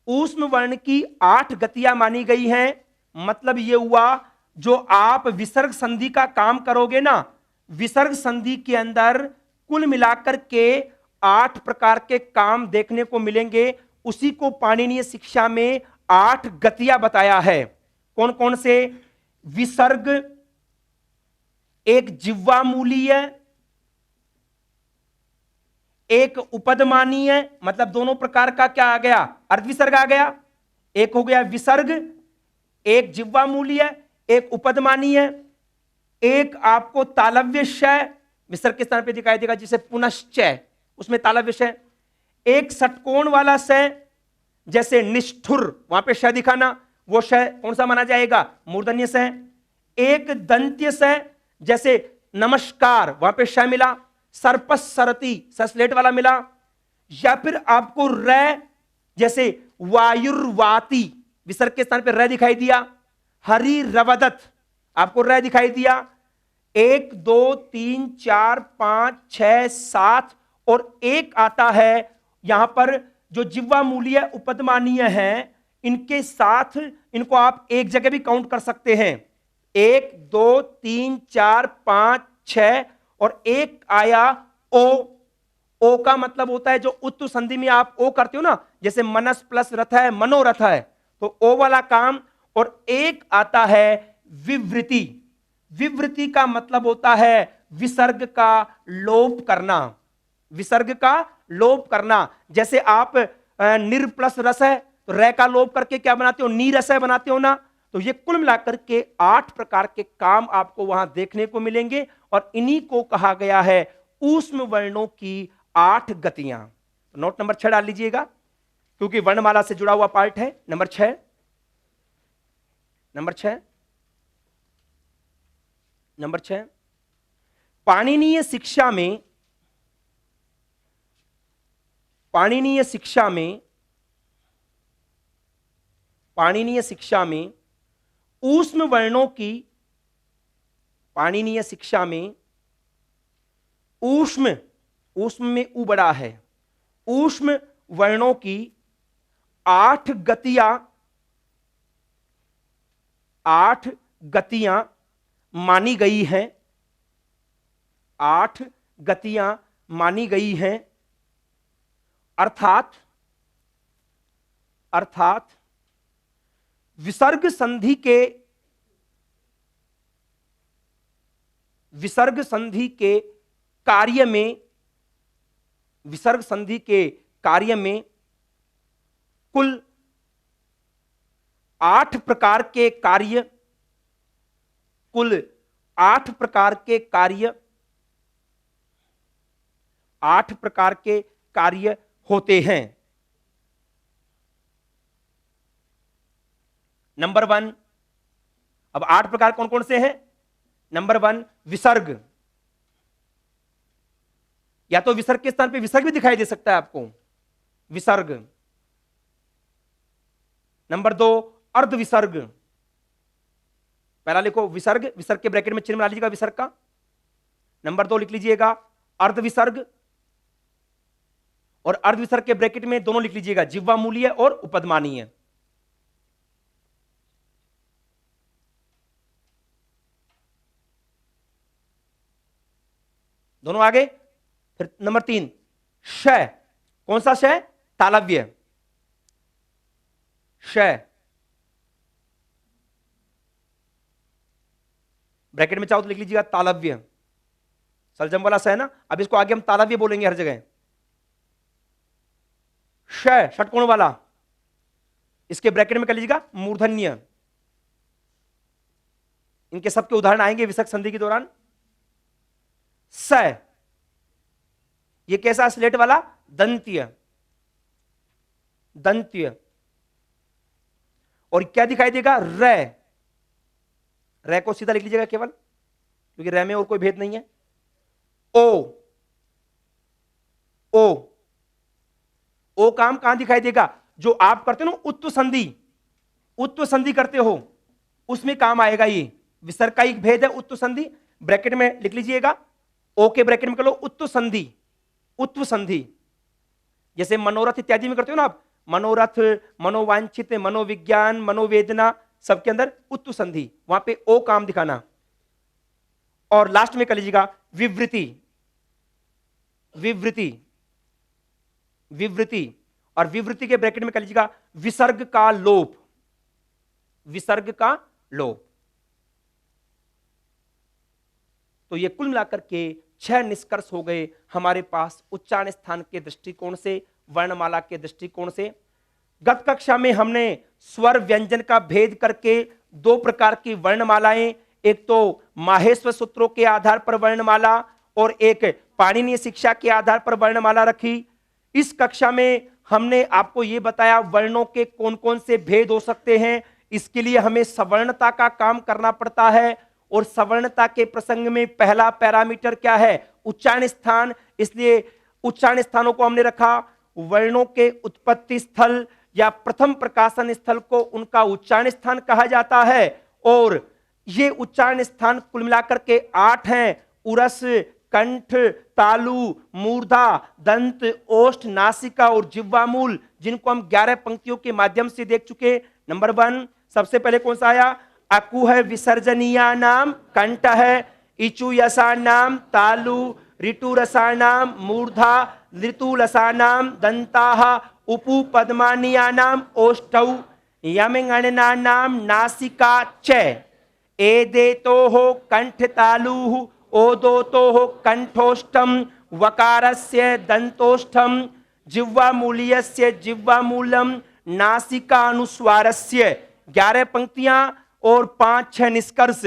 Speaker 1: ऊष्म वर्ण की 8 गतियां मानी गई हैं। मतलब यह हुआ, जो आप विसर्ग संधि का काम करोगे ना, विसर्ग संधि के अंदर कुल मिलाकर के 8 प्रकार के काम देखने को मिलेंगे। उसी को पाणिनीय शिक्षा में 8 गतियां बताया है। कौन कौन से? विसर्ग, एक जिह्वामूलीय, एक उपदमानीय, मतलब दोनों प्रकार का क्या आ गया? अर्धविसर्ग आ गया। एक हो गया विसर्ग, एक जिह्वामूलीय, एक उपदमानीय, एक आपको तालव्य शय, विसर्ग के स्थान पे दिखाई देगा जिसे पुनश्चय, उसमें तालव्य शय। एक षटकोण वाला शय, जैसे निष्ठुर, वहां पे शय दिखाना, वो शय कौन सा माना जाएगा? मूर्धन्य शय। एक दंत्य शय, जैसे नमस्कार, वहां पे शय मिला। सर्पस सरती, सस्लेट वाला मिला। या फिर आपको रै, जैसे वायुर्वाती, विसर्ग के स्थान पे रै दिखाई दिया। हरि रवदत, आपको रै दिखाई दिया। 1 2 3 4 5 6 7 और एक आता है यहां पर जो जिह्वामूलीय उपदमानीय है, इनके साथ इनको आप एक जगह भी काउंट कर सकते हैं। 1 2 3 4 5 6 और एक आया ओ। ओ का मतलब होता है जो उत्तु संधि में आप ओ करते हो ना, जैसे मनस प्लस रथ है, मनोरथ है, तो ओ वाला काम। और एक आता है विवृति। विवृति का मतलब होता है विसर्ग का लोप करना। विसर्ग का लोप करना, जैसे आप निर प्लस रस है तो रै का लोप करके क्या बनाते हो? नीरस है बनाते हो ना। तो ये कुल मिलाकर के 8 प्रकार के काम आपको वहां देखने को मिलेंगे और इन्हीं को कहा गया है ऊष्म वर्णों की 8 गतियां। तो नोट नंबर 6 डाल लीजिएगा, क्योंकि वर्णमाला से जुड़ा हुआ पार्ट है। नंबर 6, नंबर 6, नंबर 6, पाणिनीय शिक्षा में, पाणिनीय शिक्षा में, पाणिनीय शिक्षा में ऊष्म वर्णों की, पाणिनीय शिक्षा में ऊष्म, ऊष्म में ऊ बड़ा है, ऊष्म वर्णों की 8 गतियां, 8 गतियां मानी गई हैं। 8 गतियां मानी गई हैं। अर्थात, अर्थात विसर्ग संधि के, विसर्ग संधि के कार्य में, विसर्ग संधि के कार्य में कुल 8 प्रकार के कार्य, कुल 8 प्रकार के कार्य, 8 प्रकार के कार्य होते हैं। नंबर 1, अब 8 प्रकार कौन कौन से हैं? नंबर 1 विसर्ग, या तो विसर्ग के स्थान पे विसर्ग भी दिखाई दे सकता है आपको, विसर्ग। नंबर 2 अर्ध विसर्ग, पहला लिखो विसर्ग, विसर्ग के ब्रैकेट में चिन्ह बना लीजिएगा विसर्ग का। नंबर 2 लिख लीजिएगा अर्ध विसर्ग, और अर्ध विसर्ग के ब्रैकेट में दोनों लिख लीजिएगा जिह्वामूलीय और उपदमानीय। दोनों आगे। फिर नंबर 3 शय, कौन सा शय? तालव्य शय, ब्रैकेट में चाहो तो लिख लीजिएगा तालव्य, सलजम वाला शय ना। अब इसको आगे हम तालव्य बोलेंगे हर जगह। शय षटकोण वाला, इसके ब्रैकेट में कर लीजिएगा मूर्धन्य। इनके सबके उदाहरण आएंगे विसर्ग संधि के दौरान। स, ये कैसा? स्लेट वाला, दंत्य, दंत्य। और क्या दिखाई देगा? रै, रै को सीधा लिख लीजिएगा केवल, क्योंकि रै में और कोई भेद नहीं है। ओ, ओ, ओ काम कहां दिखाई देगा? जो आप करते हो ना उत्तु संधि, उत्तु संधि करते हो, उसमें काम आएगा ये। विसर्ग का एक भेद है उत्तु संधि, ब्रैकेट में लिख लीजिएगा। ओ के ब्रैकेट में कर लो उत्व संधि, उत्व संधि। जैसे मनोरथ इत्यादि में करते हो ना आप, मनोरथ, मनोवांछित, मनोविज्ञान, मनोवेदना, सबके अंदर उत्व संधि, वहां पे ओ काम दिखाना। और लास्ट में कर लीजिएगा विवृति, विवृति, विवृति, और विवृति के ब्रैकेट में कर लीजिएगा विसर्ग का लोप, विसर्ग का लोप। तो ये कुल मिलाकर के 6 निष्कर्ष हो गए हमारे पास उच्चारण स्थान के दृष्टिकोण से, वर्णमाला के दृष्टिकोण से। गत कक्षा में हमने स्वर व्यंजन का भेद करके 2 प्रकार की वर्णमालाएं, एक तो माहेश्वर सूत्रों के आधार पर वर्णमाला और एक पाणिनीय शिक्षा के आधार पर वर्णमाला रखी। इस कक्षा में हमने आपको यह बताया वर्णों के कौन कौन से भेद हो सकते हैं। इसके लिए हमें सवर्णता का काम करना पड़ता है, और सवर्णता के प्रसंग में पहला पैरामीटर क्या है? उच्चारण स्थान। इसलिए उच्चारण स्थानों को हमने रखा, वर्णों के उत्पत्ति स्थल या प्रथम प्रकाशन स्थल को उनका उच्चारण स्थान कहा जाता है। और ये उच्चारण स्थान कुल मिलाकर के 8 हैं। उरस, कंठ, तालु, मूर्धा, दंत, ओष्ठ, नासिका और जिह्वामूल, जिनको हम 11 पंक्तियों के माध्यम से देख चुके। नंबर 1 सबसे पहले कौन सा आया? अकु है विसर्जनीया नाम, कंठ है। इचु यसा नाम तालु, ऋतु रसा नाम मूर्धा, ऋतु लसा नाम दंताः, उपु पद्मानिया नाम ओष्ठौ, यमगणना नाम नासिका च, एदेतोः कंठ तालुः, ओदोतोः कंठोष्ठम, वकारस्य दंतोष्ठम, जिह्वामूल्यस्य जिह्वामूलम, नासिकानुस्वारस्य। 11 पंक्तियां और 5-6 निष्कर्ष।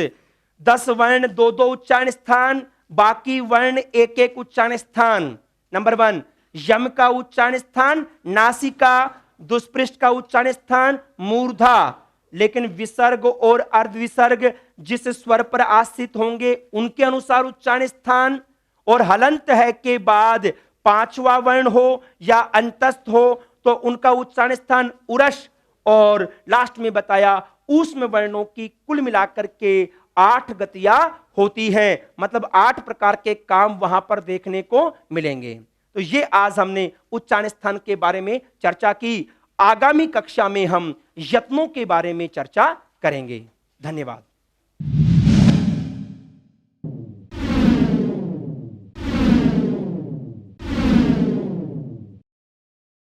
Speaker 1: 10 वर्ण 2-2 उच्चारण स्थान, बाकी वर्ण 1-1 उच्चारण स्थान। नंबर 1 यम का उच्चारण स्थान नासिका, दुष्पृष्ठ का उच्चारण स्थान मूर्धा। लेकिन विसर्ग और अर्धविसर्ग जिस स्वर पर आश्रित होंगे उनके अनुसार उच्चारण स्थान। और हलंत है के बाद 5वां वर्ण हो या अंतस्थ हो तो उनका उच्चारण स्थान उरस। और लास्ट में बताया ऊष्म वर्णों की कुल मिलाकर के 8 गतियां होती हैं, मतलब 8 प्रकार के काम वहां पर देखने को मिलेंगे। तो ये आज हमने उच्चारण स्थान के बारे में चर्चा की। आगामी कक्षा में हम यत्नों के बारे में चर्चा करेंगे। धन्यवाद।